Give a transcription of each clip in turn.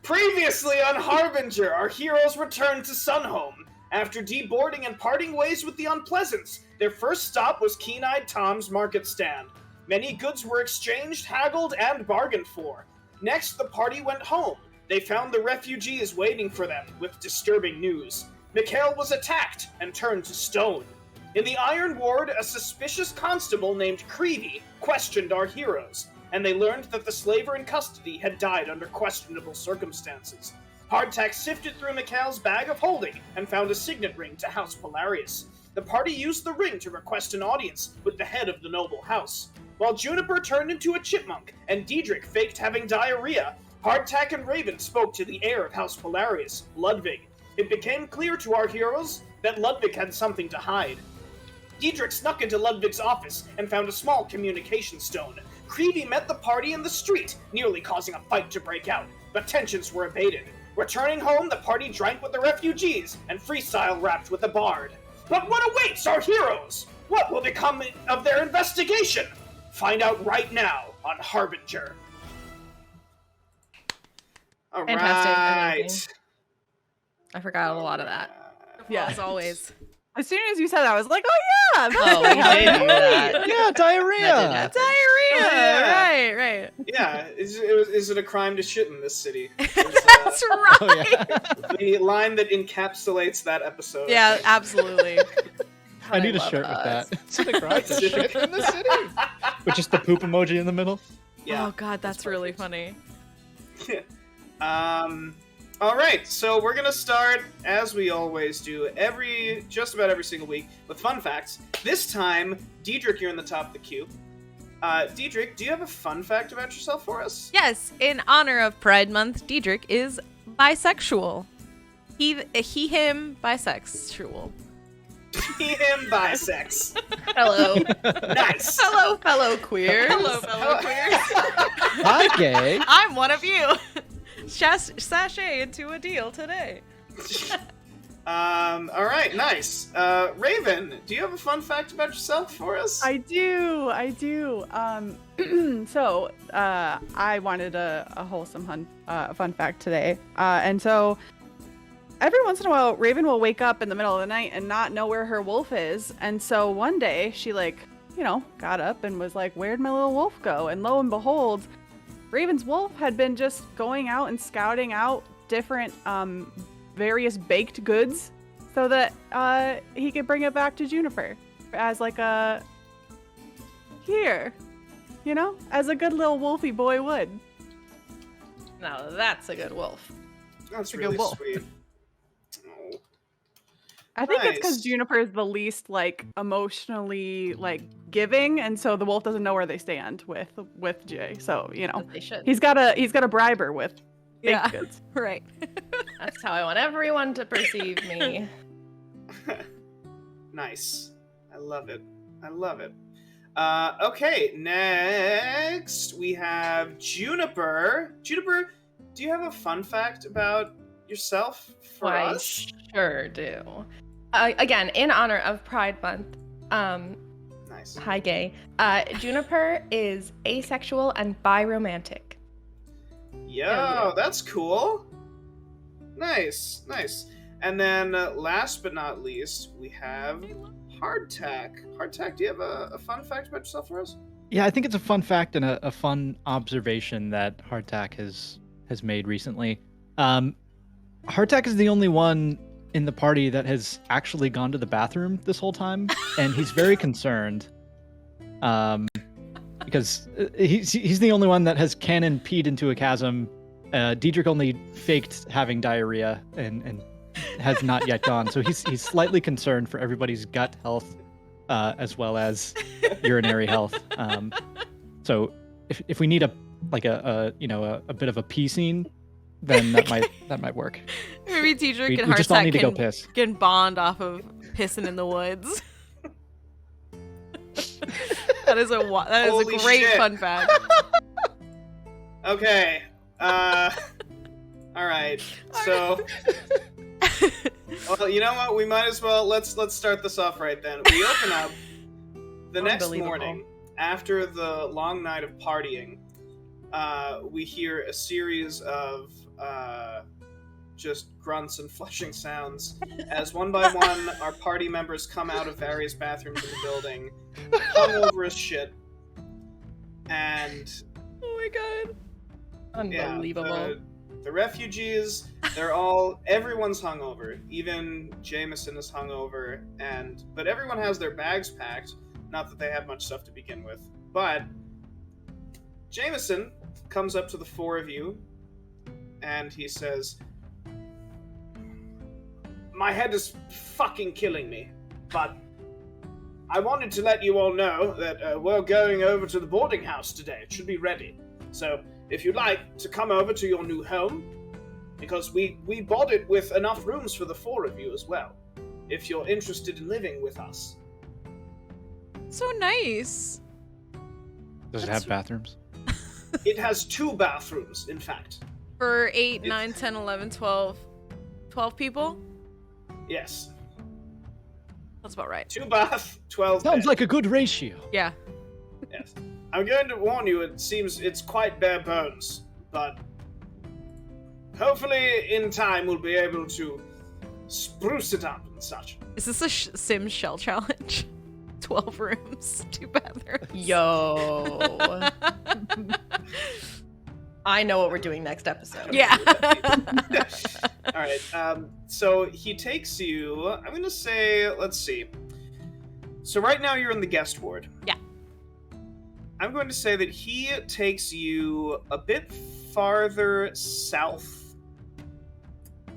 Previously on Harbinger, our heroes returned to Sunhome. After deboarding and parting ways with the Unpleasants, their first stop was Keen-Eyed Tom's market stand. Many goods were exchanged, haggled, and bargained for. Next, the party went home. They found the refugees waiting for them, with disturbing news. Mikhail was attacked and turned to stone. In the Iron Ward, a suspicious constable named Creevy questioned our heroes, and they learned that the slaver in custody had died under questionable circumstances. Hardtack sifted through Mikhail's bag of holding and found a signet ring to House Polarius. The party used the ring to request an audience with the head of the noble house. While Juniper turned into a chipmunk and Diedrich faked having diarrhea, Hardtack and Raven spoke to the heir of House Polarius, Ludwig. It became clear to our heroes that Ludwig had something to hide. Diedrich snuck into Ludwig's office and found a small communication stone. Creevy met the party in the street, nearly causing a fight to break out, but tensions were abated. Returning home, the party drank with the refugees and freestyle rapped with the bard. But what awaits our heroes? What will become of their investigation? Find out right now on Harbinger. All Fantastic. right. Amazing. I forgot a lot of that. Yeah. As always. As soon as you said that, I was like, oh yeah! Oh, we did do that. Yeah, diarrhea. Diarrhea. Yeah. Right. Yeah, is it a crime to shit in this city? That's right. Oh, yeah. The line that encapsulates that episode. Yeah, absolutely. I need a love shirt with us. that. It's a crime to shit in the city. With just the poop emoji in the middle. Yeah. Oh god, that's really funny. Alright, so we're gonna start, as we always do, just about every single week, with fun facts. This time, Diedrich, you're in the top of the queue. Diedrich, do you have a fun fact about yourself for us? Yes, in honor of Pride Month, Diedrich is bisexual. Him, bisexual. He, him, bisex. Hello. Nice. Hello, fellow queers. Hello, fellow queers. Hi, gay. I'm one of you. Sashay into a deal today. Alright, nice. Raven, do you have a fun fact about yourself for us? I do. So, I wanted a wholesome fun fact today. And so, every once in a while, Raven will wake up in the middle of the night and not know where her wolf is. And so one day, she got up and was like, where'd my little wolf go? And lo and behold, Raven's wolf had been just going out and scouting out different various baked goods so that he could bring it back to Juniper as like a as a good little wolfy boy would. Now that's a good wolf. That's a really good wolf. sweet. Oh. I think it's because Nice. Juniper is the least emotionally giving, and so the wolf doesn't know where they stand with Jay. So They should. he's got to bribe her with baked goods. Right. That's how I want everyone to perceive me. Nice. I love it. Okay, next we have Juniper. Juniper, do you have a fun fact about yourself for I us? sure do. Again, in honor of Pride Month, Nice. hi gay, Juniper is asexual and biromantic. Yo, that's cool. Nice. And then last but not least, we have Hardtack. Hardtack, do you have a fun fact about yourself for us? Yeah, I think it's a fun fact and a fun observation that Hardtack has made recently. Hardtack is the only one in the party that has actually gone to the bathroom this whole time, and he's very concerned. Because he's the only one that has canon peed into a chasm. Diedrich only faked having diarrhea and has not yet gone. So he's slightly concerned for everybody's gut health, as well as urinary health. So if we need a bit of a pee scene, then that might work. Maybe Diedrich and We just all Hardtack need to go piss. can bond off of pissing in the woods. That is Holy a great shit. fun fact. Okay. All right. So, well, you know what? We might as well let's start this off right then. We open up the next Unbelievable. morning after the long night of partying. we hear a series of just grunts and flushing sounds as one by one our party members come out of various bathrooms in the building, hungover as shit, and Oh my god. Unbelievable. Yeah, the refugees, everyone's hungover. Even Jameson is hungover, but everyone has their bags packed. Not that they have much stuff to begin with. But Jameson comes up to the four of you, and he says, "My head is fucking killing me, but I wanted to let you all know that we're going over to the boarding house today. It should be ready. So if you'd like to come over to your new home, because we bought it with enough rooms for the four of you as well, if you're interested in living with us." So nice. Does it have bathrooms? It has 2 bathrooms, in fact. For 8, 9, 10, 11, 12 people? Yes. That's about right. 2 bath, 12 Sounds bed. like a good ratio. Yeah. Yes. I'm going to warn you, it seems it's quite bare bones, but hopefully in time we'll be able to spruce it up and such. Is this a Sims shell challenge? 12 rooms, 2 bathrooms. Yo. I know what we're doing next episode. Yeah. All right. So he takes you. I'm going to say, let's see. So right now you're in the guest ward. Yeah. I'm going to say that he takes you a bit farther south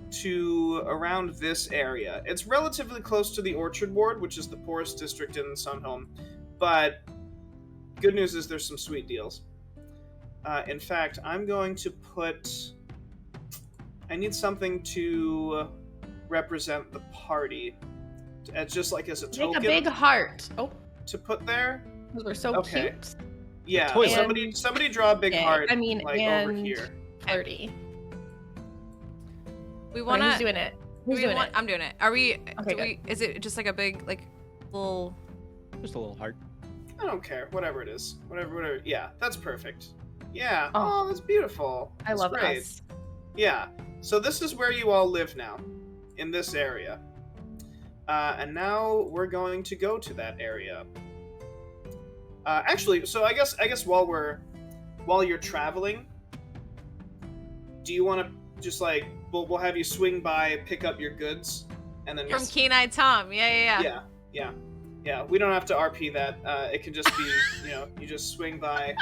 to around this area. It's relatively close to the Orchard Ward, which is the poorest district in Sunhome. But good news is there's some sweet deals. In fact, I'm going to put... I need something to represent the party. Just like as a token. Make a big heart. Oh, to put there. those were so Okay. cute. Yeah, And- somebody draw a big Okay, heart. I mean, like and over here. flirty. We Alright, want who's to... doing it? Who's doing it? I'm doing it. Are we... Okay, Is it just like a big, like, little... Just a little heart. I don't care. Whatever it is. Whatever. Yeah, that's perfect. Yeah. Oh. Oh, that's beautiful. I That's love great. us. Yeah. So this is where you all live now, in this area. And now we're going to go to that area. Actually, so I guess while you're traveling, do you want to just like we'll have you swing by, pick up your goods, and then From Keen-Eyed Tom. Yeah. Yeah. We don't have to RP that. It can just be you just swing by.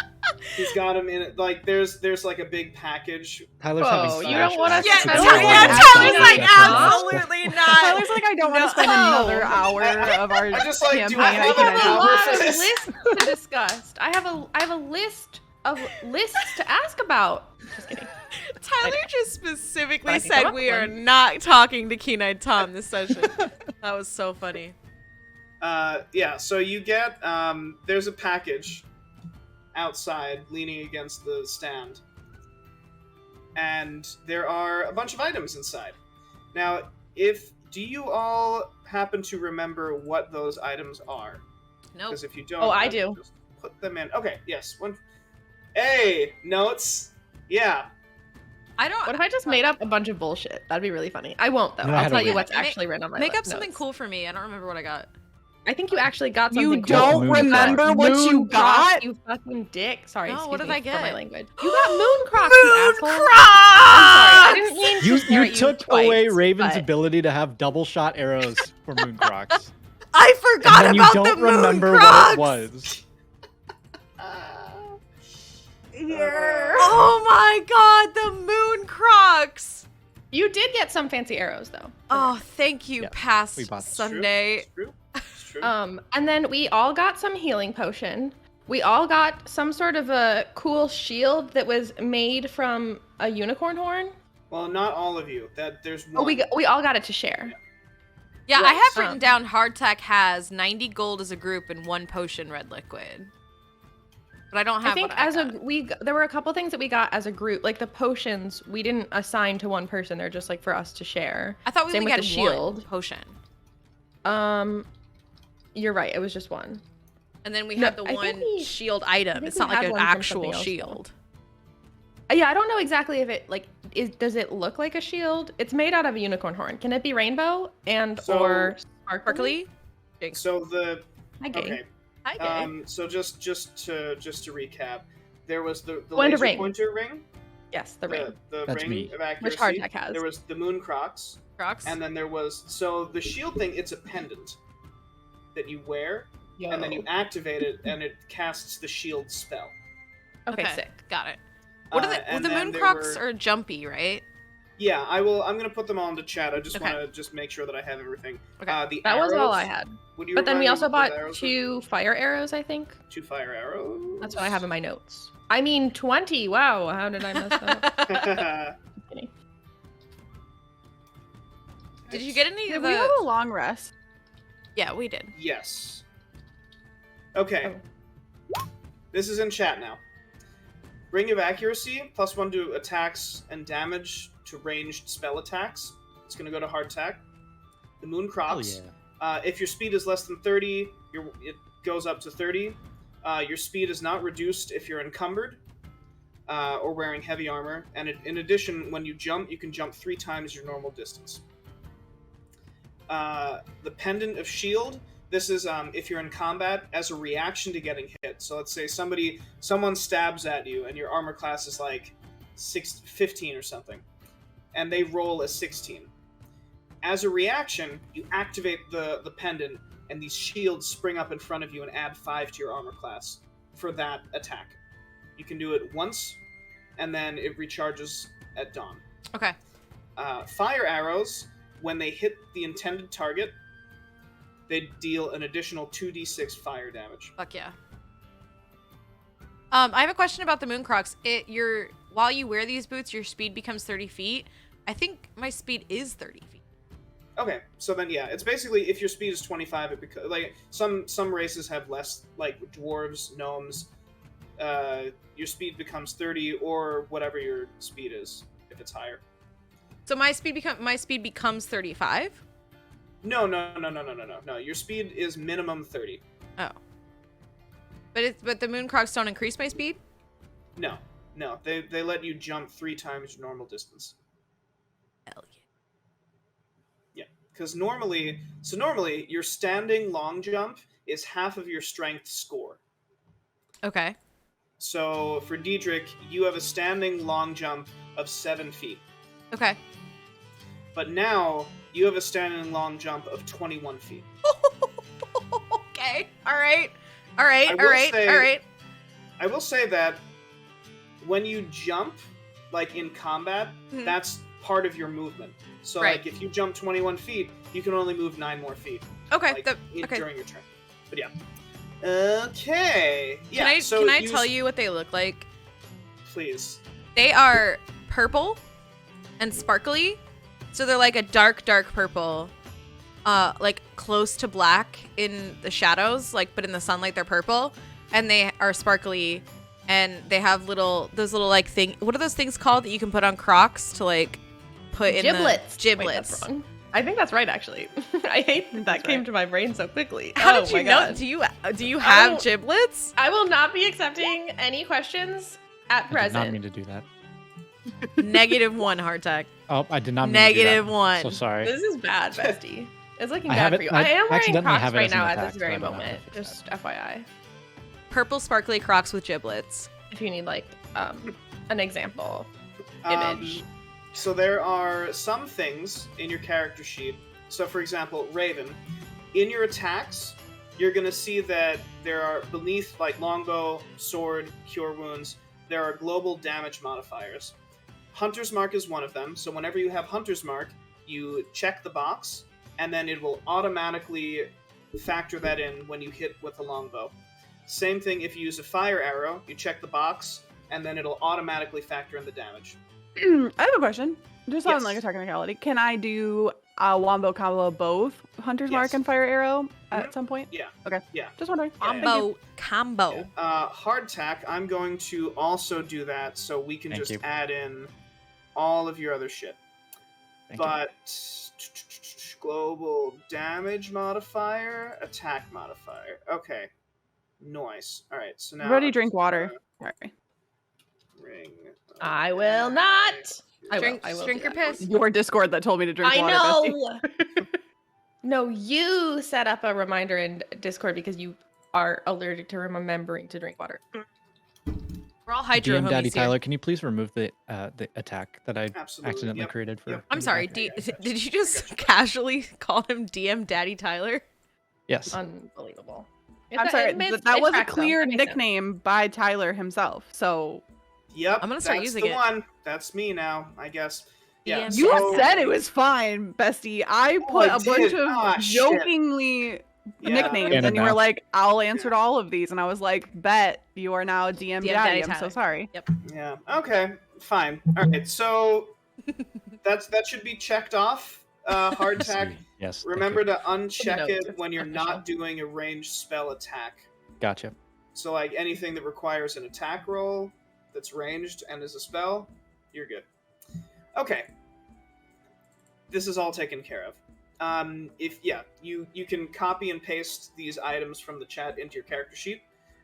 He's got him in it. Like there's like a big package. Tyler's Whoa, having you don't want us Yeah, to flashes. spend Tyler's like, Huh? absolutely not. Tyler's like, I don't want to spend another hour of our I just like do campaign. I I have have an a hour lot for of this? lists to discuss. I have a list of lists to ask about. Just kidding. Tyler just specifically I can come said up we with are one. not talking to Keen-Eyed Tom this session. That was so funny. Yeah, so you get, there's a package outside leaning against the stand. And there are a bunch of items inside. Now, do you all happen to remember what those items are? Nope. Because if you don't, Oh, I I'll do. just put them in. Okay, yes. Hey, notes. Yeah. I don't... What if I just made up a bunch of bullshit? That'd be really funny. I won't though. No, I I'll had a tell you win. what's actually written on my Make up notes. something cool for me. I don't remember what I got. I think you actually got something You cool. don't Moon remember croc. what you Moon croc, got? you fucking dick. Sorry, No, what excuse did me I get? for my language. You got moon croc, you asshole. Moon I'm sorry. I Crocs! didn't mean to You stare at took twice, away Raven's but- ability to have double shot arrows for Moon Crocs. I forgot and then about you the don't Moon remember Crocs! what it was. Oh my god, the Moon Crocs! You did get some fancy arrows though. Oh, thank you, Yeah, past we bought them. Sunday. It's true. It's true. And then we all got some healing potion. We all got some sort of a cool shield that was made from a unicorn horn. Well, not all of you. There's one. Oh, we all got it to share. Yeah, I Yes. have written down Hardtack has 90 gold as a group and 1 potion red liquid. But I don't have I think what I as got. there were a couple things that we got as a group, like the potions we didn't assign to one person. They're just like for us to share. I thought we Same only with got the one shield. potion. You're right. It was just one. And then we No, had the I think one we- shield item. think It's we not like had an one from actual something else, though. shield. Yeah, I don't know exactly if it like does it look like a shield? It's made out of a unicorn horn. Can it be rainbow and or sparkly? Jinx. So the Hi, Gay. okay. Hi, Gay. So just to recap, there was the Pointer laser ring. pointer ring. Yes, the ring. The That's ring me. of accuracy. Which Hardtack has. There was the moon crocs, Crocs. and then there was the shield thing. It's a pendant that you wear, and then you activate it, and it casts the shield spell. Okay, sick. Got it. What are And the then moon there crocs were- are jumpy, right? Yeah, I will. I'm gonna put them all into chat. I just Okay. want to make sure that I have everything. Okay. The That was all arrows, I had. would you But then we remind me also what those bought arrows were? 2 fire arrows, I think. 2 fire arrows. That's what I have in my notes. I mean 20. Wow, how did I mess that up? Just kidding. Did you get any Did of we have the? a long rest? Yeah, we did. Yes. Okay. This is in chat now. Ring of Accuracy, +1 to attacks and damage to ranged spell attacks. It's going to go to Hardtack. The Moon Oh Crocs. yeah. If your speed is less than 30, it goes up to 30. Your speed is not reduced if you're encumbered or wearing heavy armor. And in addition, when you jump, you can jump 3 times your normal distance. The Pendant of Shield. This is if you're in combat as a reaction to getting hit. So let's say someone stabs at you and your armor class is like 15 or something, and they roll a 16. As a reaction, you activate the pendant, and these shields spring up in front of you and add 5 to your armor class for that attack. You can do it once, and then it recharges at dawn. Okay. Fire arrows, when they hit the intended target, they deal an additional 2d6 fire damage. Fuck yeah. I have a question about the moon crocs. While you wear these boots, your speed becomes 30 feet. I think my speed is 30 feet. Okay, so then yeah, it's basically if your speed is 25, it becomes like some races have less, like dwarves, gnomes. Your speed becomes 30 or whatever your speed is if it's higher. So my speed becomes 35. No. Your speed is minimum 30. Oh. But the moon crocs don't increase my speed? No. They let you jump 3 times your normal distance. Hell Yeah, because normally your standing long jump is half of your strength score. yeah. Okay. So for Diedrich, you have a standing long jump of 7 feet. Okay. But now you have a standing long jump of 21 feet. Okay. All right. I will say that when you jump, like in combat, Mhm. that's part of your movement. So Right. like if you jump 21 feet, you can only move 9 more feet. Okay. Like, Okay. during your turn. But yeah. Okay. Yeah. Can I tell you what they look like? Please. They are purple and sparkly. So they're like a dark purple. Like close to black in the shadows, but in the sunlight they're purple. And they are sparkly, and they have those little like thing. What are those things called that you can put on Crocs to like put in Giblets. the Wait, giblets? that's wrong. I think that's right, actually. I hate that came to my brain so quickly. How Oh did you my know? God. Do you I have don't- giblets? I will not be accepting any questions at I did not present. mean to do that. -1 hardtack. Oh, I did not mean to do that. -1. So sorry. This is bad, bestie. It's looking I bad have for it- you. I I am wearing accidentally Crocs have it right as an now at attack, this so very I don't know moment. how to fix Just FYI. Purple sparkly Crocs with giblets. If you need like an example. Um, Image. So there are some things in your character sheet. So for example, Raven, in your attacks, you're going to see that there are beneath like longbow, sword, cure wounds, there are global damage modifiers. Hunter's Mark is one of them. So whenever you have Hunter's Mark, you check the box, and then it will automatically factor that in when you hit with the longbow. Same thing if you use a fire arrow, you check the box, and then it'll automatically factor in the damage. I have a question. Just on Yes. like a technicality. Can I do a wombo combo of both Hunter's Mark Yes. and Fire Arrow at Mhm. some point? Yeah. Okay. Yeah. Just wondering. Yeah, yeah. Combo. Combo. Yeah. Hardtack, I'm going to also do that so we can Thank just you. add in all of your other shit. Thank you. But global damage modifier, attack modifier. Okay. Nice. All right. So now Everybody drink water. Sorry. ring. I will not. I will. Drink, I will drink do or that. piss. Your Discord that told me to drink I water. Bestie. know. No, you set up a reminder in Discord because you are allergic to remembering to drink water. We're all hydro DM Daddy homies here. Tyler, can you please remove the attack that I Absolutely. accidentally Yep. created for? Yep. I'm sorry. Did you just casually call him DM Daddy Tyler? Yes. Unbelievable. I'm sorry. That was a tracks, though. clear That makes sense. nickname by Tyler himself. So Yep. I'm gonna start that's using the it. one. That's me now, I guess. Yeah. DM you so- said it was fine, bestie. I put I a bunch did. of Ah, shit. jokingly Yeah. nicknames, Canon and you were now. like, "I'll answer to all of these," and I was like, "Bet you are now DM DM Daddy." Daddy I'm so Tyler. sorry. Yeah. Okay. Fine. All right. So that should be checked off. Hardtack. Yes. thank Remember you. to uncheck Notes, it it's when you're official. not doing a ranged spell attack. Gotcha. So like anything that requires an attack roll that's ranged and is a spell, you're good. Okay. This is all taken care of. You can copy and paste these items from the chat into your character sheet,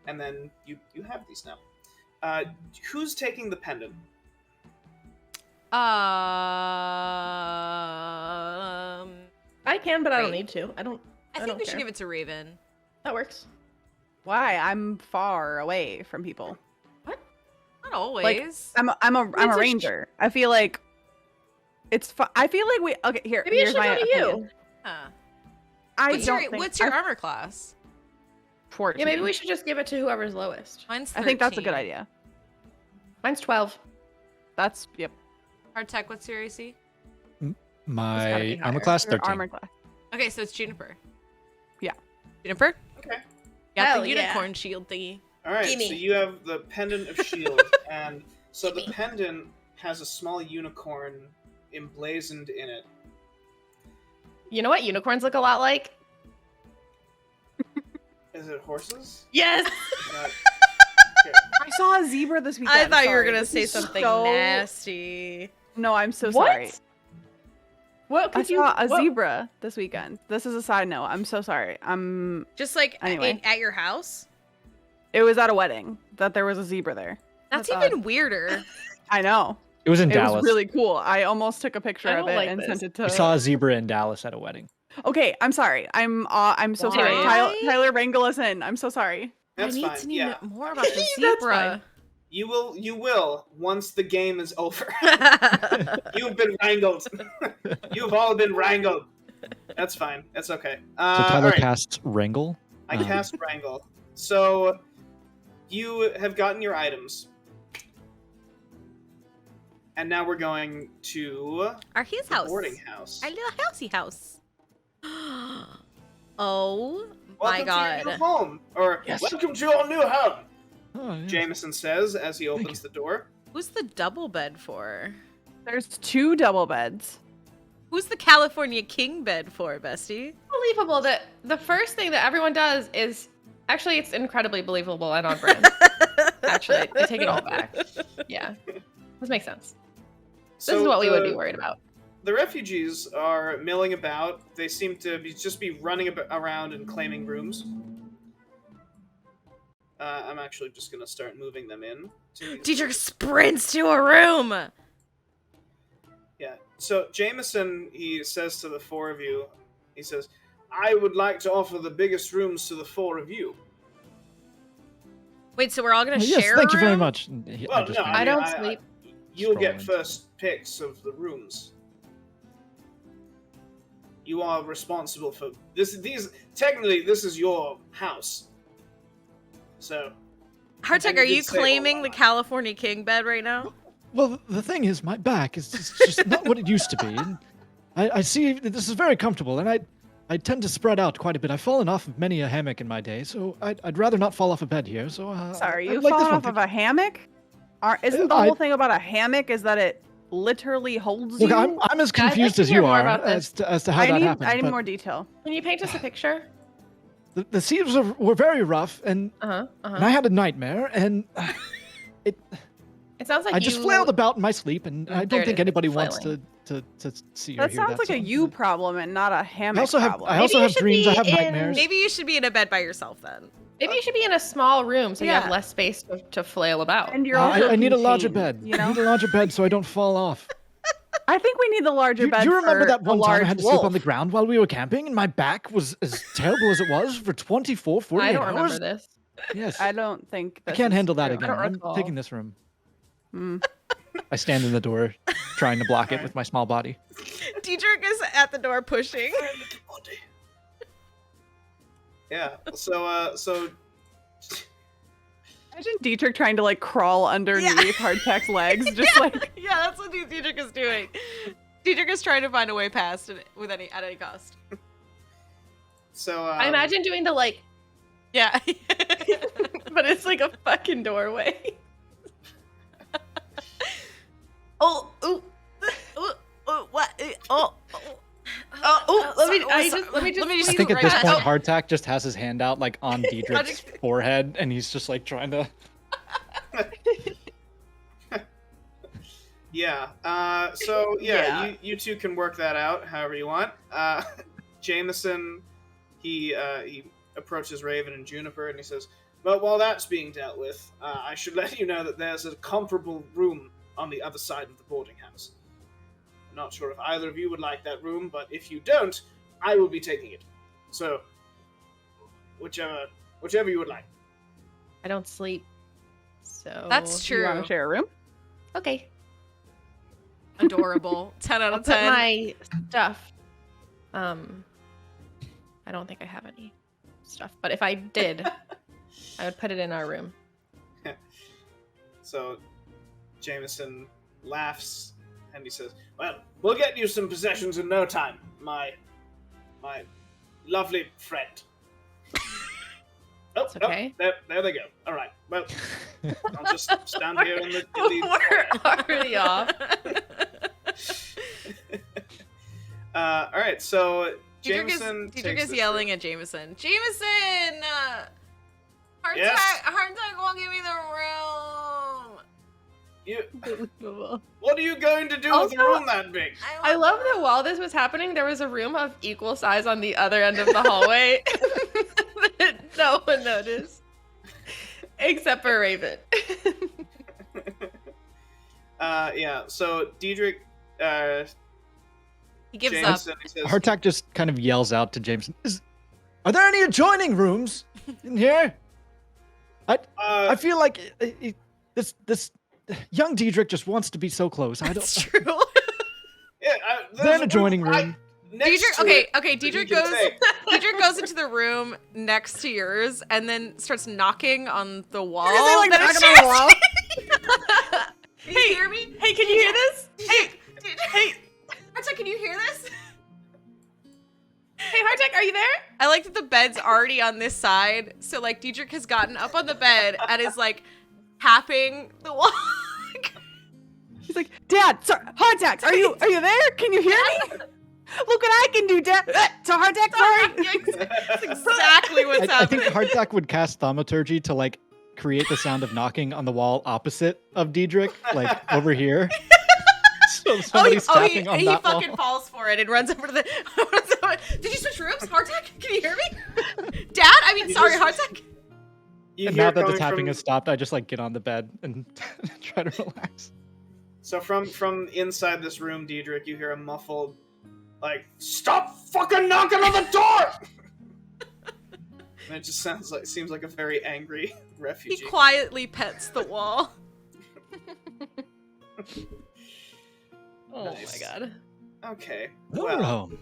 and then you have these now. Who's taking the pendant? I can, but I don't Right. need to. I don't. I don't think we should care. give it to Raven. That works. Why? I'm far away from people. Not always. I'm a It's a sh- ranger. I feel like it's. I feel like we. Okay, here. Maybe it here's should my go to opinion. you. Huh. I What's don't your, think. what's your I- armor class? 14. Yeah, maybe we should just give it to whoever's lowest. Mine's 13. I think that's a good idea. Mine's 12. That's yep. Hardtech, what's your AC? gotta My be armor higher. class Your 13. armor class. Okay, so it's Juniper. Yeah. Juniper? Okay. Got Hell the yeah. unicorn shield thingy. All right. Gimme. So you have the pendant of shield, and so the pendant has a small unicorn emblazoned in it. You know what unicorns look a lot like? Is it horses? Yes. Uh, I saw a zebra this weekend. I thought you were Sorry. gonna This say is something so- nasty. No, I'm so What? sorry. What I could you? saw a what- zebra this weekend. This is a side note. I'm so sorry. Just like Anyway. at your house? It was at a wedding that there was a zebra there. That's That's even weirder. I know. It was in It Dallas. was really cool. I almost took a picture I of don't it like and this. sent it to. We saw a zebra in Dallas at a wedding. Okay, I'm sorry. I'm so sorry. Why? Tyler, wrangle us in. I'm so sorry. That's I need fine. to know Yeah, more about the That's zebra. you will once the game is over. You've been wrangled. You've all been wrangled. That's fine. That's okay. So all Tyler right. casts Wrangle. I cast wrangle. So you have gotten your items, and now we're going to Our his the house. boarding house. Our little housey house. Oh Welcome my to your god. new home, or Yes. welcome to your new home. Oh, yeah. Jameson says as he opens the door. Who's the double bed for? There's 2 double beds. Who's the California king bed for, bestie? Unbelievable that the first thing that everyone does is actually it's incredibly believable and on brand. Actually, I take it all back. Yeah, this makes sense. This is what we would be worried about. The refugees are milling about. They seem to just be running around and claiming rooms. I'm actually just gonna start moving them in. Dietrich sprints to a room. Yeah. So Jameson, he says to the 4 of you, he says, "I would like to offer the biggest rooms to the 4 of you." Wait, so we're all gonna Oh, yes, share thank a you very room? much. Well, no, I don't sleep. You'll get Scrolling. first picks of the rooms. You are responsible for this. Technically, this is your house. So. Hardtech, And are you you did save a claiming lot. the California king bed right now? Well, the thing is, my back is just not what it used to be. And I see that this is very comfortable, and I tend to spread out quite a bit. I've fallen off of many a hammock in my day, so I'd rather not fall off a bed here. So Sorry, I'd you like this fallen one off of a hammock? Isn't the I- whole thing about a hammock is that it literally holds Look, you? I'm as I'd like confused to as hear you more are about this. as to how that happened. I need but more detail. Can you paint us a picture? the seas were very rough, and Uh-huh. and I had a nightmare, and It sounds like I just you... flailed about in my sleep, and I There don't it think is, anybody wants flailing. to see or That hear sounds that. like a so- you problem and not a hammock I also have problem. I Maybe also you have should dreams. I be have in- nightmares. Maybe you should be in a bed by yourself then. Maybe you should be in a small room so you Yeah. have less space to flail about. And you're also I need a larger contained, bed. You know? I need a larger bed so I don't fall off. I think we need the larger bed. Do you remember for that a one time large I had to wolf. sleep on the ground while we were camping and my back was as terrible as it was for 24, 48 I don't remember hours? this. Yes. I don't think I this can't is handle that true. again. don't I'm recall. taking this room. Mm. I stand in the door, trying to block it with my small body. Diedrich is at the door pushing. Yeah. So Imagine Dietrich trying to like crawl underneath Hardtack's legs, just like Yeah, that's what Diedrich is doing. Diedrich is trying to find a way past it at any cost. so I imagine doing the like, Yeah. but it's like a fucking doorway. Oh, ooh, what? Let me just I please think at right this past- point, oh. Hardtack just has his hand out like on Diedrich's forehead, and he's just like trying to. Yeah. So yeah, you two can work that out however you want. Jameson, he approaches Raven and Juniper, and he says, "But while that's being dealt with, I should let you know that there's a comfortable room on the other side of the boarding house. I'm not sure if either of you would like that room, but if you don't, I will be taking it. So, whichever you would like." I don't sleep, so That's you want true. to share a room. okay. Adorable. 10 out I'll of put 10. my stuff. I don't think I have any stuff, but if I did, I would put it in our room. So, Jameson laughs and he says, "Well, we'll get you some possessions in no time, my lovely friend." Oh, It's okay. there they go. All right. Well, I'll just stand here in the. We're already off. All right. So Diedrich Jameson is yelling at Jameson. Jameson! Hardtack Yes? won't give me the room. What are you going to do with a Also, room that big? I love that while this was happening, there was a room of equal size on the other end of the hallway that no one noticed, except for Raven. Yeah. So Diedrich, He gives Jameson, up. he says, Hardtack just kind of yells out to Jameson, "Are there any adjoining rooms in here? I feel like this young Diedrich just wants to be so close. I don't. That's true. Yeah, Is there an adjoining room? Diedrich you can take. Diedrich goes into the room next to yours and then starts knocking on the wall. You're gonna say, like, that knock is on the wall? Can you hear me? Hey, can you hear this? Hey, Hardtack, can you hear this? Hey, Hardtack, are you there? I like that the bed's already on this side, so like Diedrich has gotten up on the bed and is like tapping the wall. He's like, "Dad, sorry, Hardtack, are you there? Can you hear me? Look what I can do, Dad." So Hardtack, sorry. That's exactly what's I think happening. Hardtack would cast Thaumaturgy to like create the sound of knocking on the wall opposite of Diedrich, like over here. So somebody's tapping on he that fucking wall. falls for it and runs over to the. Did you switch rooms, Hardtack? Can you hear me, Dad? I mean, You sorry, just- Hardtack. You And hear now that the coming tapping from- has stopped, I just like get on the bed and try to relax. So from inside this room, Diedrich, you hear a muffled, like, "Stop fucking knocking on the door!" And it just seems like a very angry He refugee. quietly pets the wall. Oh Nice. my god. Okay. We're Well, home.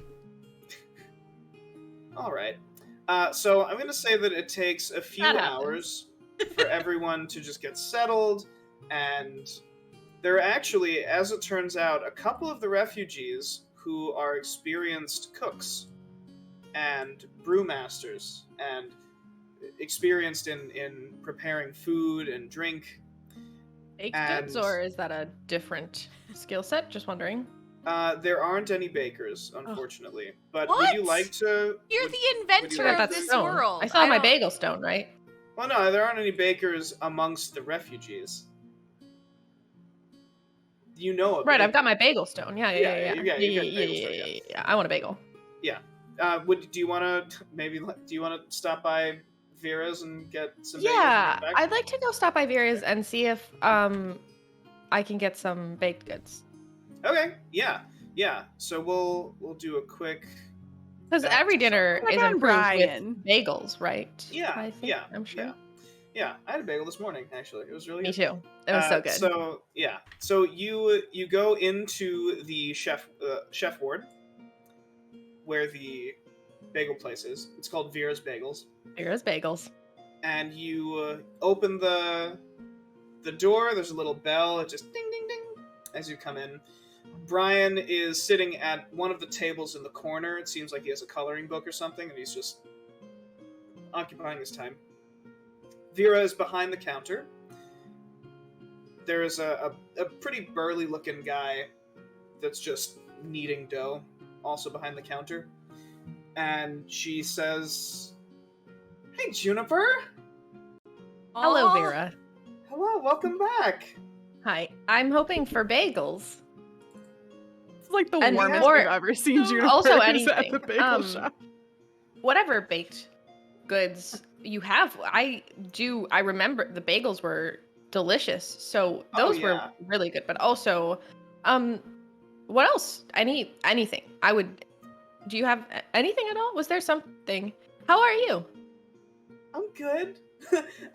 all right. So I'm gonna say that it takes a few That happens. hours for everyone to just get settled, and there are actually, as it turns out, a couple of the refugees who are experienced cooks and brewmasters and experienced in preparing food and drink. Baked And- goods, or is that a different skill set? Just wondering. There aren't any bakers, unfortunately. But would What? you like to? You're would- the would you inventor like of That's to- this stone. world. I saw my don't- bagel stone, right? Well, no, there aren't any bakers amongst the refugees. You know a Right, I've baker. got my bagel stone. Yeah. You got bagel stone, Yeah. I want a bagel. Do you want to do you want to stop by Vera's and get some bagels and Yeah, come back? I'd like to go stop by Vera's and see if I can get some baked goods. Okay, yeah. So we'll do a quick. Because every dinner Like is on improved Brian. with bagels, right? Yeah, I think, yeah, I'm sure. Yeah, I had a bagel this morning. Actually, it was really Me good. too. It was so good. So you go into the chef ward where the bagel place is. It's called Vera's Bagels, Vera's Bagels. and you open the door. There's a little bell. It just ding ding ding as you come in. Brian is sitting at one of the tables in the corner. It seems like he has a coloring book or something, and he's just occupying his time. Vera is behind the counter. There is a pretty burly-looking guy that's just kneading dough, also behind the counter. And she says, "Hey, Juniper! Hello, Aw. Vera. Hello, welcome back!" Hi. I'm hoping for bagels. It's like the And warmest more- I've ever seen Juniper Also at anything. the bagel shop. Whatever baked goods you have. I remember the bagels were delicious. So those were yeah. really good. But also, what else? Anything. Do you have anything at all? Was there something? How are you? I'm good.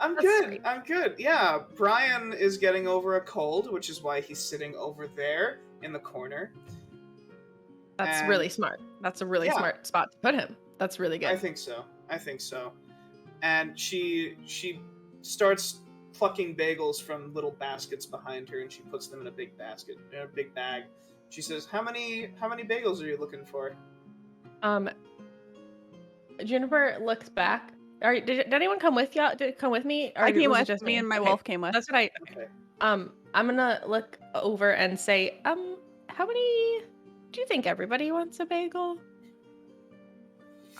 I'm That's good. sweet. I'm good. Yeah, Brian is getting over a cold, which is why he's sitting over there in the corner. That's And- really smart. That's a really Yeah. smart spot to put him. That's really good. I think so. And she starts plucking bagels from little baskets behind her, and she puts them in a big basket, in a big bag. She says, "How many bagels are you looking for?" Juniper looks back. Did anyone come with y'all? Did it come with me? Or I came was it with, just me and my Okay, wolf came with. That's what I. Okay. I'm gonna look over and say, how many? Do you think everybody wants a bagel?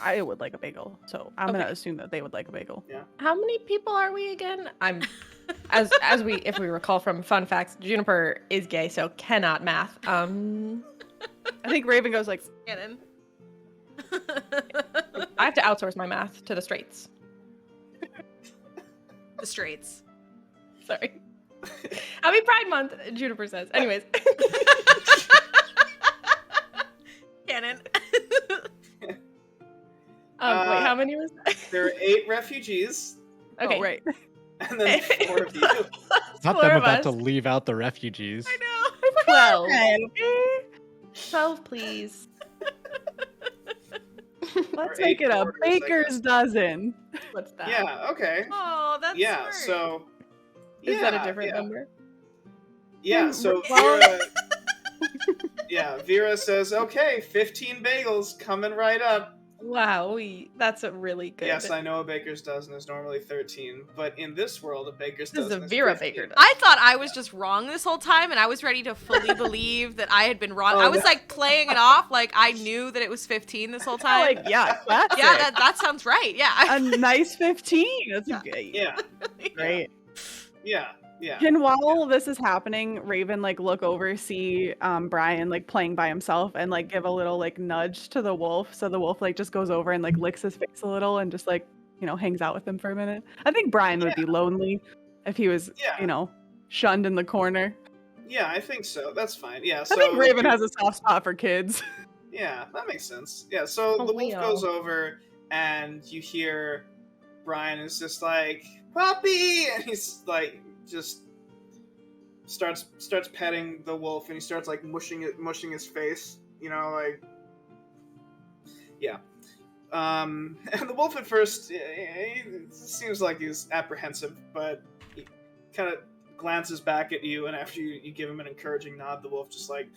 I would like a bagel, so I'm gonna Okay. assume that they would like a bagel. How many people are we again? I'm, if we recall from fun facts, Juniper is gay, so cannot math. I think Raven goes like, Cannon. I have to outsource my math to the straights. The straights. Sorry. Happy Pride Month, Juniper says. Anyways. Cannon. Wait, how many was that? There are 8 refugees, Okay. oh, right. and then 4 of you. Not Four them of about us. to leave out the refugees. I know. 12. 12, please. Let's Or make 8 it a quarters, I baker's guess. dozen. What's that? Yeah. Okay. Oh, that's Yeah. smart. So. Is that a yeah, different yeah. number? Yeah. So Well- Vera. Yeah, Vera says, "Okay, 15 bagels coming right up." Wow, that's a really good. Yes, I know a baker's dozen is normally 13, but in this world, a baker's This is dozen a is Vera 15. baker dozen. I thought I was just wrong this whole time, and I was ready to fully believe that I had been wrong. Oh, I was no. like playing it off like I knew that it was 15 this whole time. Like, yeah, that's yeah, it. that sounds right. Yeah. A nice 15. That's a great. Yeah, Great. yeah. Can while this is happening, Raven like look over, see Brian like playing by himself, and like give a little like nudge to the wolf. So the wolf like just goes over and like licks his face a little and just like, you know, hangs out with him for a minute. I think Brian would be lonely if he was, Yeah. you know, shunned in the corner. Yeah, I think so. That's fine. Yeah, so I think Raven has a soft spot for kids. Yeah, that makes sense. Yeah, so Oh, the wolf Leo. goes over, and you hear Brian is just like, "Puppy!" And he's like, just starts petting the wolf, and he starts like mushing his face, you know, like, yeah. And the wolf at first, it seems like he's apprehensive, but he kind of glances back at you, and after you give him an encouraging nod, the wolf just like,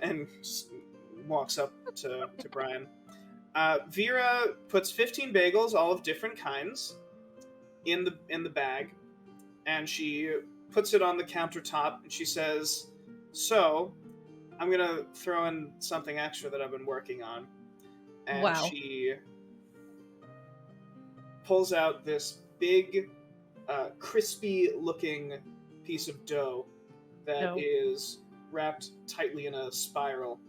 and just walks up to Brian. Vera puts 15 bagels, all of different kinds, in the bag, and she puts it on the countertop, and she says, "So, I'm gonna throw in something extra that I've been working on." And Wow. she pulls out this big, crispy-looking piece of dough that is wrapped tightly in a spiral.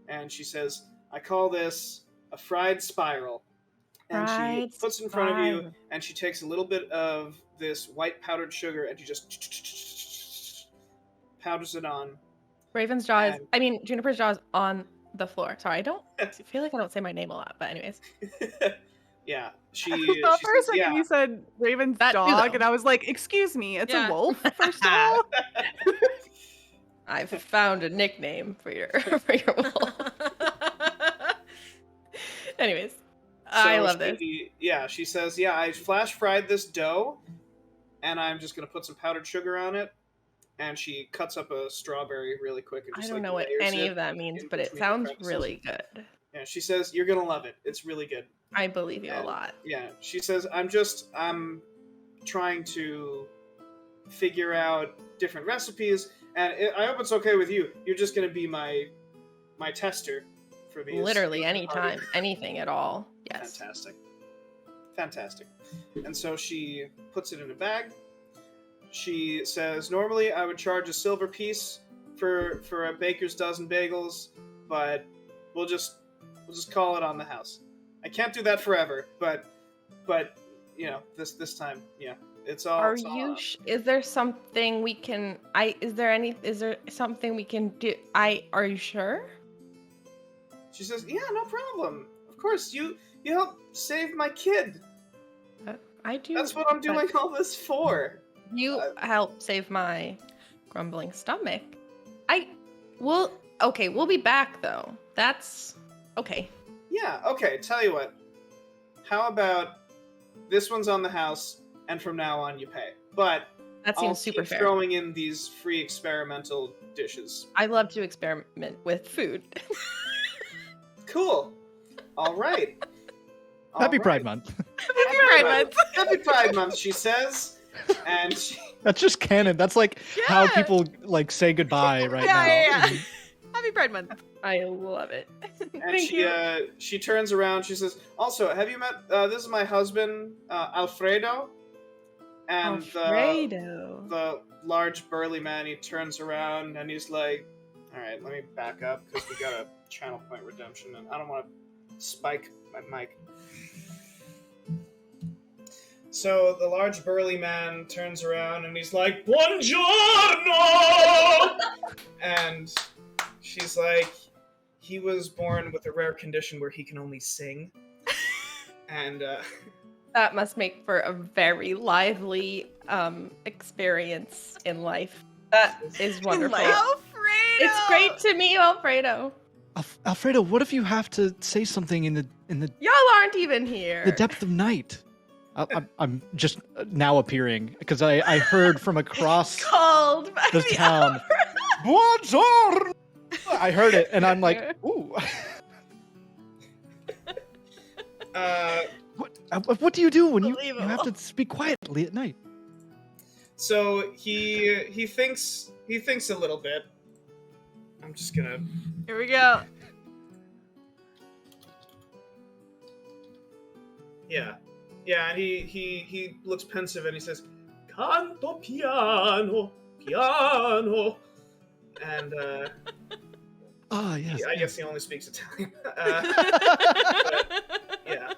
And she says, "I call this a fried spiral." and she Fried puts it in front of you, spiral. and she takes a little bit of this white powdered sugar, and she just powders it on. Raven's jaw is, And- I mean, Juniper's jaw is on the floor. Sorry, I feel like I don't say my name a lot, but anyways. Yeah, she Well, for a says, second yeah. you said Raven's That too, dog, though. and I was like, excuse me, it's Yeah. a wolf, first of all. I've found a nickname for your for your wolf. Anyways, I love this. Yeah, she says, yeah, I flash fried this dough, and I'm just gonna put some powdered sugar on it. And she cuts up a strawberry really quick. And I just, don't like, know what layers any it of that means, in but it between the sounds crevices. really good. Yeah, she says, you're gonna love it. It's really good. I believe you a And, lot. Yeah, she says, I'm trying to figure out different recipes, and I hope it's okay with you. You're just gonna be my tester for these. Literally anytime, anything at all. Yes. Fantastic. And so she puts it in a bag. She says, normally I would charge a silver piece for a baker's dozen bagels, but we'll just call it on the house. I can't do that forever, but you know, this time, yeah, it's all. Are it's all you? on. Is there something we can? Is there something we can do? Are you sure? She says, yeah, no problem. Of course, you help save my kid. I do. That's what I'm but doing all this for. You help save my grumbling stomach. Okay, we'll be back though. That's okay. Yeah, okay, tell you what. How about this one's on the house, and from now on you pay. But That I'll seems super keep fair. throwing in these free experimental dishes. I love to experiment with food. Cool. All right. Happy All Pride right. Month. Happy Pride Month. Happy Pride Month, she says. And That's just canon. That's like how Yeah. people like say goodbye right now. Yeah. Happy Pride Month. I love it. and Thank you. she turns around. She says, "Also, have you met? This is my husband, Alfredo." And Alfredo. the large burly man, he turns around and he's like, "All right, let me back up because we got a channel point redemption, and I don't want to spike my mic." So the large burly man turns around and he's like, "Buongiorno!" And she's like, he was born with a rare condition where he can only sing. And That must make for a very lively experience in life. That is wonderful. Alfredo. It's great to meet you, Alfredo. Alfredo, what if you have to say something in the Y'all aren't even here. depth of night? I'm just now appearing because I heard from across Called by the town. Buongiorno! I heard it and I'm like, ooh. What do you do when you have to speak quietly at night? so he thinks a little bit. I'm just gonna. Here we go. Yeah, and he looks pensive and he says, "Canto piano, piano," and Ah, yes. I guess he only speaks Italian. Yeah.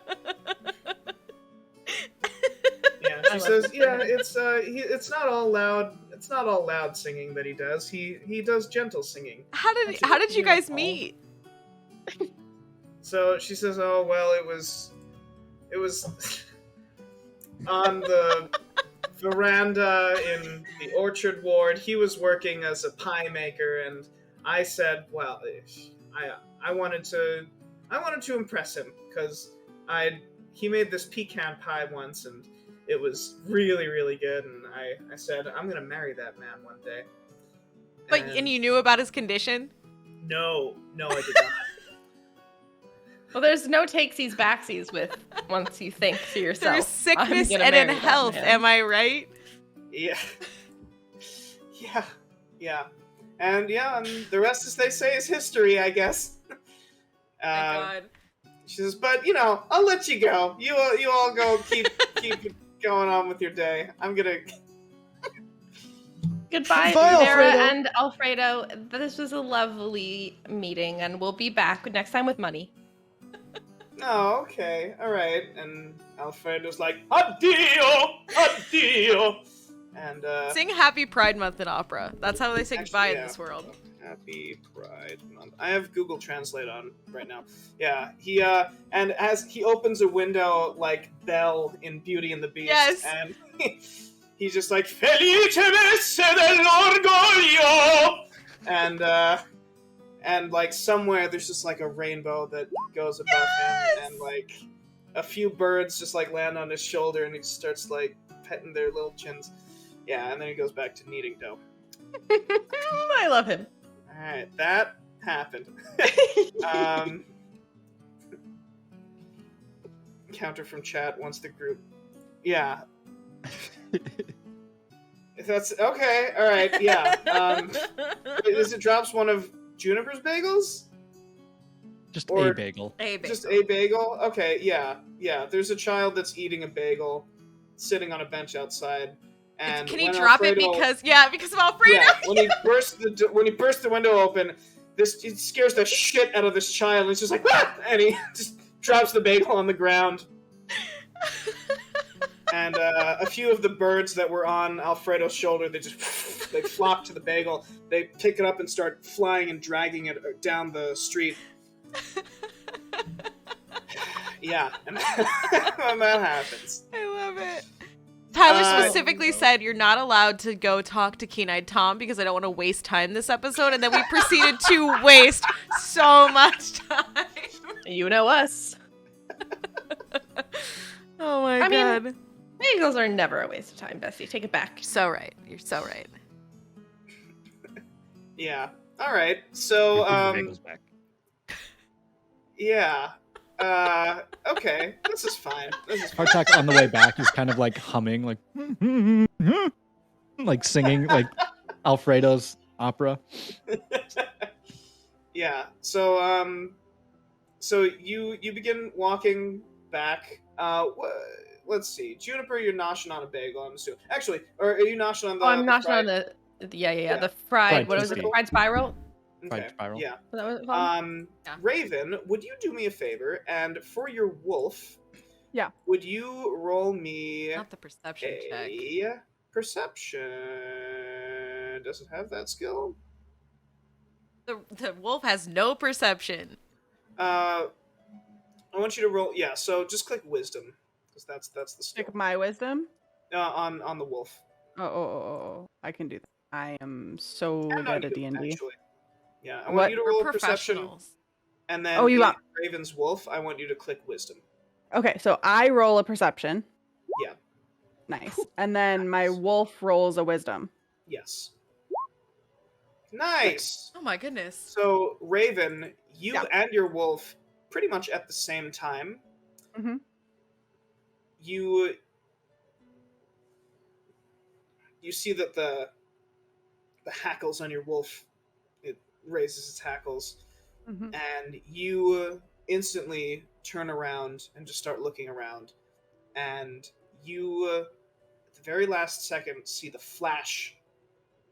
Yeah, she says, "Yeah, it's not all loud. It's not all loud singing that he does. He does gentle singing." How did you guys meet? So she says, "Oh well, it was on the veranda in the orchard ward. He was working as a pie maker, and I said, well, I wanted to impress him because he made this pecan pie once, and it was really, really good. And I said, I'm gonna marry that man one day." And you knew about his condition? No, I did not. Well, there's no takesies backsies with once you think to yourself. Through sickness I'm gonna and in marry that health, man. am I right? Yeah. And the rest, as they say, is history, I guess. My God. She says, "But I'll let you go. You all go keep going on with your day. I'm gonna." Goodbye, Goodbye, Sarah Alfredo. and Alfredo. This was a lovely meeting, and we'll be back next time with money. Oh, okay, all right. And Alfredo's like, addio, addio, and Sing Happy Pride Month in opera. That's how they say Actually, goodbye yeah. in this world. Happy Pride Month. I have Google Translate on right now. Yeah, he and as he opens a window like Belle in Beauty and the Beast, Yes. and he's just like Felice messe dell'orgoglio, and like somewhere there's just like a rainbow that goes above him, and like a few birds just like land on his shoulder, and he starts like petting their little chins. Yeah, and then he goes back to kneading dough. I love him. Alright, that happened. Counter from chat once the group. Yeah. If that's okay, alright, yeah. Is it drops one of Juniper's bagels? Just Or- a bagel. A bagel. Just a bagel? Okay, yeah. Yeah, there's a child that's eating a bagel, sitting on a bench outside. And Can he when drop it Alfredo- because of Alfredo? Yeah, when he bursts the window open, it scares the shit out of this child. And he's just like, ah! And he just drops the bagel on the ground. And a few of the birds that were on Alfredo's shoulder, they flock to the bagel. They pick it up and start flying and dragging it down the street. Yeah, and that happens. I love it. Tyler Uh, specifically said you're not allowed to go talk to Keen-Eyed Tom because I don't want to waste time this episode, and then we proceeded to waste so much time. You know us. Oh my I mean- god. Bagels are never a waste of time, Bessie. Take it back. So right. You're so right. Yeah. All right. So, Bring the bagels back. yeah. Okay. This is fine. Hardtack on the way back is kind of like humming, like singing, like Alfredo's opera. Yeah. So, so you begin walking back. Let's see. Juniper, you're noshing on a bagel, I'm assuming. Actually, or are you noshing on the? Oh, I'm not fried- on the. Yeah. Yeah. The fried. Fried What was it? crispy. Fried spiral. Okay. Fried spiral. Yeah. Is that what it's called? Yeah. Raven, would you do me a favor, and for your wolf, Yeah. would you roll me Not the perception check. a perception? Does it have that skill? The wolf has no perception. I want you to roll. Yeah. So just click wisdom, because that's the skill. Pick my wisdom. On the wolf. Oh, I can do that. I am so And on good at you, D&D. actually. Yeah, I What? want you to roll We're a perception, professionals. and then Oh, you the want- Raven's wolf. I want you to click wisdom. Okay, so I roll a perception. Yeah. Nice. And then my wolf rolls a wisdom. Yes. Nice. Oh my goodness. So Raven, you Yeah. and your wolf, pretty much at the same time. Mhm. You see that the hackles on your wolf, it raises its hackles, Mhm. and you instantly turn around and just start looking around, and you at the very last second see the flash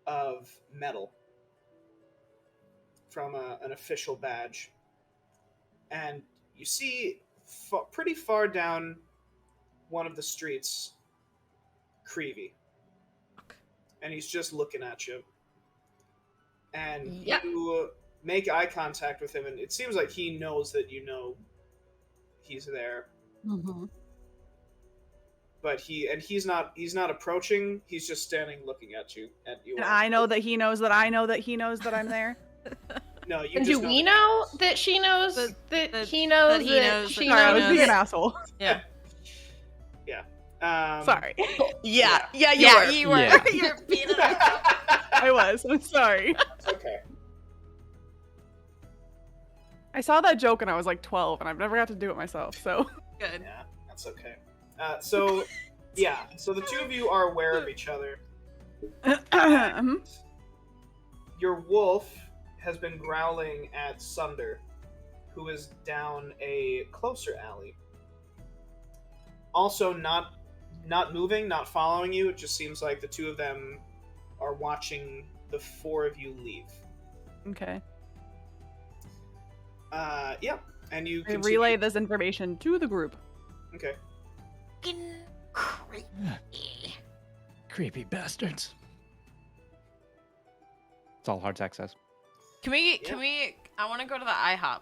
of metal from an official badge, and you see pretty far down one of the streets Creevy, and he's just looking at you, and Yep. you make eye contact with him, and it seems like he knows that you know he's there, but he's not approaching. He's just standing looking at you. And I know that he knows that I know that he knows that I'm there. No, you And just do know we that- know that she knows that he knows that he that knows she that Sorry, I was knows. being an asshole. Yeah. Sorry. Yeah, Yeah, you you were. were. Yeah. You're being an I was. I'm sorry. Okay. I saw that joke and I was like 12 and I've never got to do it myself. So good. Yeah, that's okay. So the two of you are aware of each other. Mhm. Your wolf has been growling at Sunder, who is down a closer alley. Also not moving, not following you. It just seems like the two of them are watching the four of you leave. Okay. Yeah. And you I continue. relay this information to the group. Okay. Creepy bastards. That's all Hardtack says. Can we? I want to go to the IHOP.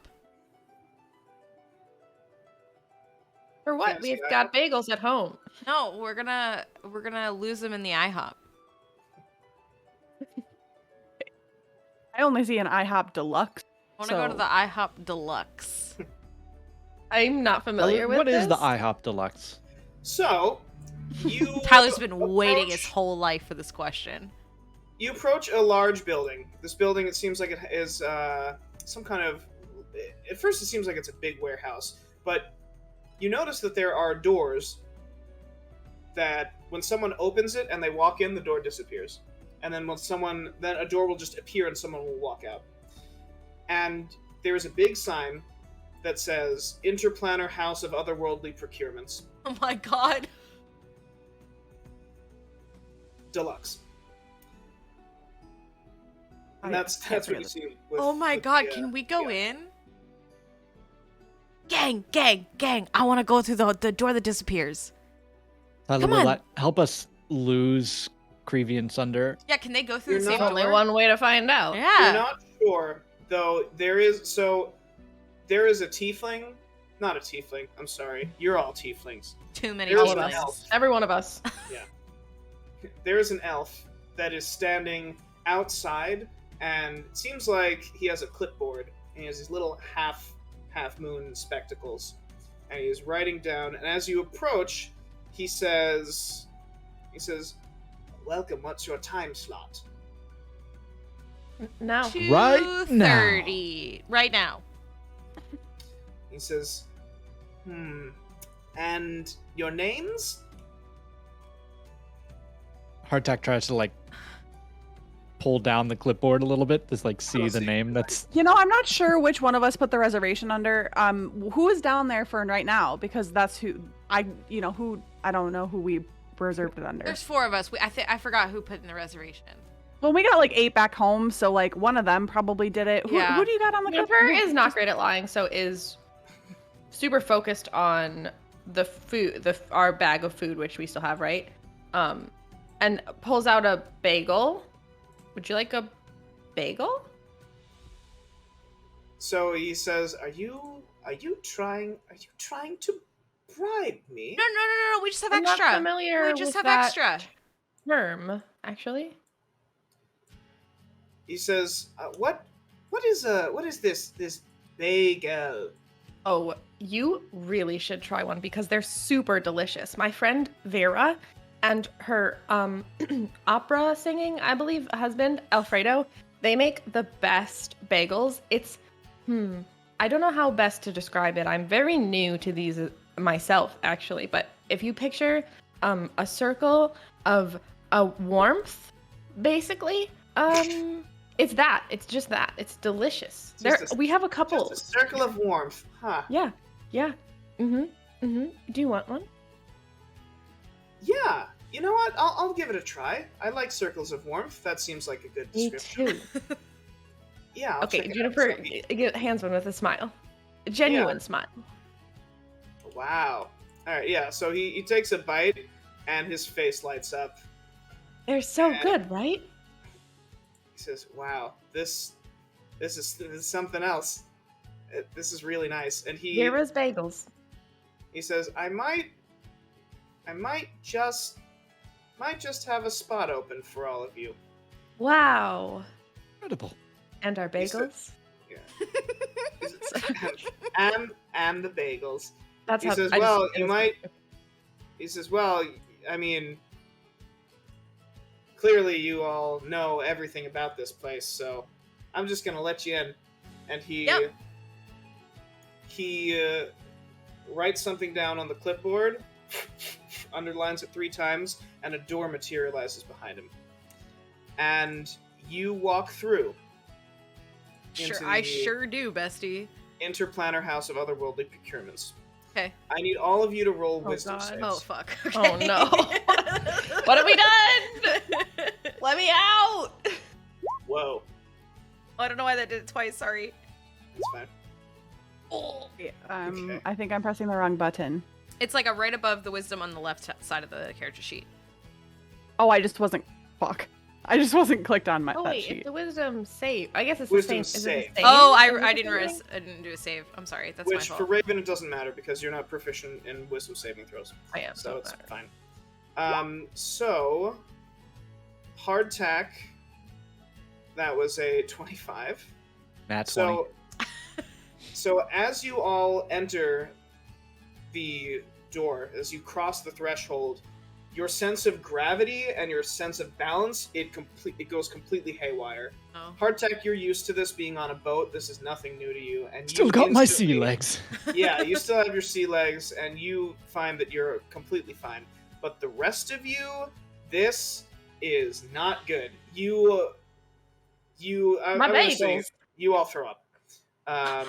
For what? Fancy We've got bagels at home. No, we're gonna lose them in the IHOP. I only see an IHOP Deluxe. I want to go to the IHOP Deluxe. I'm not familiar with What this. is the IHOP Deluxe? So, you Tyler's been waiting his approach- whole life for this question. You approach a large building. This building, it seems like it is some kind of. At first, it seems like it's a big warehouse, but you notice that there are doors that, when someone opens it and they walk in, the door disappears, and then then a door will just appear and someone will walk out. And there is a big sign that says "Interplanar House of Otherworldly Procurements, Oh my god. Deluxe." And I that's can't what you really- see. With, Oh my with god, the, can we go yeah. in? Gang. I want to go through the door that disappears. Tyler, Come will on. that help us lose Creevy and Sunder? Yeah, can they go through the You're same not- Only door? one way to find out. You're Yeah. not sure, though. There is a tiefling. Not a tiefling. I'm sorry. You're all tieflings. Too many There's All of an us. elf. Every one of us. There is an elf that is standing outside, and it seems like he has a clipboard, and he has these little half moon spectacles, and he is writing down. And as you approach, he says, "Welcome. What's your time slot?" Now. Right now. 2:30. Right now. He says, and your names?" Hardtack tries to like pull down the clipboard a little bit, just like see don't the see name. it. That's You know, I'm not sure which one of us put the reservation under. Who is down there for right now? Because that's who I don't know who we reserved it under. There's 4 of us. I forgot who put in the reservation. Well, we got like 8 back home, so like one of them probably did it. Yeah. Who do you got on the Jennifer clipboard? is not great at lying, so is super focused on the food, our bag of food, which we still have, right? And pulls out a bagel. Would you like a bagel? So he says, "Are you trying to bribe me?" No. We just have I'm not extra. familiar We just with have that extra. term, actually. He says, "What is this bagel?" Oh, you really should try one because they're super delicious. My friend Vera and her opera singing, I believe, husband Alfredo, they make the best bagels. It's I don't know how best to describe it. I'm very new to these myself, actually, but if you picture a circle of a warmth, basically, it's that. It's just that. It's delicious. We have a couple. Just a circle of warmth, huh? Yeah. Do you want one? Yeah. You know what? I'll give it a try. I like circles of warmth. That seems like a good Me description. too. Yeah. I'll Okay, check it out. Jennifer, So he- give hands one with a smile. A genuine smile. Wow. All right. Yeah. So he takes a bite, and his face lights up. They're so Yeah. good, right? He says, "Wow, this is something else. This is really nice." And he Vera's bagels. says, "I might just have a spot open for all of you." Wow. incredible. And our He said- bagels. Yeah. and the bagels. That's He how says, I just- "Well, it you was- might." He says, "Well, I mean, clearly you all know everything about this place, so I'm just gonna let you in." And he Yep. writes something down on the clipboard, underlines it 3 times, and a door materializes behind him. And you walk through Sure, into I the sure do, bestie. Interplanar House of Otherworldly Procurements. Okay. I need all of you to roll wisdom God. saves. Oh fuck. Oh, Okay. no. What have we done? Let me out. Whoa, I don't know why that did it twice. Sorry. that's fine. Okay. I think I'm pressing the wrong button. It's like a right above the wisdom on the left side of the character sheet. Oh, I just wasn't. Fuck. I just wasn't clicked on Oh that wait, sheet. it's the wisdom save. I guess it's Wisdom the same. save. Is it the same? Oh, Is I it didn't the realize same? I didn't do a save. I'm sorry. That's my Which, for fault. Raven, it doesn't matter because you're not proficient in wisdom saving throws. I am. So it's matter. fine. So, hardtack, that was a 25. That's 20. So as you all enter the door, as you cross the threshold, your sense of gravity and your sense of balance, it goes completely haywire. Oh. Hardtack, you're used to this being on a boat. This is nothing new to you. And Still you got my instantly- sea legs. Yeah, you still have your sea legs, and you find that you're completely fine. But the rest of you, this is not good. I wanna say bagels. you all throw up. No,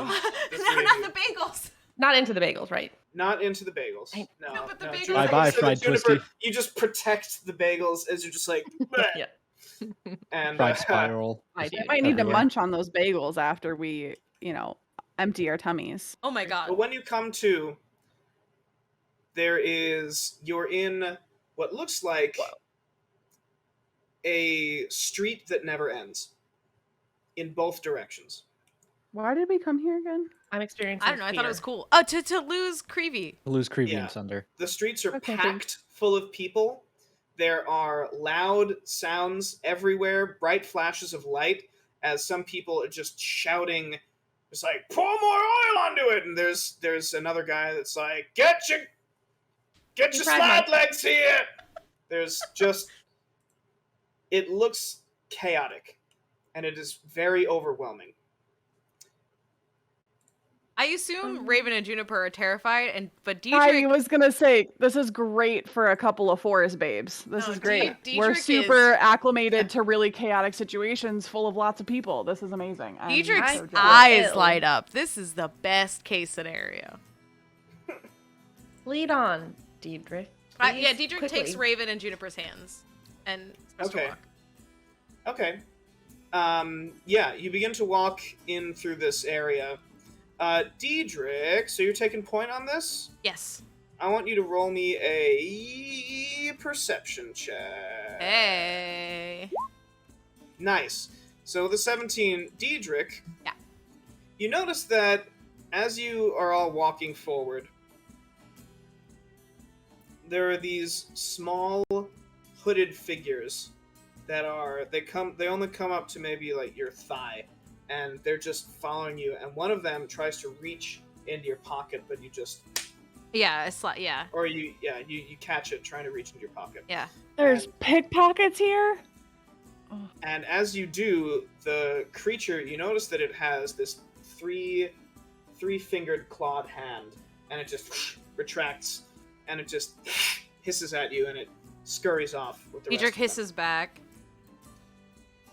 The three of not you. the bagels. Not into the bagels, right? Not into the bagels. No, No, but the bagels- Juniper- Bye-bye, so fried Juniper, twisty. You just protect the bagels as you're just like, bleh. Yeah. And Fried spiral. I Just do. I might need to everywhere. munch on those bagels after we, empty our tummies. Oh my god. But when you come to, you're in what looks like a street that never ends in both directions. Why did we come here again? I'm experiencing. I don't know. I thought it was fear. cool. Oh, to lose Creevy. Lose Creevy Yeah. and Sunder. The streets are Okay, packed full of people. There are loud sounds everywhere, bright flashes of light, as some people are just shouting, just like, pour more oil onto it! And there's another guy that's like, get your fried slide my- legs here! There's just... It looks chaotic, and it is very overwhelming. I assume Raven and Juniper are terrified, but I Dietrich. was gonna say this is great for a couple of forest babes. This No, is great. Dietrich We're is- super acclimated to really chaotic situations full of lots of people. This is amazing. I'm Dietrich's so jealous. eyes Ew. light up. This is the best case scenario. Lead on, Dietrich. Yeah, Please, Dietrich quickly. takes Raven and Juniper's hands and starts Okay. to walk. Okay. Yeah, you begin to walk in through this area. Diedrich, so you're taking point on this? Yes. I want you to roll me a perception check. Hey. Nice. So the 17, Diedrich. Yeah. You notice that as you are all walking forward, there are these small hooded figures that they only come up to maybe like your thigh, and they're just following you, and one of them tries to reach into your pocket, but you just Yeah, yeah. or you catch it trying to reach into your pocket. Yeah. There's pickpockets here. And as you do, the creature, you notice that it has this three-fingered clawed hand, and it just retracts, and it just hisses at you, and it scurries off with the Dietrich rest of them. hisses back.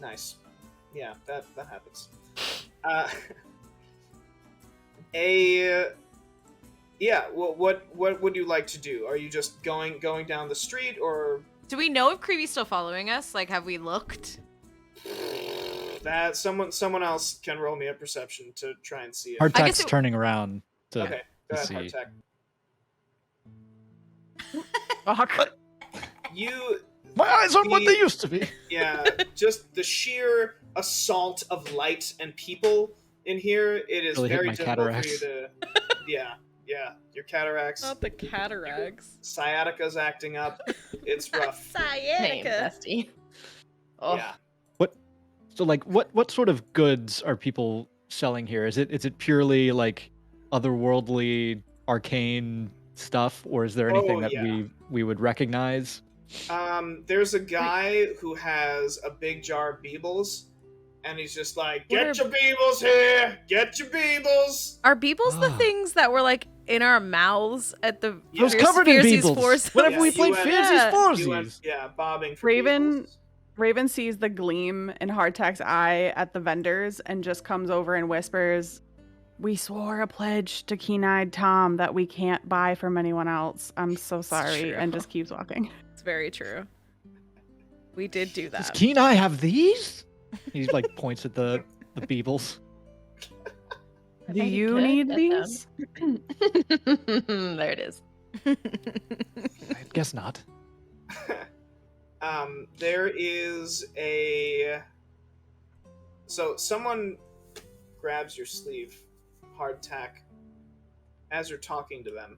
Nice. Yeah, that happens. What would you like to do? Are you just going down the street, or Do we know if Creevy's still following us? Like, have we looked? that someone else can roll me a perception to try and see it? I guess Hardtack's it- Okay, turning around to go ahead, see. Hardtack. Fuck. You My eyes aren't what The- they used to be. Yeah, just the sheer assault of light and people in here, it is Really hit very my difficult cataracts. for you to... Yeah, your cataracts, the cataracts. sciatica's acting up. It's rough. Name, bestie. Oh, Yeah. So, like, what sort of goods are people selling here? Is it purely like otherworldly, arcane stuff, or is there anything that yeah. we would recognize? There's a guy who has a big jar of Beebles, and he's just like, What "Get your Beebles here! Get your Beebles!" Are Beebles the Ah. things that were like in our mouths at the It was covered in Fierce's Beebles. Force? Whenever Yeah, we you played went- Fancy's Yeah. You went, Forces. bobbing for Raven- Beebles. Raven sees the gleam in Hardtack's eye at the vendors and just comes over and whispers, "We swore a pledge to Keen-Eyed Tom that we can't buy from anyone else. I'm so sorry," true. and just keeps walking. It's very true. We did do Does that. Keen Eye have these? He like points at the Beebles. Do think you could need get these? them. There it is. I guess not. There is a. So someone grabs your sleeve, hardtack, as you're talking to them,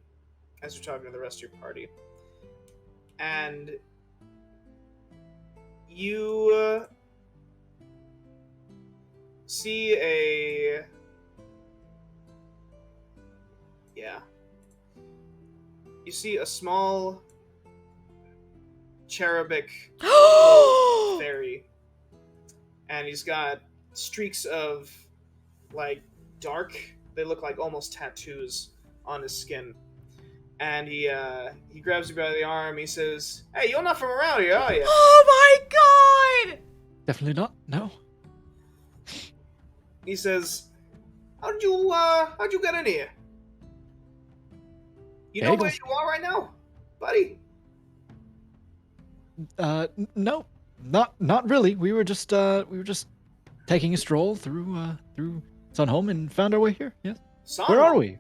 as you're talking to the rest of your party, and you see a. Yeah. You see a small cherubic fairy, and he's got streaks of like dark, they look like almost tattoos on his skin, and he grabs you by the arm. He says, "Hey, you're not from around here, are you?" Oh my god! Definitely not. No. He says, how'd you get in here? You know where Bagels. you are right now, buddy? No, not really. We were just taking a stroll through Sunhome and found our way here. Yes. Where are we?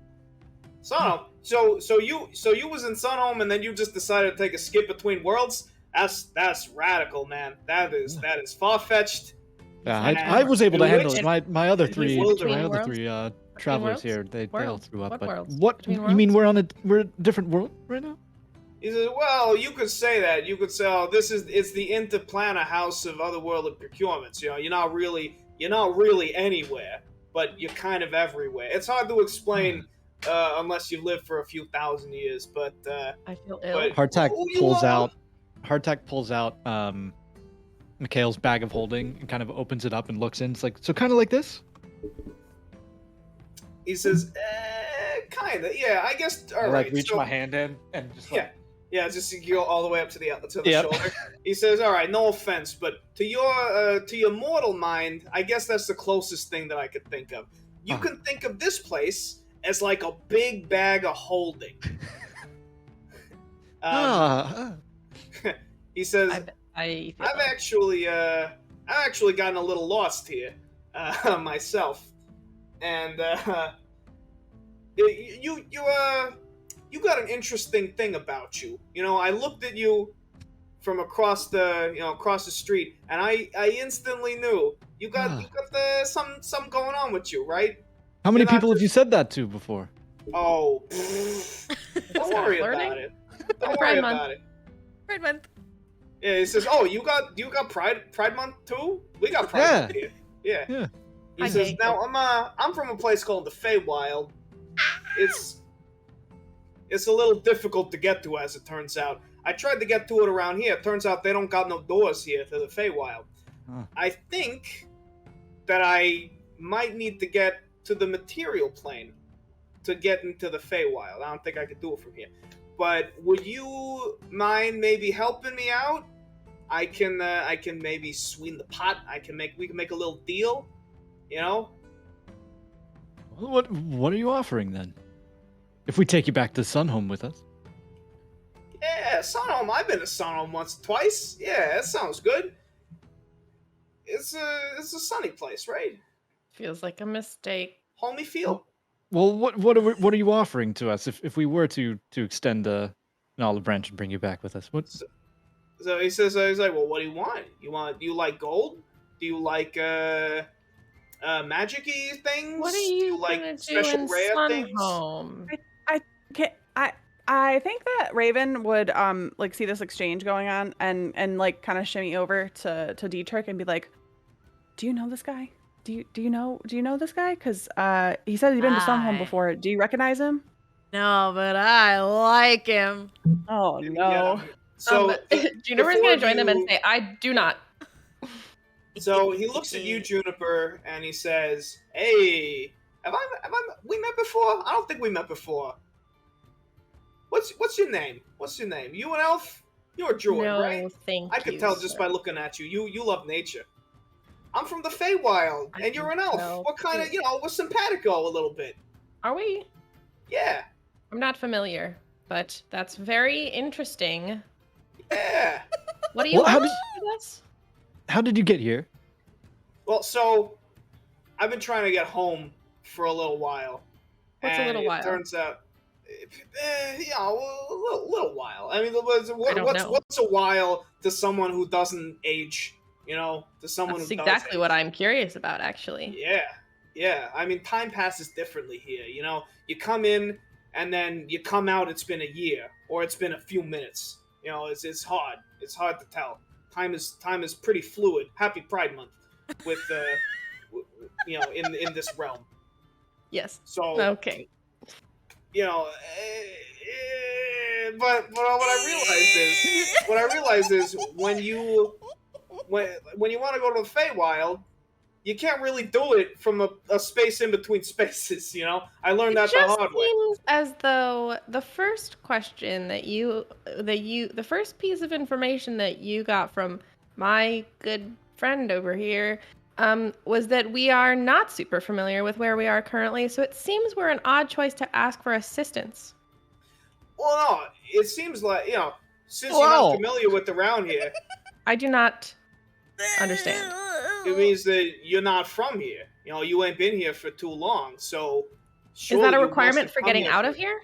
Sunhome. So you was in Sunhome and then you just decided to take a skip between worlds? That's radical, man. That is far fetched. Yeah, And I was able to handle which- it. My other three Between travelers worlds? here, they all Worlds? threw up. What But worlds? what Between you mean? worlds? We're a different world right now? He says, well, you could say that. You could say, oh, it's the interplanar house of otherworldly procurements. You know, you're not really anywhere, but you're kind of everywhere. It's hard to explain unless you live for a few thousand years. But I feel ill. but- Hardtack Oh, you pulls are? out. Hardtack pulls out Mikhail's bag of holding and kind of opens it up and looks in. It's like, so kind of like this. he says, kinda, yeah. I guess. All right. reach so- my hand in and just like, Yeah, just you go all the way up to the Yep. shoulder. He says, "All right, no offense, but to your mortal mind, I guess that's the closest thing that I could think of. You Uh-huh. can think of this place as like a big bag of holding." He says, I feel I've actually gotten a little lost here myself, and you got an interesting thing about you. You know, I looked at you from across the street, and I instantly knew you got some going on with you, right? How many You're not people have you said that to before? Oh, don't worry flirting? about it. Don't Pride worry Month. about it. Pride month. Yeah, he says, "Oh, you got Pride Month too? We got Pride Yeah. Month here." Yeah. Yeah. He I says, hate "Now I'm from a place called the Feywild. It's a little difficult to get to, as it turns out. I tried to get to it around here. It turns out they don't got no doors here to the Feywild. Huh. I think that I might need to get to the material plane to get into the Feywild. I don't think I could do it from here. But would you mind maybe helping me out? I can maybe sweeten the pot. We can make a little deal, you know?" What are you offering then? If we take you back to Sunhome with us? Yeah, Sunhome. I've been to Sunhome once or twice. Yeah, that sounds good. It's a sunny place, right? feels like a mistake. Homey feel. Well, what are you offering to us if we were to extend an olive branch and bring you back with us? What? So he says, he's like, well, what do you want? Do you like gold? Do you like magic-y things? What are do you you like gonna do special in rare things? Sunhome? Okay, I think that Raven would like see this exchange going on and like kind of shimmy over to Dietrich and be like, "Do you know this guy? Do you know this guy? Because he said he'd been to Sunhome Hi. before. Do you recognize him?" No, but I like him. Oh no. Yeah. So Juniper's before gonna join them and you- say, "I do not." So he looks at you, Juniper, and he says, "Hey, we met before? I don't think we met before. What's your name? What's your name? You an elf? You're a druid, No, right? thank I could you, tell just sir. by looking at you. You love nature. I'm from the Feywild, I and you're an can elf. tell. What kind of, we're simpatico a little bit. Are we? Yeah, I'm not familiar, but that's very interesting. yeah. What do you Well, how want did- with us? How did you get here? Well, so I've been trying to get home for a little while. What's a little while? It turns out, a little while. I mean, what's a while to someone who doesn't age? To someone That's who does exactly age. what I'm curious about, actually. Yeah. I mean, time passes differently here. You come in and then you come out. It's been a year, or it's been a few minutes. It's hard. It's hard to tell. Time is pretty fluid. Happy Pride Month, with in this realm. Yes. So okay. But what I realized is when you want to go to the Feywild, you can't really do it from a space in between spaces. I learned that the hard way. It seems as though the first question the first piece of information that you got from my good friend over here was that we are not super familiar with where we are currently, so it seems we're an odd choice to ask for assistance. Well, no, it seems like, since you're not familiar with around here, I do not understand. It means that you're not from here. You ain't been here for too long, so is that a requirement for getting out of here?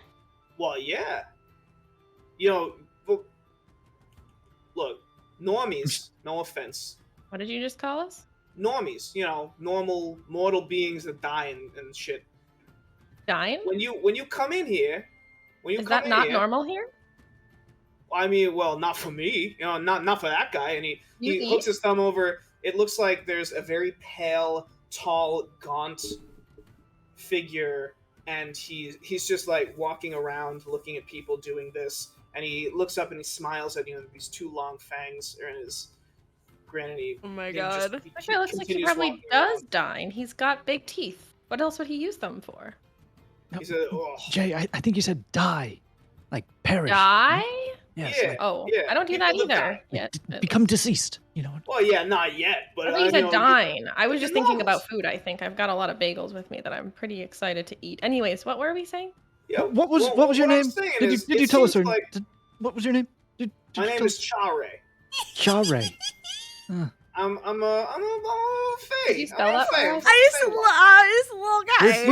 Well, yeah. Look, normies, no offense. What did you just call us? Normies, normal mortal beings that die and shit. Dying? When you come in here, is that not normal here? I mean, well, not for me. Not for that guy. And he hooks his thumb over. It looks like there's a very pale, tall, gaunt figure, and he's just like walking around, looking at people doing this. And he looks up and he smiles at these two long fangs are in his grin. And oh my god! That guy looks like he probably does dine. He's got big teeth. What else would he use them for? No, he said, Jay, I think you said die, like perish. Die? Yes. Yeah. Like, Oh, I don't do that either yet. become deceased. Well, yeah, not yet. But I think you said dine. I was just thinking about food. I think I've got a lot of bagels with me that I'm pretty excited to eat. Anyways, what were we saying? Yeah. What was your name? Did you tell us her? Like, what was your name? My name is Chare. Chare. I'm a fae. Did you spell that for us? I just little guy.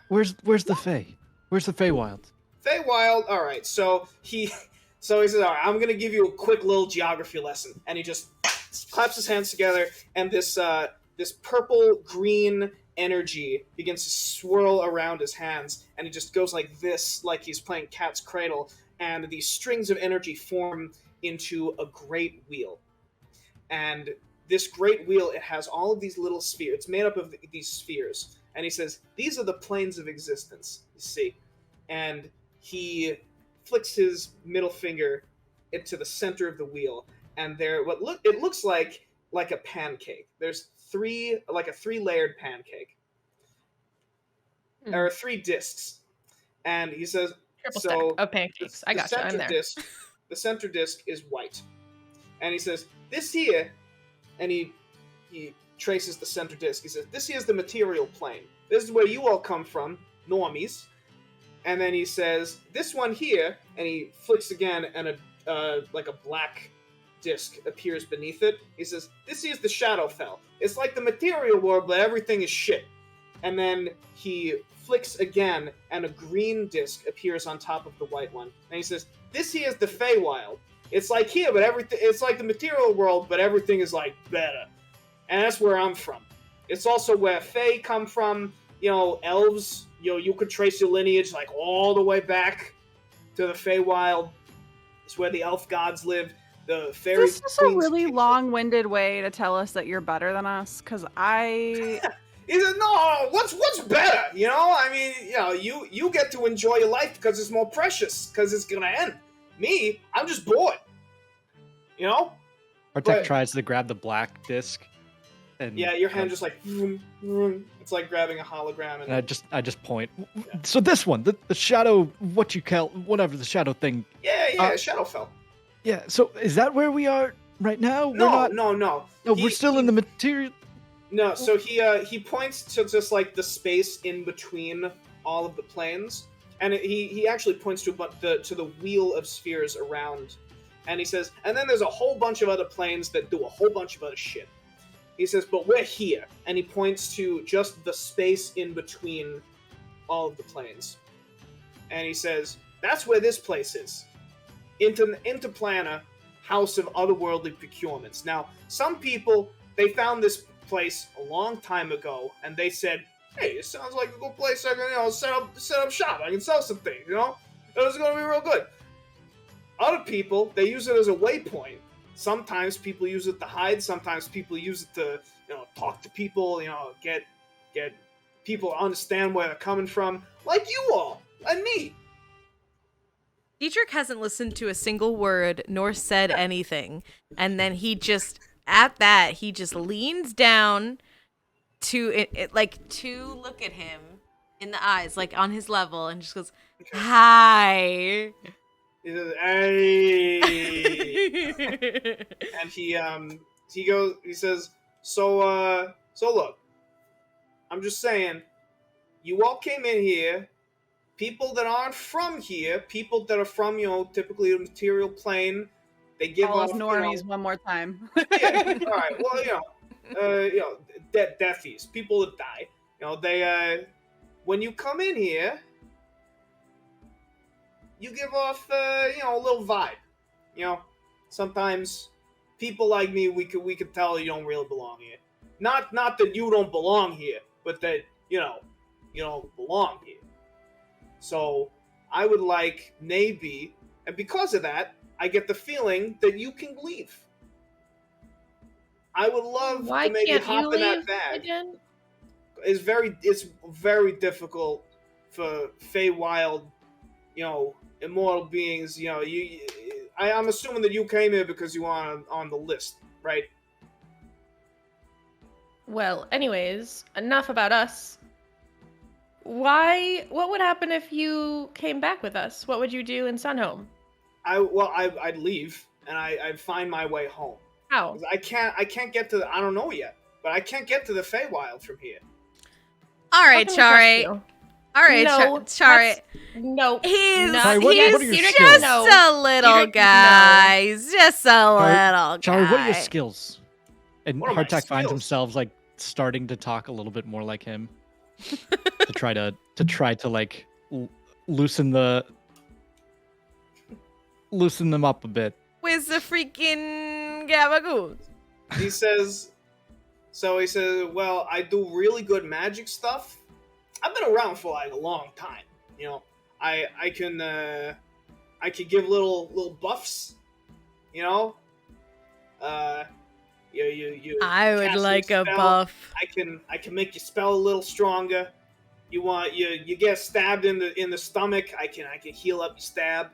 Where's the fae? Where's the Feywild? Feywild. All right. So he says, all right, I'm gonna give you a quick little geography lesson, and he just claps his hands together, and this purple green energy begins to swirl around his hands, and he just goes like this, like he's playing cat's cradle, and these strings of energy form into a great wheel. And this great wheel, it has all of these little spheres. It's made up of these spheres. And he says, these are the planes of existence, you see. And he flicks his middle finger into the center of the wheel. And it looks like a pancake. There's a 3-layered pancake. There are 3 discs. And he says, triple stack of pancakes. I gotcha, I'm there. The center disc is white. And he says, this here, and he traces the center disc. He says, this here is the material plane. This is where you all come from, normies. And then he says, this one here, and he flicks again, and a black disc appears beneath it. He says, this here is the Shadowfell. It's like the material world, but everything is shit. And then he flicks again, and a green disc appears on top of the white one. And he says, this here is the Feywild. It's like here, but it's like the material world, but everything is like better. And that's where I'm from. It's also where Fae come from, elves, you could trace your lineage like all the way back to the Feywild. It's where the elf gods live. The fairy This is a really long-winded way to tell us that you're better than us, because I... No, what's better? I mean, you get to enjoy your life because it's more precious, because it's gonna end. Me, I'm just bored. Artek tries to grab the black disc, and yeah, your hand just like vroom, vroom. It's like grabbing a hologram. And I just point. Yeah. So this one, the shadow, whatever the shadow thing. Yeah, Shadowfell. Yeah. So is that where we are right now? No. No, we're still in the material. No, so he points to just like the space in between all of the planes, and he actually points to the wheel of spheres around, and he says, and then there's a whole bunch of other planes that do a whole bunch of other shit. he says, but we're here. And he points to just the space in between all of the planes. And he says, that's where this place is. Interplanar, House of Otherworldly Procurements. Now, some people, they found this place a long time ago, and they said, hey, it sounds like a good place I can, set up shop. I can sell some things, It's going to be real good. Other people, they use it as a waypoint. Sometimes people use it to hide. Sometimes people use it to, talk to people, get people to understand where they're coming from. Like you all, and me. Dietrich hasn't listened to a single word nor said anything. And then he just, at that, he just leans down to look at him in the eyes, like on his level, and just goes, hi. He says, hey. And he says, so look, I'm just saying, you all came in here. People that aren't from here, people that are from, typically the material plane, they give off, normies one more time. Yeah, all right. Well, deathies, people that die. They, when you come in here, you give off, a little vibe. Sometimes people like me, we could tell you don't really belong here. Not that you don't belong here, but that you don't belong here. So I would like maybe, and because of that, I get the feeling that you can leave. I would love Why to maybe can't hop you in that leave bag. again? It's very difficult for Feywild, immortal beings. I'm assuming that you came here because you are on the list, right? Well, anyways, enough about us. What would happen if you came back with us? What would you do in Sunhome? I'd leave and I'd find my way home. How? I can't get to I don't know yet, but I can't get to the Feywild from here. All right, How can we trust Chari. you? All right, No, Chari. No. He's not- Chari, what Yes, are your Dietrich, skills? just no. a little Dietrich, guy. He's just a little guy. Chari, what are your skills? And What are my Hardtack finds skills? himself starting to talk a little bit more like him. to try to loosen them up a bit. Where's the freaking gabagool? He says, well, I do really good magic stuff. I've been around for a long time. I can give little buffs. You I would cast like a spell. buff. I can make your spell a little stronger. You get stabbed in the stomach. I can heal up your stab.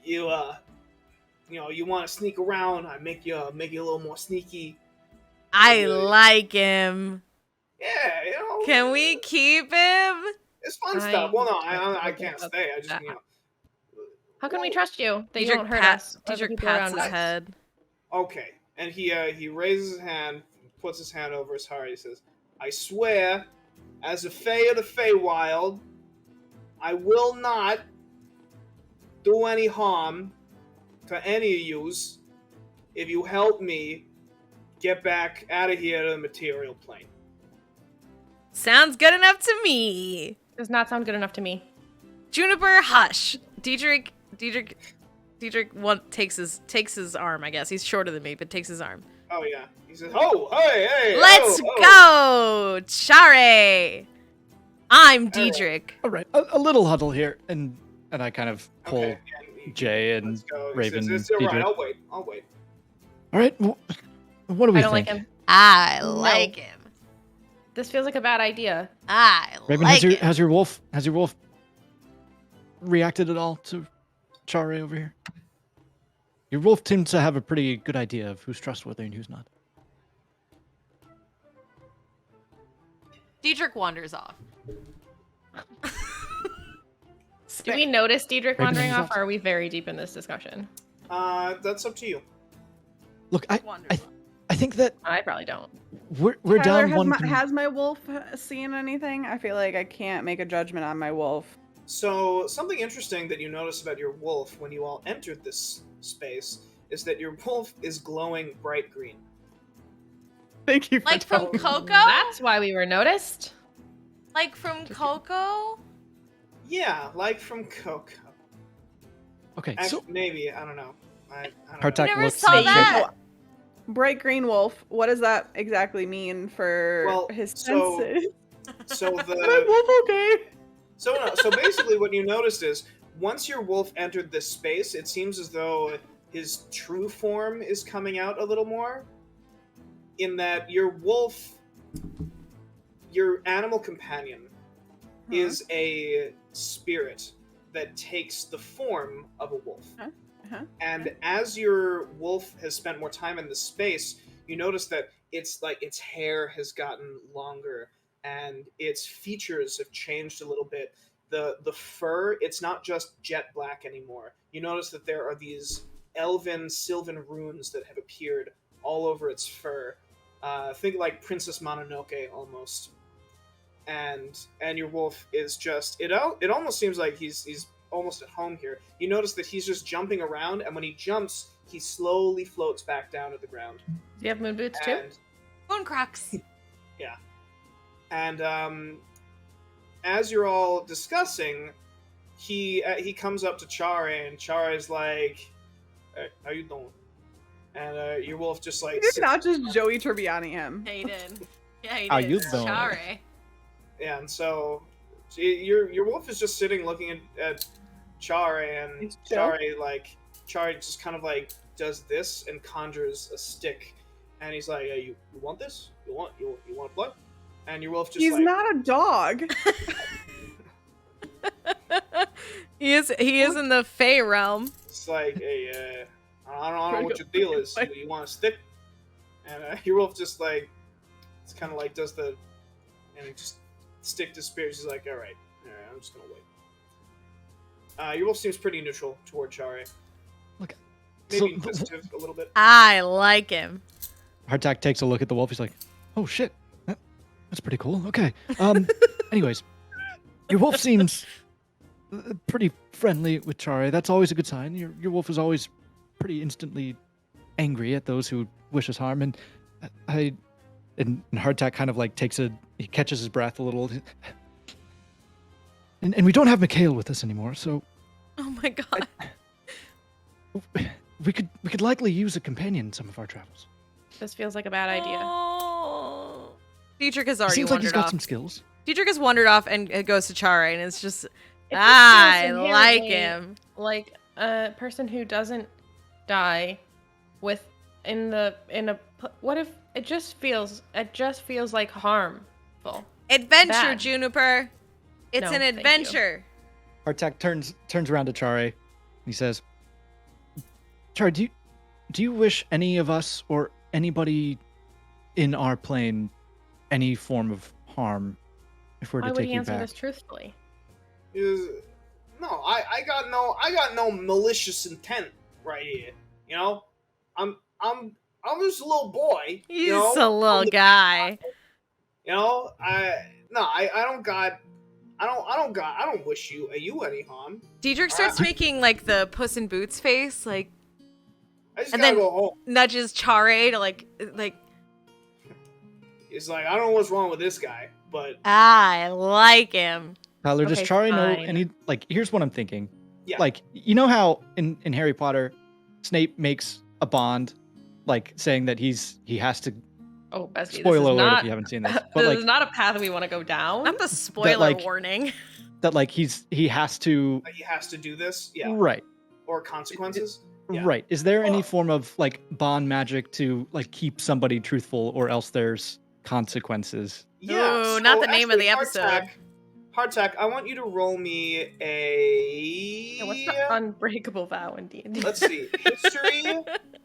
You want to sneak around. I make you a little more sneaky. I like him. Yeah, Can we keep him? It's fun I- stuff. Well, no, I can't stay. I just How can we trust you? That you Dietrich don't hurt us. or the Dietrich people pats around his us? head. Okay. And he raises his hand, puts his hand over his heart. He says, I swear, as a Fey of the Feywild, I will not do any harm to any of yous if you help me get back out of here to the material plane. Sounds good enough to me. Does not sound good enough to me. Juniper, hush. Dietrich takes his arm, I guess. He's shorter than me, but takes his arm. Oh, yeah. He says, oh, hey. Let's go, Chare. I'm Dietrich. All right, a little huddle here, and I kind of pull Okay. Jay and Let's go. He Raven. says, it's all right. Dietrich. I'll wait. All right, what do we I don't think? like him. I like him. This feels like a bad idea. I Raven, like him. has your wolf reacted at all to Chare over here? Your wolf seems to have a pretty good idea of who's trustworthy and who's not. Dietrich wanders off. Do we notice Dietrich Raven wandering himself. off, or are we very deep in this discussion? That's up to you. Look, Wanders I think that I probably don't. we're Tyler, down one. has my wolf seen anything? I feel like I can't make a judgment on my wolf. So, something interesting that you notice about your wolf when you all entered this space is that your wolf is glowing bright green. Thank you for Like from telling me. Coco? That's why we were noticed. Like from Coco? Yeah, like from Coco. Okay, Actually, so maybe, I don't know. I don't Hardtack know. Never looks saw at- that. Bright green wolf. What does that exactly mean for Well, his so- senses? So My the wolf okay? so basically what you noticed is once your wolf entered this space, it seems as though his true form is coming out a little more. In that your wolf, your animal companion, is a spirit that takes the form of a wolf. And as your wolf has spent more time in this space, you notice that it's like its hair has gotten longer and its features have changed a little bit. The fur, it's not just jet black anymore. You notice that there are these elven, sylvan runes that have appeared all over its fur. Think like Princess Mononoke almost. And your wolf is just it almost seems like he's almost at home here. You notice that he's just jumping around, and when he jumps, he slowly floats back down to the ground. Do you have moon boots too? And Bone Crocs. yeah. And as you're all discussing, he comes up to Chare, and Chare's like, "Hey, how you doing?" And your wolf just like You did not just Joey Tribbiani him. Yeah, he did. Yeah, he did. How you doing? Chare. yeah, and so your wolf is just sitting looking at Chare, and He's chill. Chare just kind of like does this and conjures a stick, and he's like, "Hey, you want this? You want to play?" And your wolf just He's like, not a dog. He is in the Fey realm. it's like, "Hey, I don't know what your deal is. You want a stick?" And your wolf just like, it's kind of like does the, and it just stick disappears. He's like, all right, I'm just gonna wait. Your wolf seems pretty neutral toward Chare. Look, Maybe so- inquisitive a little bit. I like him. Hardtack takes a look at the wolf. He's like, "Oh shit, that's pretty cool." Okay. Anyways, your wolf seems pretty friendly with Chare. That's always a good sign. Your wolf is always pretty instantly angry at those who wish us harm. And and Hardtack kind of like he catches his breath a little. And we don't have Mikhail with us anymore, so Oh my god. we could likely use a companion in some of our travels. This feels like a bad idea. Oh. Dietrich has He already seems like he's wandered got off. some skills. Dietrich has wandered off and it goes to Chare, and it's just, It just I feels like inherently him. Like a person who doesn't die what if it just feels like harmful. Adventure, Bad. Juniper. It's No, an thank you. adventure. Hardtack turns around to Chare. He says, "Chare, do you wish any of us or anybody in our plane any form of harm if we're Why to would take he you answer back?" this truthfully? No, I got no malicious intent right here. You know, I'm just a little boy. He's you know? a little guy. You know, I don't wish you any harm. Dietrich starts making like the Puss in Boots face, like I just And gotta then- go home. nudges Chare to like It's like I don't know what's wrong with this guy, but I like him. Tyler, does Okay, Chare know fine. any? Like, here's what I'm thinking. Yeah. Like, you know how in Harry Potter, Snape makes a bond, like saying that he has to. Oh, Bessie, Spoiler alert not, if you haven't seen this, this but like is not a path we want to go down. Not the spoiler like- warning. that, like he has to. he has to do this. Yeah. Right. Or consequences. Yeah. Right. Is there any Oh. form of like bond magic to like keep somebody truthful, or else there's consequences? Yeah. Ooh, not the name of the episode. Hardtack, I want you to roll me a. Yeah, what's the unbreakable vow in D&D? Let's see, history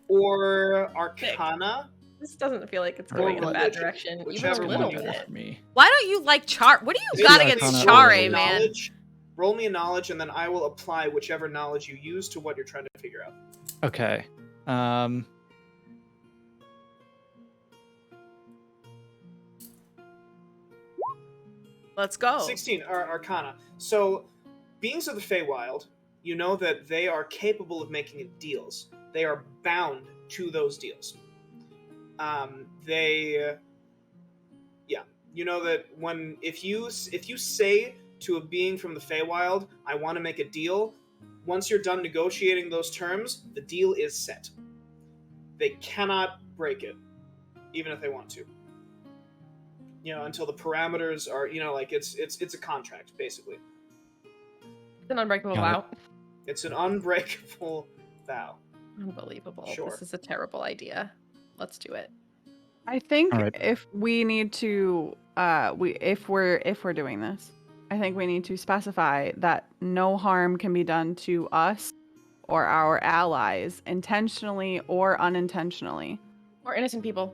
or Arcana. This doesn't feel like it's Or going in a bad religion, direction, even whichever a one little you bit. want. For me. Why don't you like Char? What do you Maybe got Arcana against or Chare, religion. man? Roll me a knowledge, and then I will apply whichever knowledge you use to what you're trying to figure out. Okay. Let's go. 16 are Arcana. So, beings of the Feywild, you know that they are capable of making deals. They are bound to those deals. they, yeah, you know that if you say to a being from the Feywild, I want to make a deal, once you're done negotiating those terms, the deal is set. They cannot break it, even if they want to. Until the parameters are, like it's a contract, basically. It's an unbreakable vow. It's an unbreakable vow. Unbelievable. Sure. This is a terrible idea. Let's do it. I think All right. if we need to, if we're doing this, I think we need to specify that no harm can be done to us or our allies, intentionally or unintentionally, Or innocent people.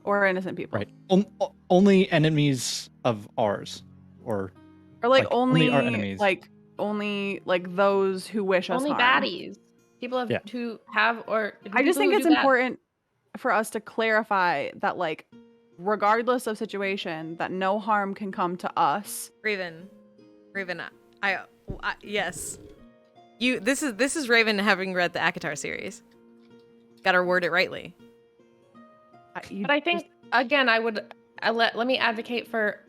or innocent people. Right. Only enemies of ours, or Or only our enemies. only those who wish us Only harm. baddies. People Yeah. who have or I just people think who it's do bad. important for us to clarify that, regardless of situation, that no harm can come to us. Raven, I yes. This is Raven having read the Akatar series. Gotta word it rightly. But I think again, let me advocate for